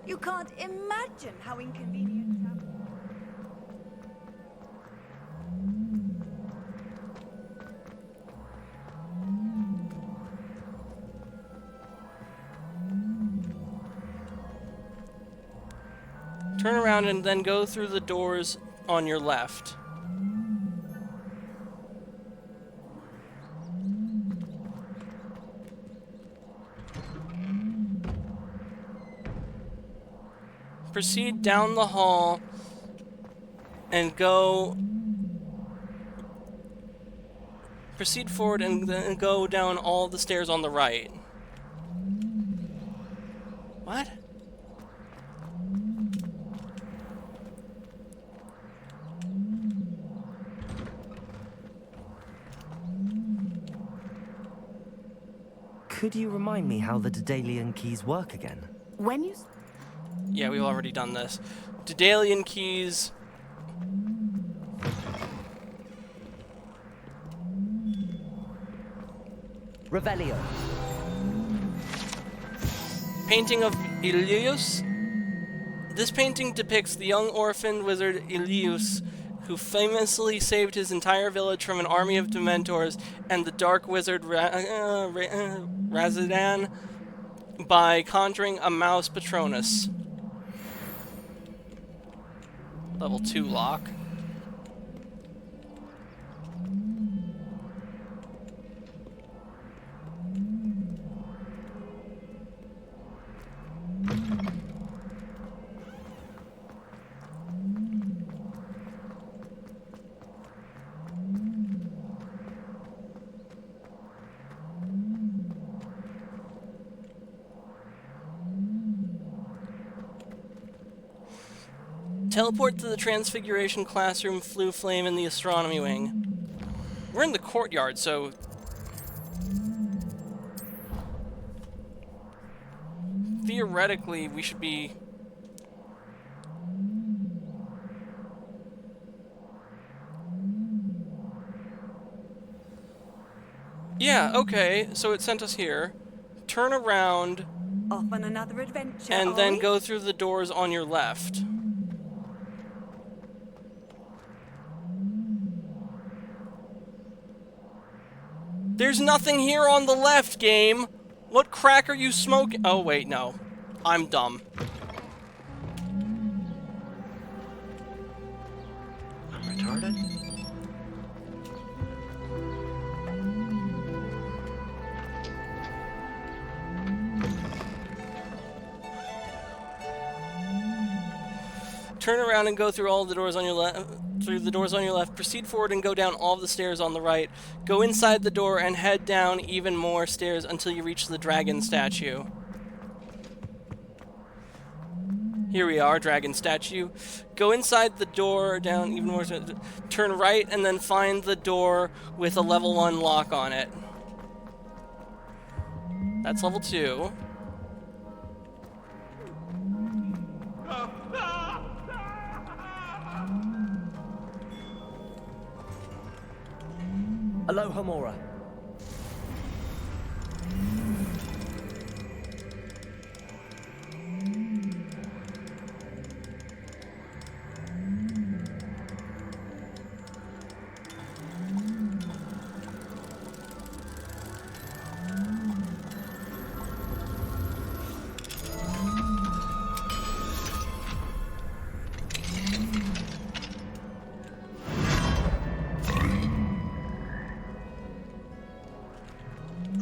You can't imagine how inconvenient. Turn around and then go through the doors on your left. Proceed down the hall and go. Proceed forward and then go down all the stairs on the right. What? Could you remind me how the Daedalian keys work again? When you... Yeah, we've already done this. Daedalian keys. Revelio. Painting of Ilius. This painting depicts the young orphan wizard Ilius, who famously saved his entire village from an army of Dementors and the dark wizard Razidan by conjuring a mouse Patronus. Level 2 lock. Teleport to the Transfiguration classroom, Flue Flame, in the Astronomy Wing. We're in the courtyard, so... theoretically, we should be... yeah, okay, so it sent us here. Turn around... off on another adventure, and then go through the doors on your left. There's nothing here on the left, game! What crack are you smoking? Oh, wait, no. I'm dumb. I'm retarded? Turn around and go through all the doors on your left. Through the doors on your left. Proceed forward and go down all the stairs on the right. Go inside the door and head down even more stairs until you reach the dragon statue. Here we are, dragon statue. Go inside the door, down even more. Turn right and then find the door with a level 1 lock on it. That's level 2. Aloha Mora.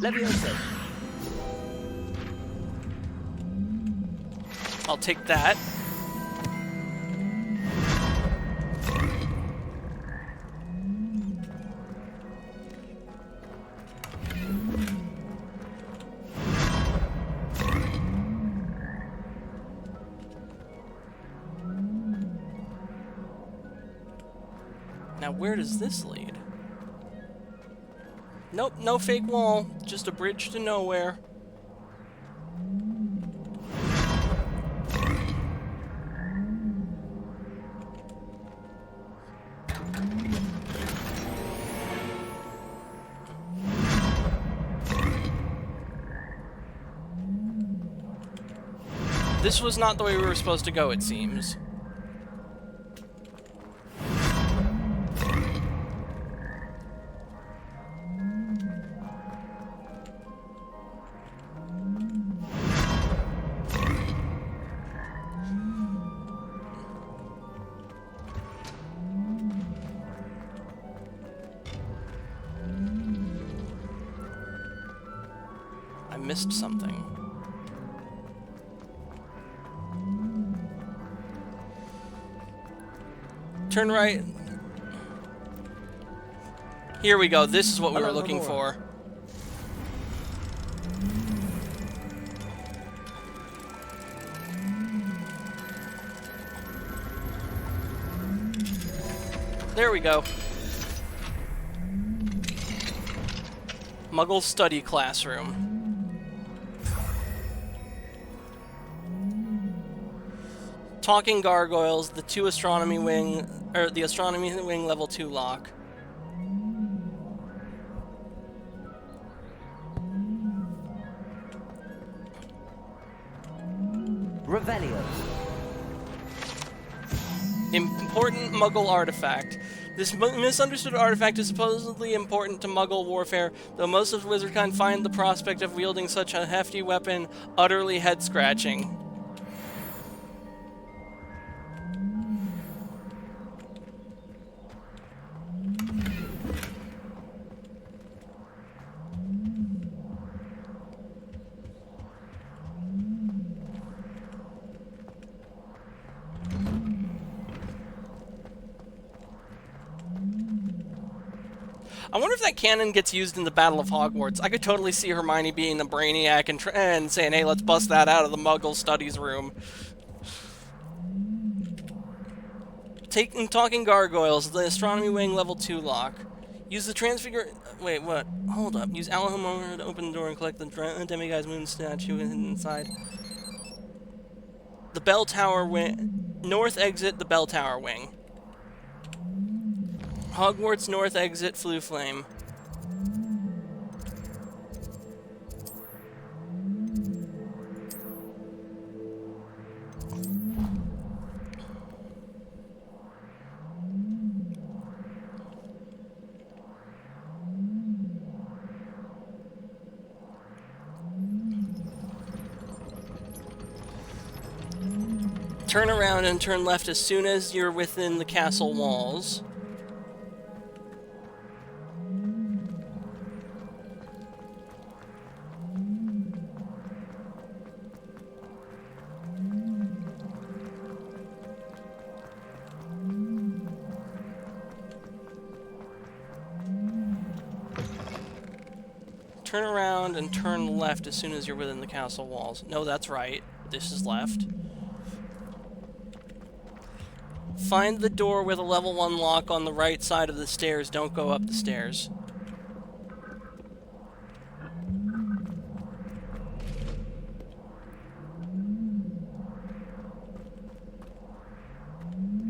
Leviosa. I'll take that. Now, where does this lead? Nope, no fake wall. Just a bridge to nowhere. This was not the way we were supposed to go, it seems. I missed something. Turn right. Here we go. This is what we were looking for. There we go. Muggle study classroom. Talking gargoyles, the astronomy wing level 2 lock. Revelio. Important Muggle artifact. This misunderstood artifact is supposedly important to Muggle warfare, though most of Wizardkind find the prospect of wielding such a hefty weapon utterly head-scratching. I wonder if that cannon gets used in the Battle of Hogwarts. I could totally see Hermione being a brainiac and saying, hey, let's bust that out of the Muggle studies room. Talking gargoyles, the astronomy wing level 2 lock. Use the transfigure... Wait, what? Hold up. Use Alahomora to open the door and collect the demiguise moon statue inside. The bell tower wing... North exit the bell tower wing. Hogwarts north exit Flue Flame. Turn around and turn left as soon as you're within the castle walls. Turn around and turn left as soon as you're within the castle walls. No, that's right. This is left. Find the door with a level 1 lock on the right side of the stairs. Don't go up the stairs.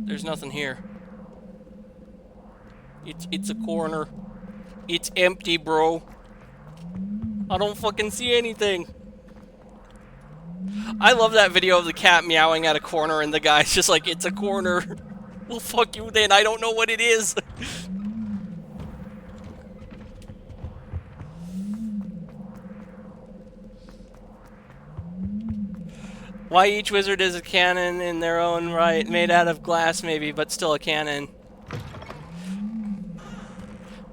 There's nothing here. It's a corner. It's empty, bro. I don't fucking see anything. I love that video of the cat meowing at a corner and the guy's just like, it's a corner. Well, fuck you then, I don't know what it is. Why each wizard is a cannon in their own right, made out of glass maybe, but still a cannon.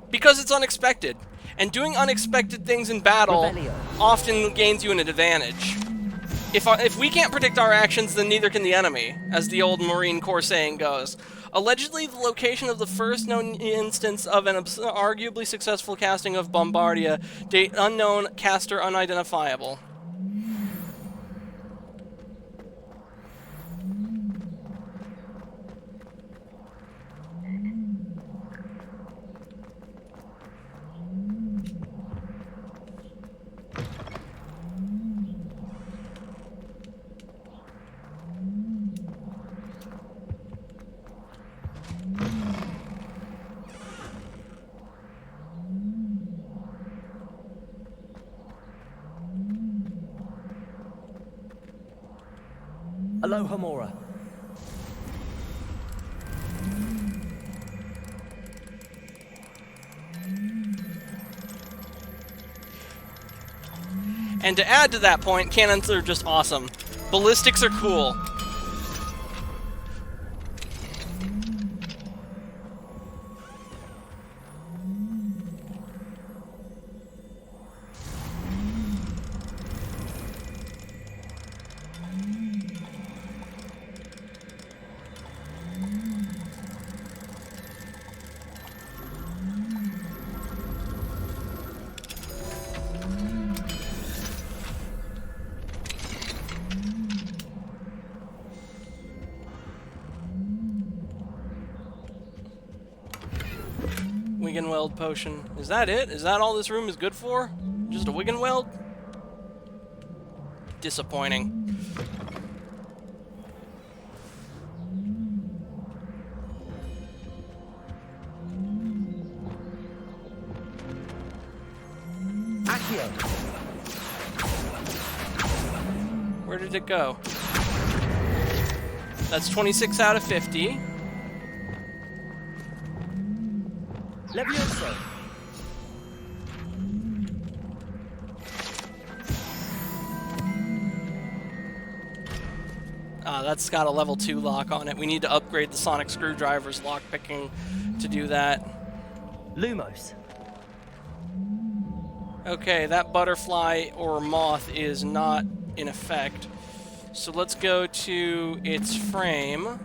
Because it's unexpected. And doing unexpected things in battle often gains you an advantage. If we can't predict our actions, then neither can the enemy, as the old Marine Corps saying goes. Allegedly, the location of the first known instance of an arguably successful casting of Bombardier, date unknown, caster unidentifiable. Alohomora. And to add to that point, cannons are just awesome. Ballistics are cool. Wiggenweld potion. Is that it? Is that all this room is good for? Just a Wiggenweld? Disappointing. Accio. Where did it go? That's 26 out of 50. Levioso. That's got a level 2 lock on it. We need to upgrade the sonic screwdriver's lockpicking to do that. Lumos. Okay, that butterfly or moth is not in effect. So let's go to its frame.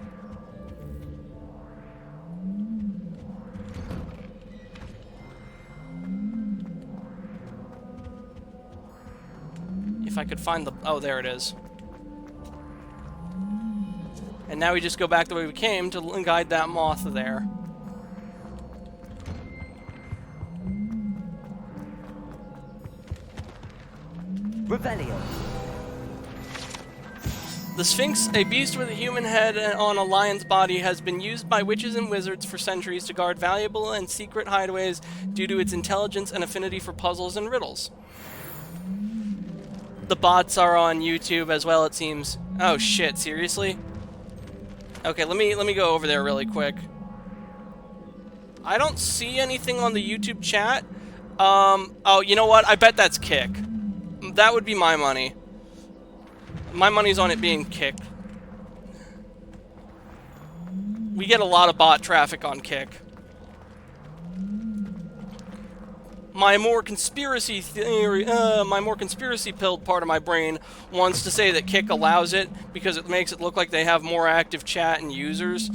If I could find the... Oh, there it is. And now we just go back the way we came to guide that moth there. Revelio. The Sphinx, a beast with a human head on a lion's body, has been used by witches and wizards for centuries to guard valuable and secret hideaways due to its intelligence and affinity for puzzles and riddles. The bots are on YouTube as well, it seems. Oh shit, seriously? Okay, let me go over there really quick. I don't see anything on the YouTube chat. Oh, you know what? I bet that's Kick. That would be my money. My money's on it being Kick. We get a lot of bot traffic on Kick. My more conspiracy theory, my more conspiracy-pilled part of my brain wants to say that Kick allows it because it makes it look like they have more active chat and users.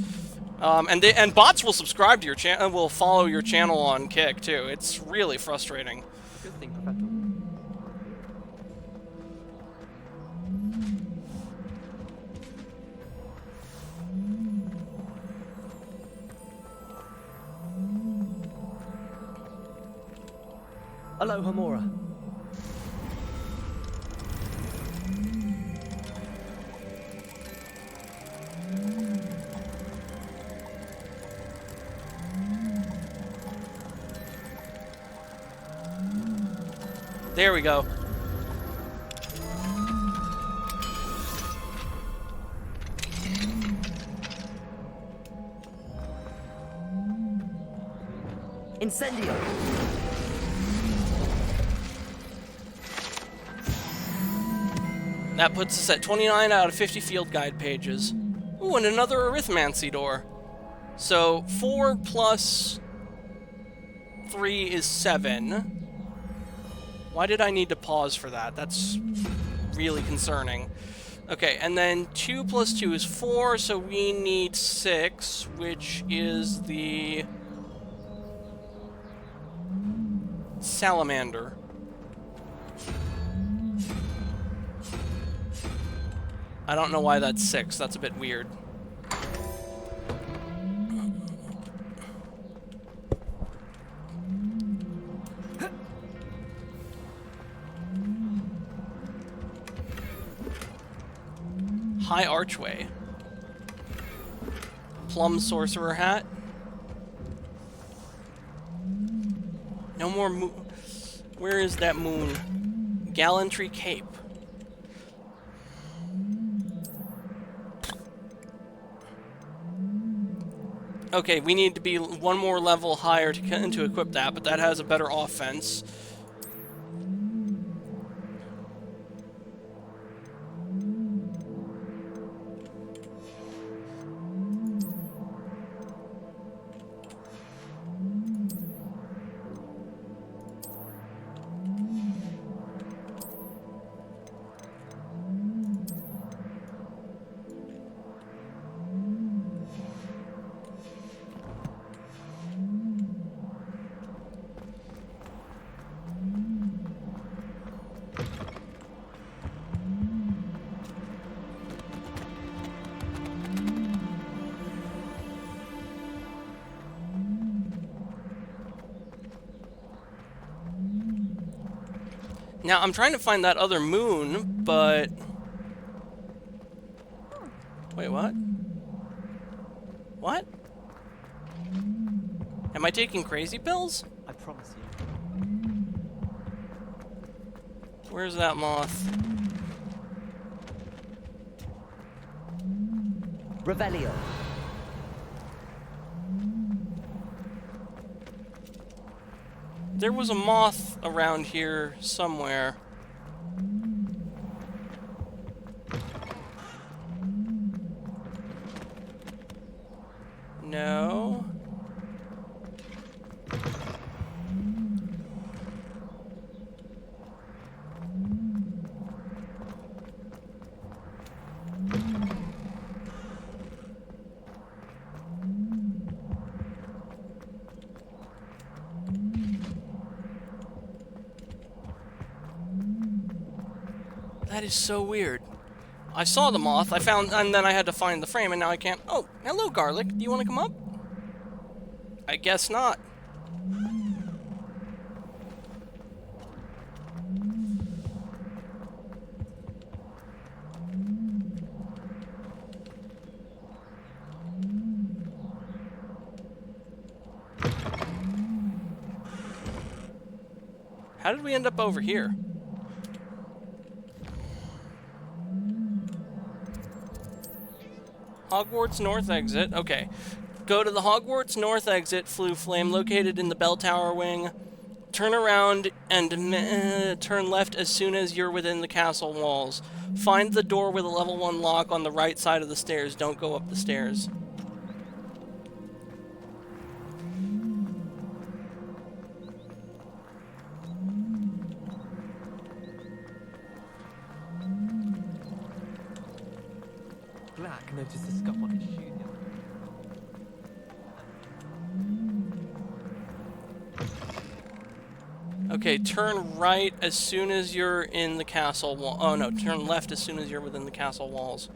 And bots will subscribe to your channel, will follow your channel on Kick too. It's really frustrating. Good thing, Professor. Hello, Homura. There we go. Incendio. That puts us at 29 out of 50 field guide pages. Ooh, and another arithmancy door. So 4 plus 3 is 7. Why did I need to pause for that? That's really concerning. Okay, and then 2 plus 2 is 4, so we need 6, which is the salamander. I don't know why that's 6. That's a bit weird. High archway. Plum sorcerer hat. No more moon. Where is that moon? Gallantry cape. Okay, we need to be one more level higher to equip that, but that has a better offense. Now, I'm trying to find that other moon, but... Wait, what? What? Am I taking crazy pills? I promise you. Where's that moth? Revelio. There was a moth around here somewhere. No. That is so weird. I saw the moth. I found, and then I had to find the frame, and now I can't. Oh, hello, Garlic. Do you want to come up? I guess not. How did we end up over here? Hogwarts North exit. Okay. Go to the Hogwarts North exit, Floo Flame, located in the bell tower wing. Turn around and turn left as soon as you're within the castle walls. Find the door with a level 1 lock on the right side of the stairs. Don't go up the stairs. Black noticed the scuff on his shoe. Okay, turn right as soon as you're in the castle wall. Oh no, turn left as soon as you're within the castle walls.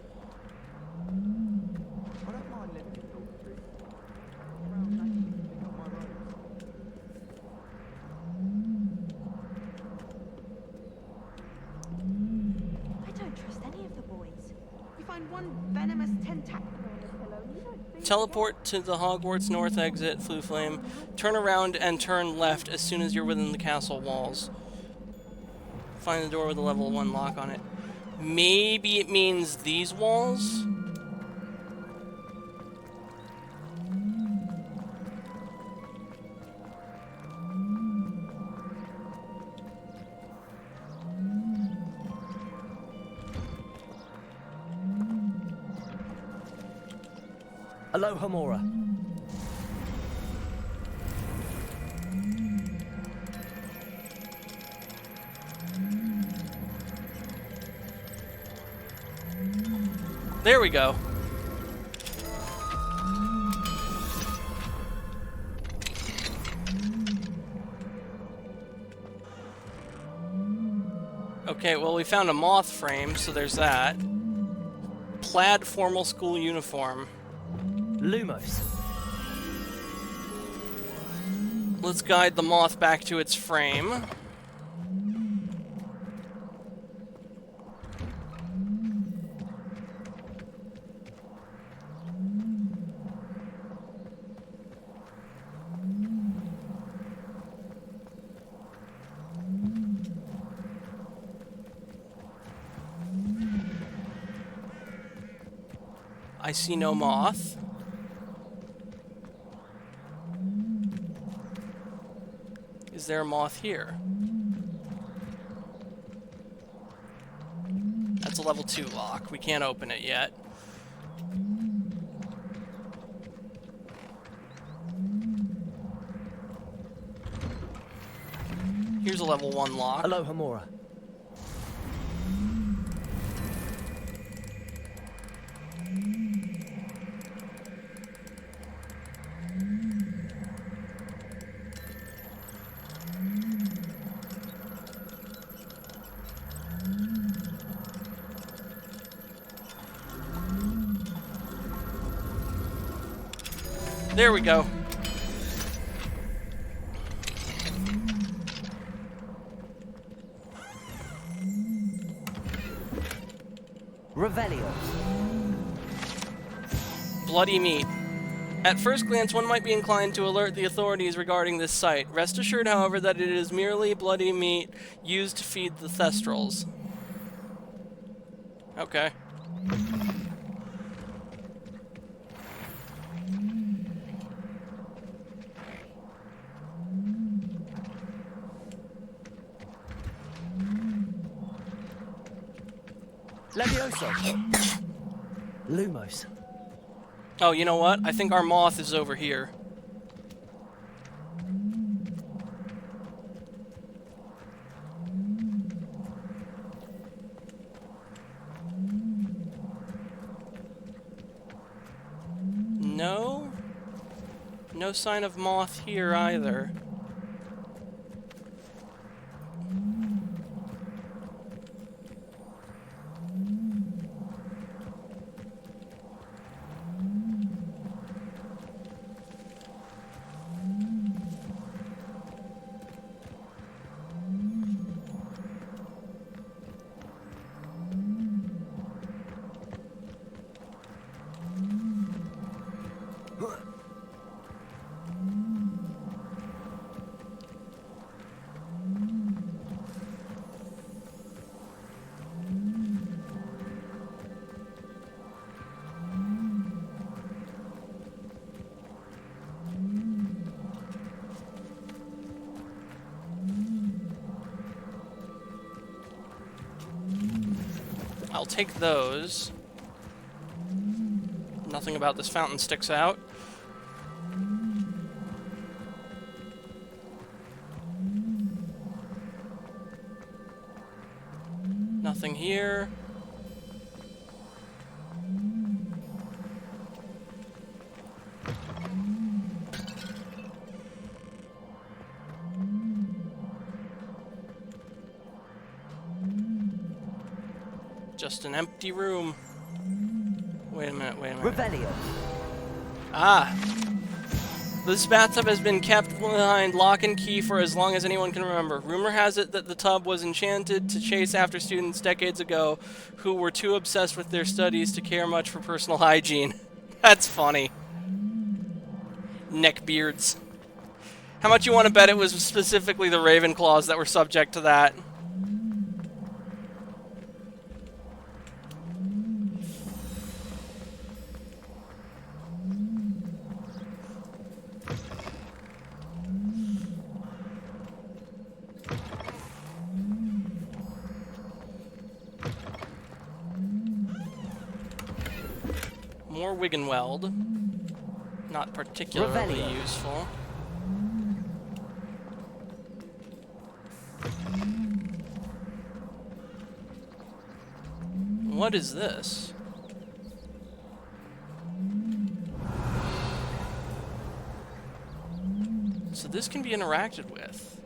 I don't trust any of the boys. You find one venomous tentacle on the pillow, you don't think... Teleport to the Hogwarts North exit, Floo Flame. Turn around and turn left as soon as you're within the castle walls. Find the door with a level 1 lock on it. Maybe it means these walls? Aloha Mora. There we go. Okay, well, we found a moth frame, so there's that. Plaid formal school uniform. Lumos. Let's guide the moth back to its frame. I see no moth. Is there a moth here? That's a level 2 lock. We can't open it yet. Here's a level 1 lock. Aloha Mora. There we go. Revelio. Bloody meat. At first glance, one might be inclined to alert the authorities regarding this site. Rest assured, however, that it is merely bloody meat used to feed the Thestrals. Okay. Levioso. Lumos. Oh, you know what? I think our moth is over here. No? No sign of moth here either. I'll take those. Nothing about this fountain sticks out. Nothing here. Just an empty room. Wait a minute, wait a minute. Revelio. Ah! This bathtub has been kept behind lock and key for as long as anyone can remember. Rumor has it that the tub was enchanted to chase after students decades ago who were too obsessed with their studies to care much for personal hygiene. That's funny. Neckbeards. How much you want to bet it was specifically the Ravenclaws that were subject to that? More Wiggenweld. Not particularly Revelio. useful. What is this? So this can be interacted with.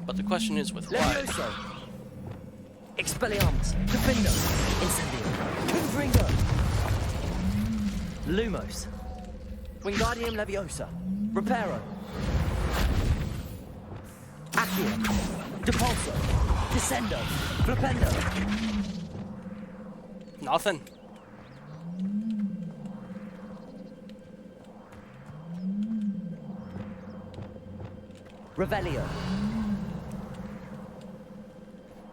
But the question is with what? Levioso. Expelliarmus. Profindo. Incendio. Confringo. Lumos. Wingardium Leviosa. Reparo. Accio. Depulso. Descendo. Flipendo. Nothing. Revelio.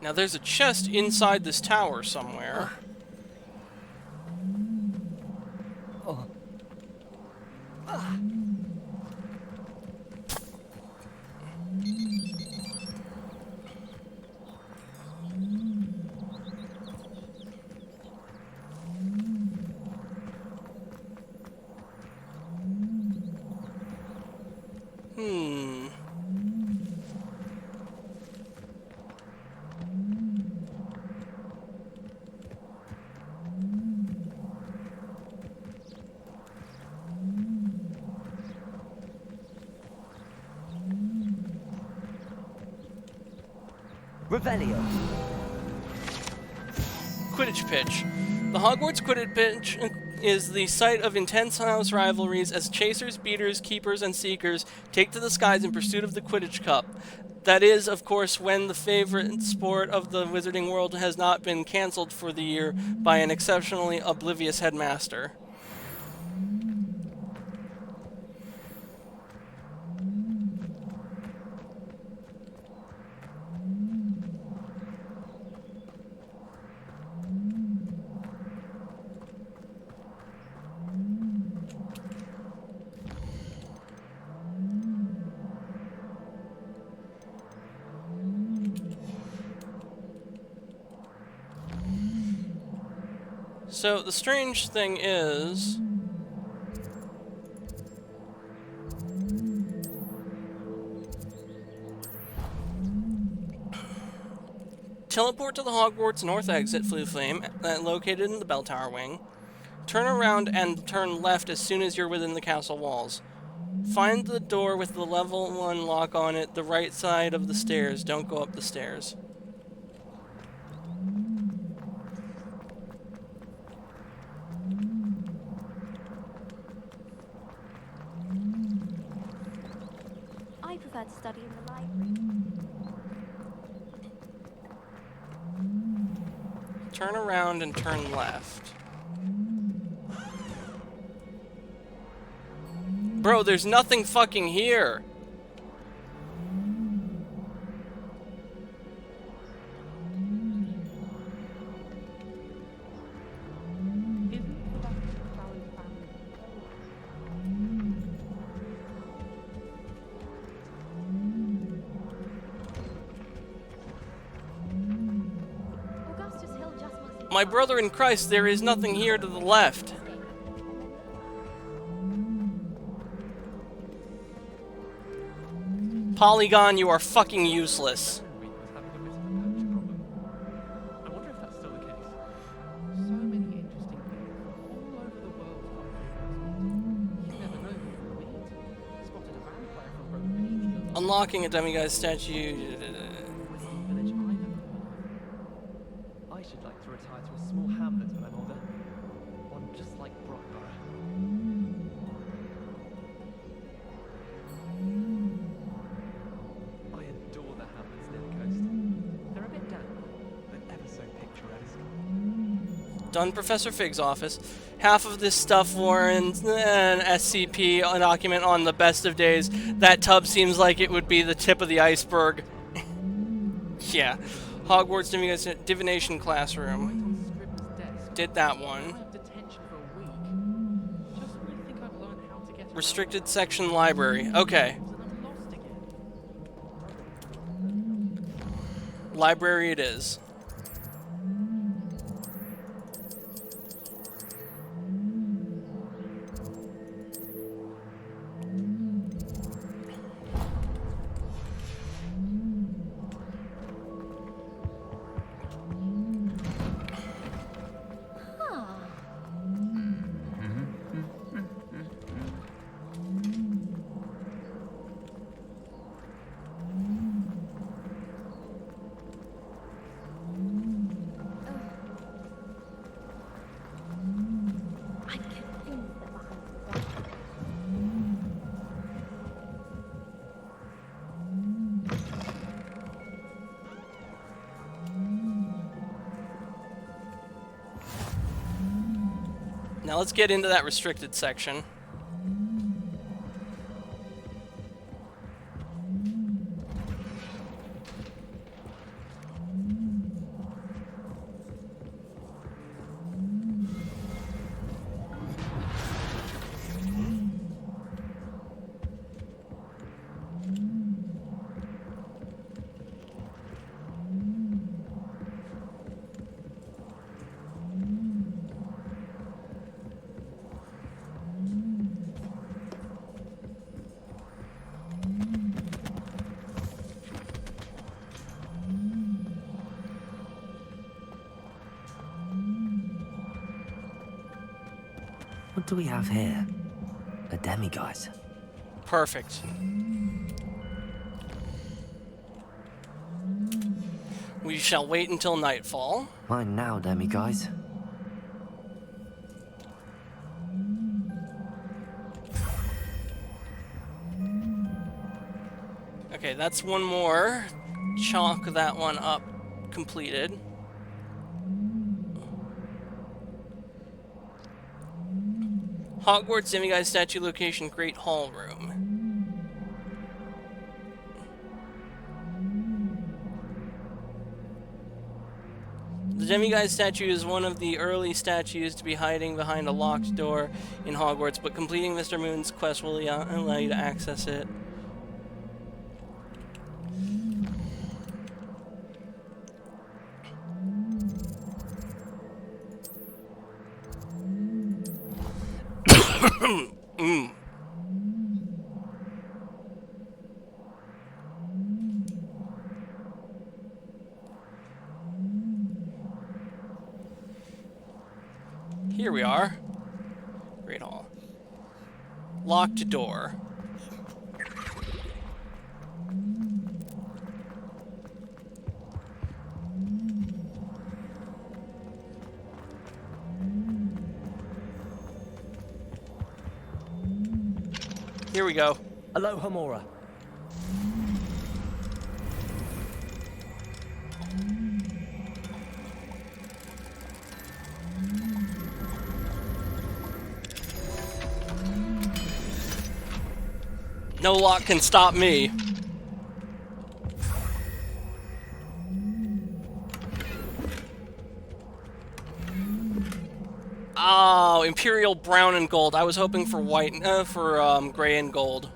Now there's a chest inside this tower somewhere. Oh. Revelio. Quidditch pitch. The Hogwarts Quidditch pitch is the site of intense house rivalries as chasers, beaters, keepers, and seekers take to the skies in pursuit of the Quidditch Cup. That is, of course, when the favorite sport of the wizarding world has not been cancelled for the year by an exceptionally oblivious headmaster. So, the strange thing is... teleport to the Hogwarts North exit Flame, located in the Bell Tower wing. Turn around and turn left as soon as you're within the castle walls. Find the door with the level 1 lock on it, the right side of the stairs. Don't go up the stairs. I prefer to study in the library. Turn around and turn left. Bro, there's nothing fucking here. My brother in Christ, there is nothing here to the left. Polygon, you are fucking useless. I wonder if that's still the case. So many interesting people all over the world. You never know who you'll meet. Spotted a vampire from Romania. Unlocking a demiguise statue. I should like to retire to a small hamlet when I'm older. One just like Brockborough. I adore the hamlets near the coast. They're a bit damp, but ever so picturesque. Done Professor Fig's office. Half of this stuff warrants an SCP document on the best of days. That tub seems like it would be the tip of the iceberg. Yeah. Hogwarts divination classroom. Did that one. Restricted section library. Okay. Library it is. Now let's get into that restricted section. What do we have here? A demiguise. Perfect. We shall wait until nightfall. Mine now, demiguise. Okay, that's one more. Chalk that one up. Completed. Hogwarts demiguise statue location, Great Hall Room. The demiguise statue is one of the early statues to be hiding behind a locked door in Hogwarts, but completing Mr. Moon's quest will allow you to access it. Here we are. Great Hall. Locked door. Here we go. Aloha Mora. No lock can stop me. Oh, Imperial brown and gold. I was hoping for white, gray and gold.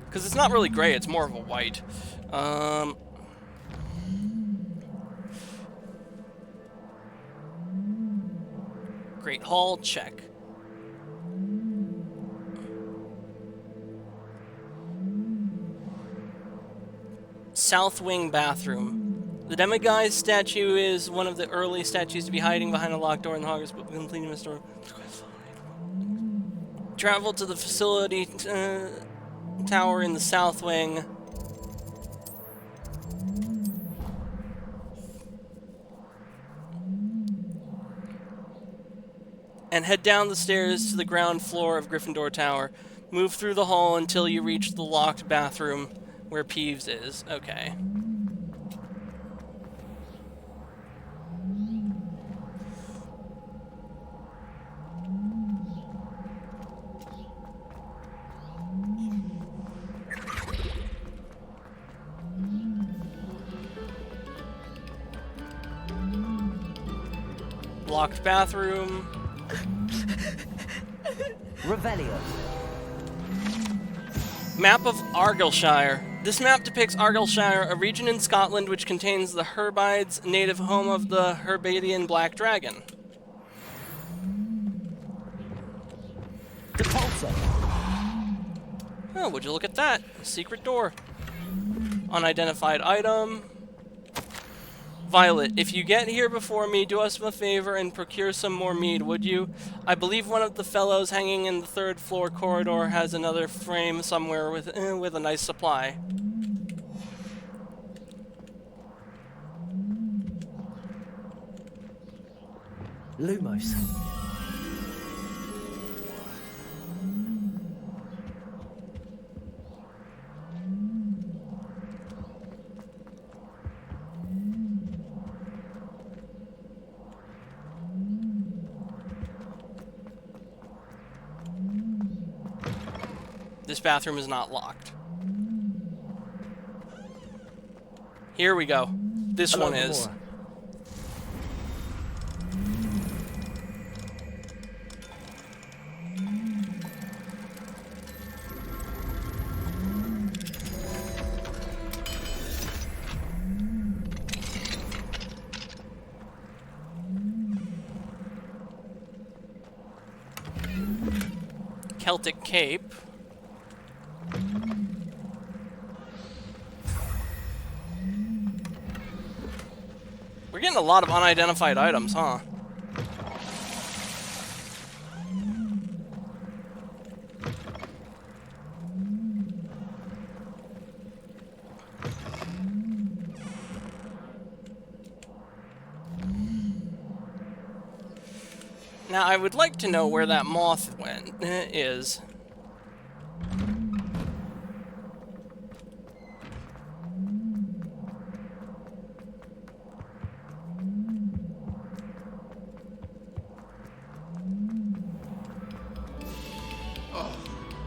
Because it's not really gray, it's more of a white. Great Hall, check. South Wing bathroom. The demiguise statue is one of the early statues to be hiding behind a locked door in the Hogwarts, but completing the story. Travel to the facility tower in the South Wing. And head down the stairs to the ground floor of Gryffindor Tower. Move through the hall until you reach the locked bathroom where Peeves is. Okay. Locked bathroom. Revelio. Map of Argyllshire. This map depicts Argyllshire, a region in Scotland which contains the Herbides, native home of the Herbadian Black Dragon. Oh, would you look at that? Secret door. Unidentified item. Violet, if you get here before me, do us a favor and procure some more mead, would you? I believe one of the fellows hanging in the third floor corridor has another frame somewhere with a nice supply. Lumos. This bathroom is not locked. Here we go. This one is. Celtic Cape. We're getting a lot of unidentified items, huh? Now, I would like to know where that moth is.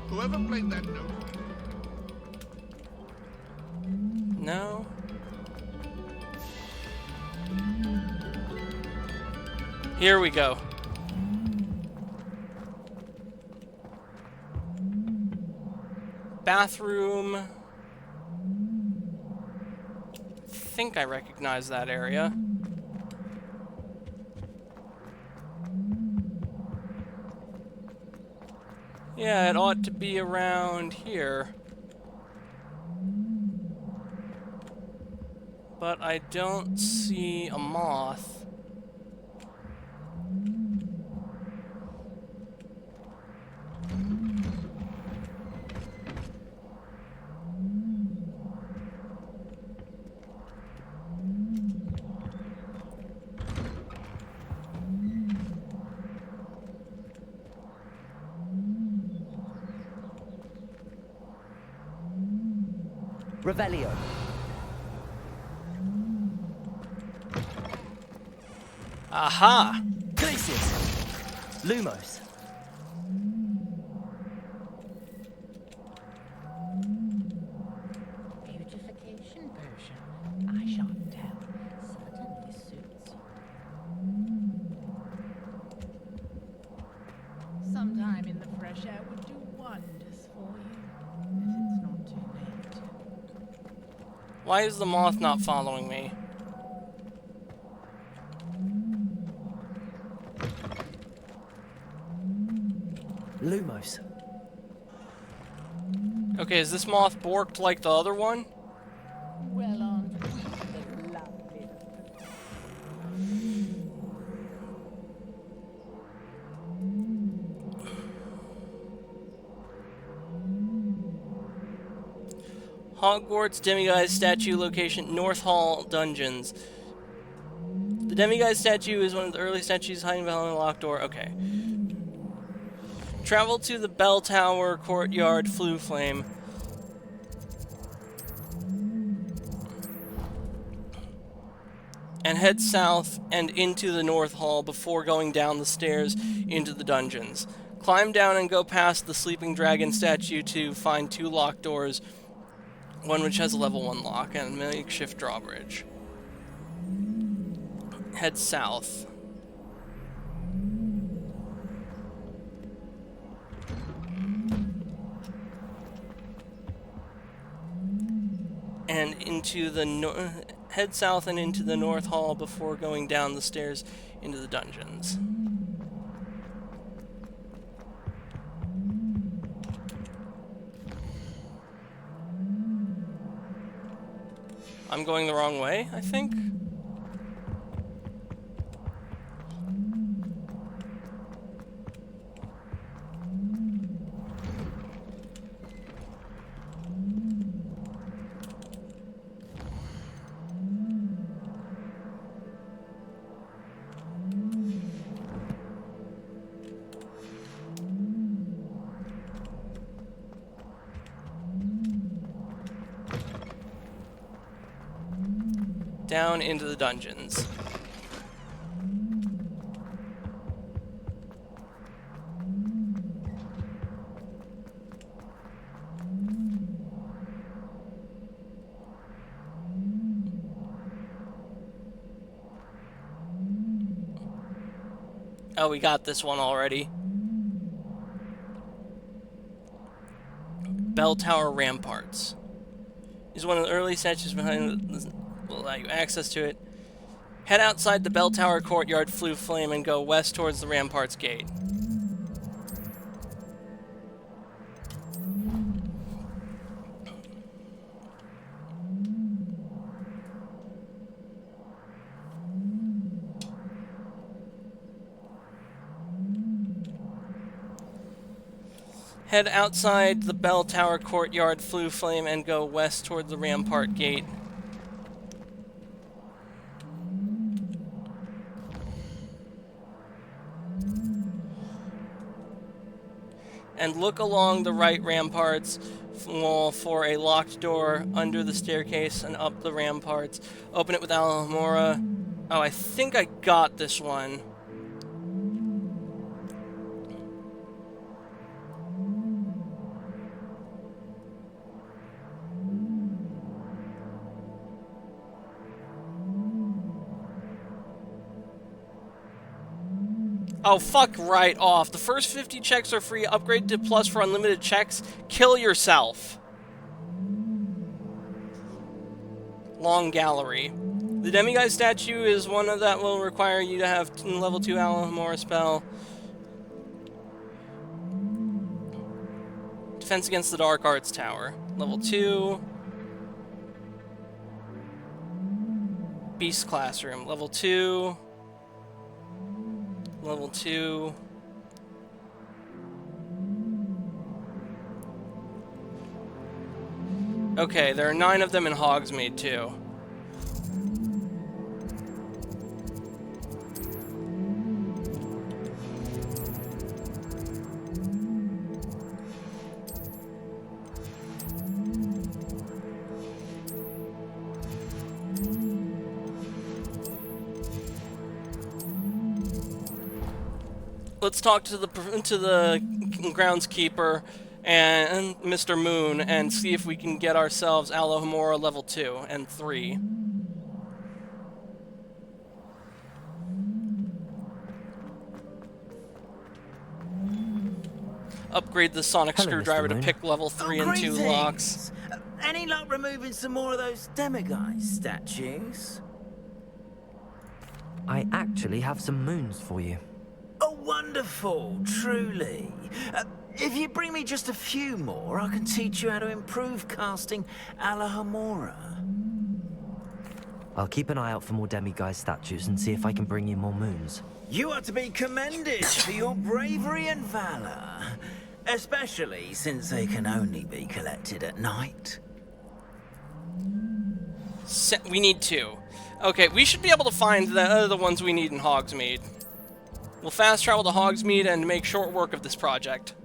Whoever played that note? No. Here we go. Bathroom. I think I recognize that area. Yeah, it ought to be around here. But I don't see a moth. Revelio. Aha! Glacius. Lumos. Beautification potion. I shan't tell. Certainly suits you. Sometime in the fresh air would do wonders for you, if it's not too late. Why is the moth not following me? close. Okay, is this moth borked like the other one? Well, aren't we the lovely? Hogwarts demiguise statue location, North Hall Dungeons. The demiguise statue is one of the early statues hiding behind a locked door. Okay. Travel to the bell tower courtyard flue flame. And head south and into the North Hall before going down the stairs into the dungeons. Climb down and go past the sleeping dragon statue to find 2 locked doors, one which has a level 1 lock and a makeshift drawbridge. Head south. And into the head south and into the North Hall before going down the stairs into the dungeons. I'm going the wrong way, I think. Down into the dungeons. Oh, we got this one already. Bell Tower Ramparts. Is one of the early statues behind the will allow you access to it. Head outside the bell tower courtyard flue flame and go west towards the ramparts gate. Head outside the bell tower courtyard flue flame and go west toward the rampart gate. And look along the right ramparts wall for a locked door under the staircase and up the ramparts. Open it with Alohomora. Oh, I think I got this one. Oh, fuck right off. The first 50 checks are free. Upgrade to plus for unlimited checks. Kill yourself. Long gallery. The demiguise statue is one of that will require you to have level 2 Alohomora spell. Defense against the Dark Arts Tower. Level 2. Beast Classroom. Level 2. Level 2. Okay, there are 9 of them in Hogsmeade, too. Let's talk to the groundskeeper and Mr. Moon and see if we can get ourselves Alohomora level 2 and 3. Upgrade the sonic screwdriver to pick level 3 and 2 locks. Any luck removing some more of those demiguise statues? I actually have some moons for you. Oh, wonderful, truly. If you bring me just a few more, I can teach you how to improve casting a la Hamura. I'll keep an eye out for more demiguise statues and see if I can bring you more moons. You are to be commended for your bravery and valor, especially since they can only be collected at night. We need 2. Okay, we should be able to find the ones we need in Hogsmeade. We'll fast travel to Hogsmeade and make short work of this project.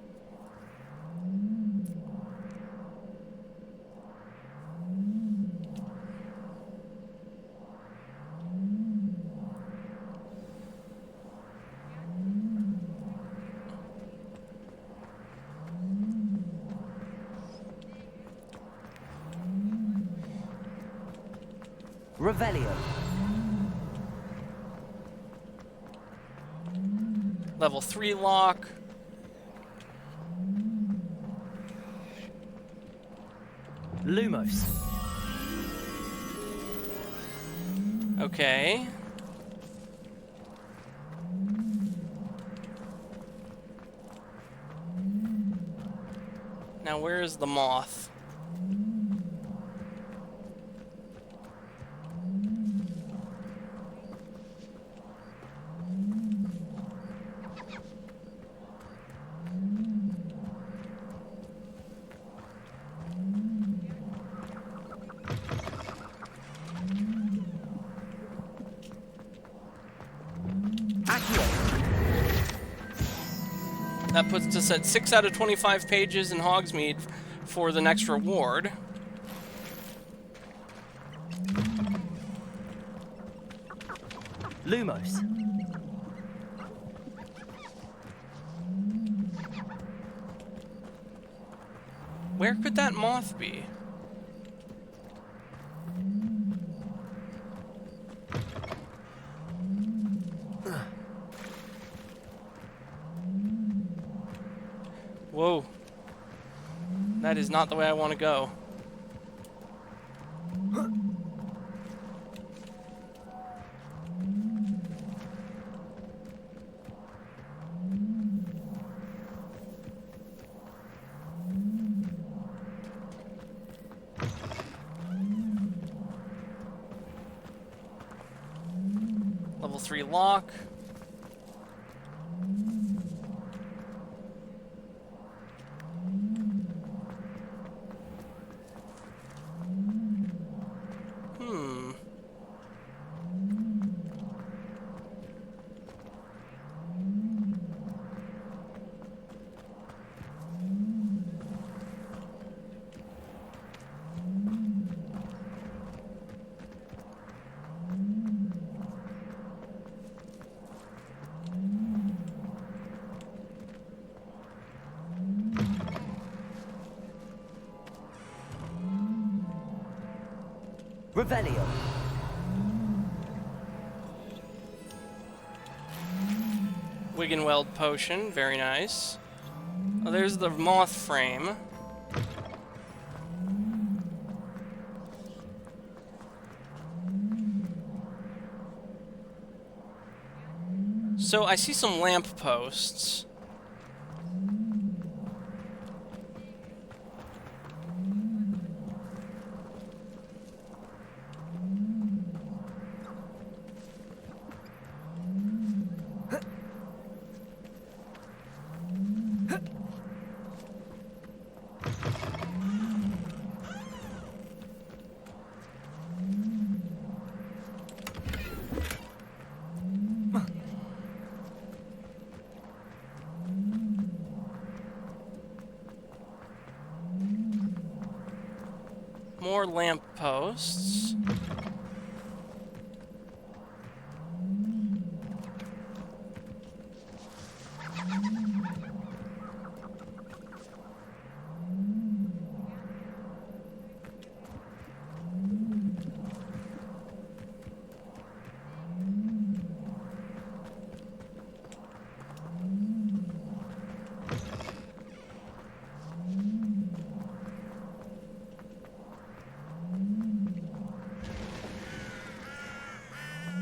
Revelio. Level 3 lock. Lumos. Okay. Now where is the moth? That puts us at 6 out of 25 pages in Hogsmeade for the next reward. Lumos. Where could that moth be? Whoa. That is not the way I want to go. Level 3 lock. Revelio. Wiggenweld potion, very nice. Oh, there's the moth frame. So I see some lamp posts. More lamp posts.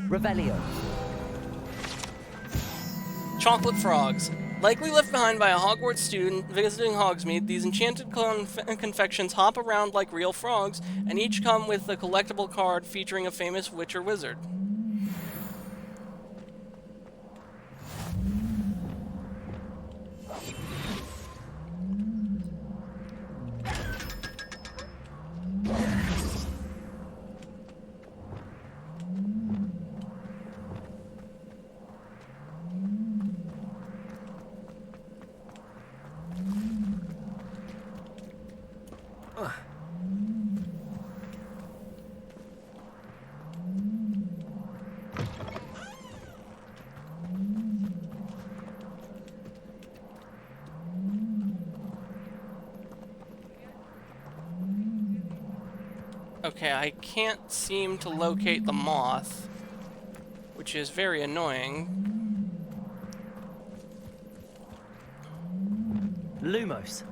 Revelio. Chocolate frogs. Likely left behind by a Hogwarts student visiting Hogsmeade, these enchanted confections hop around like real frogs, and each come with a collectible card featuring a famous witch or wizard. Okay, I can't seem to locate the moth, which is very annoying. Lumos.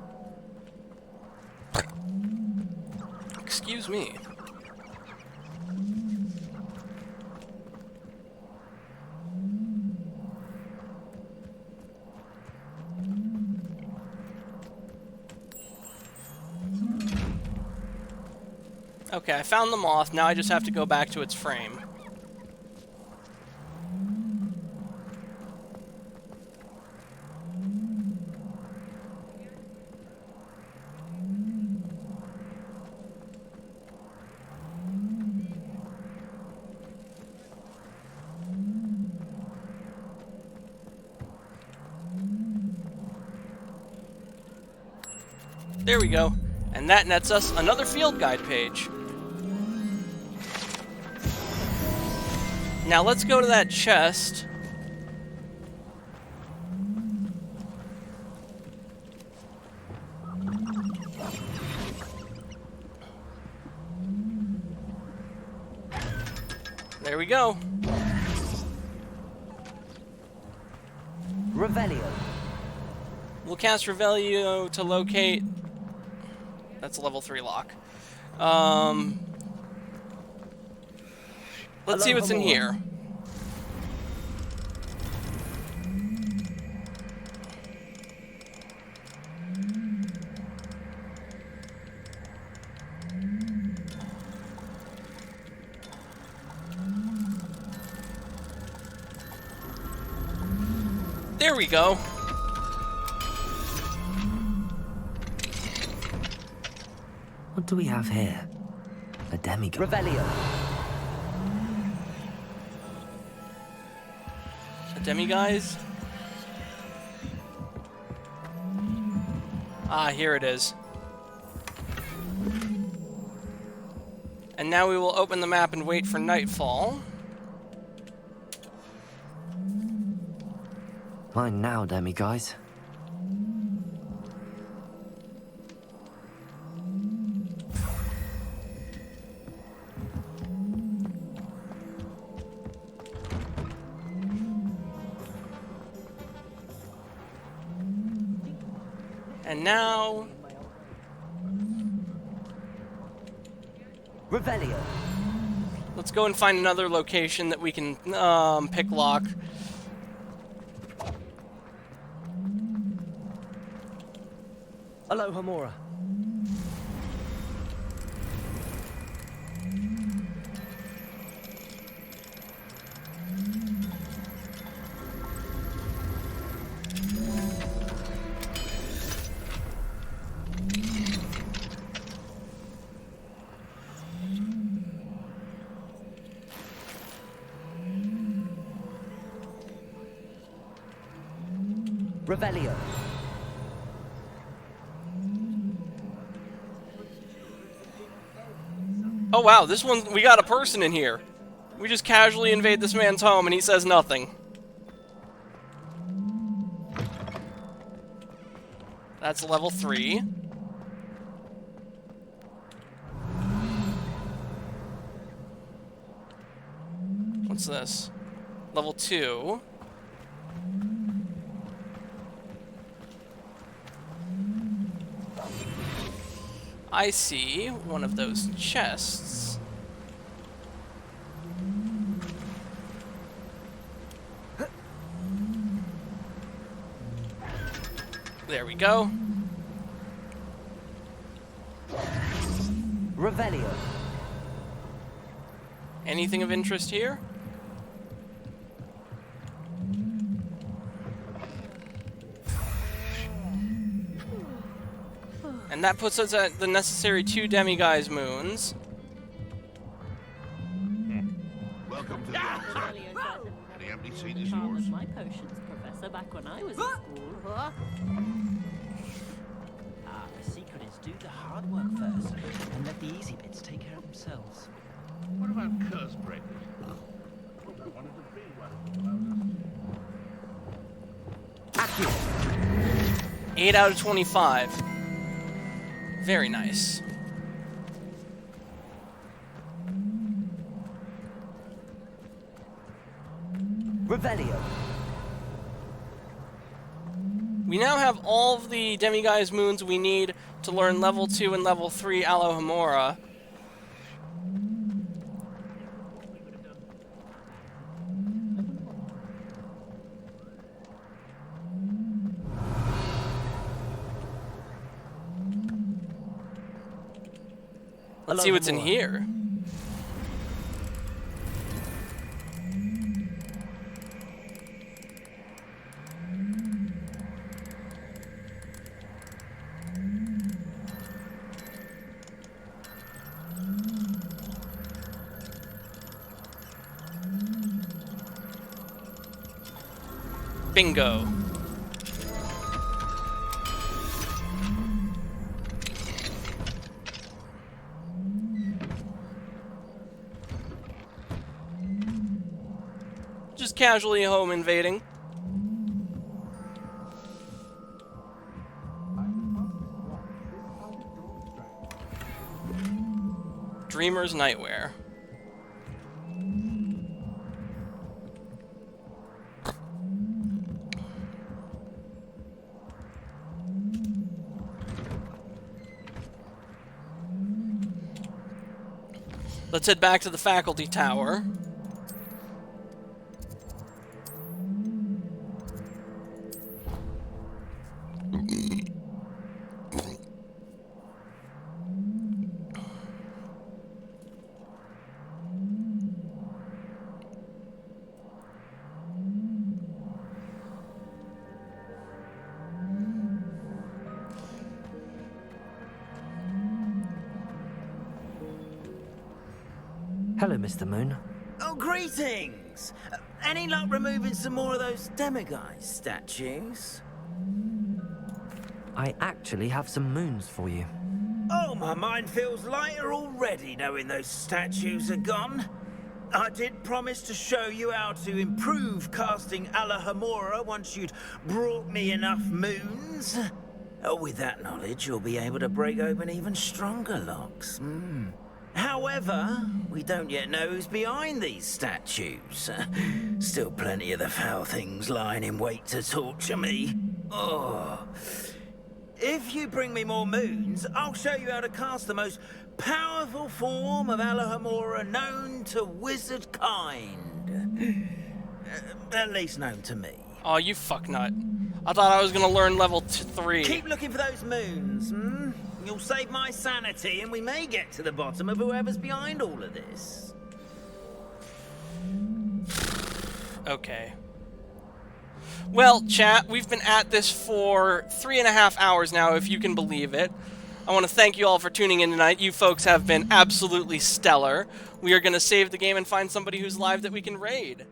Excuse me. Okay, I found the moth. Now I just have to go back to its frame. There we go. And that nets us another field guide page. Now let's go to that chest. There we go. Revelio. We'll cast Revelio to locate... That's a level 3 lock. Let's see what's in here. There we go. What do we have here? A demiguise. Revelio. A demiguise? Ah, here it is. And now we will open the map and wait for nightfall. Mine now, demiguise. And now... Revelio. Let's go and find another location that we can pick lock. Hello, Hamora. Revelio. Oh wow, this one, we got a person in here. We just casually invade this man's home and he says nothing. That's level 3. What's this? Level 2. I see one of those chests. go. Revelio. Anything of interest here? And that puts us at the necessary 2 demiguise moons. Welcome to the dark. Any empty seat is yours. My potions, Professor, back when I was in school. The secret is do the hard work first, and let the easy bits take care of themselves. What about curse breakers? I wanted to be one. 8 out of 25. Very nice. Revelio. We now have all of the demiguise moons we need to learn level 2 and level 3 Alohomora. Let's see what's in here. Bingo. Just casually home invading. Dreamer's Nightwear. Let's head back to the faculty tower. Hello, Mr. Moon. Oh, greetings! Any luck removing some more of those demiguise statues? I actually have some moons for you. Oh, my mind feels lighter already knowing those statues are gone. I did promise to show you how to improve casting Alohomora once you'd brought me enough moons. With that knowledge, you'll be able to break open even stronger locks. However, we don't yet know who's behind these statues. Still plenty of the foul things lying in wait to torture me. Oh. If you bring me more moons, I'll show you how to cast the most powerful form of Alohomora known to wizard kind. At least known to me. Oh, you fucknut. I thought I was gonna learn level 3. Keep looking for those moons, You'll save my sanity, and we may get to the bottom of whoever's behind all of this. Okay. Well, chat, we've been at this for 3.5 hours now, if you can believe it. I want to thank you all for tuning in tonight. You folks have been absolutely stellar. We are going to save the game and find somebody who's live that we can raid.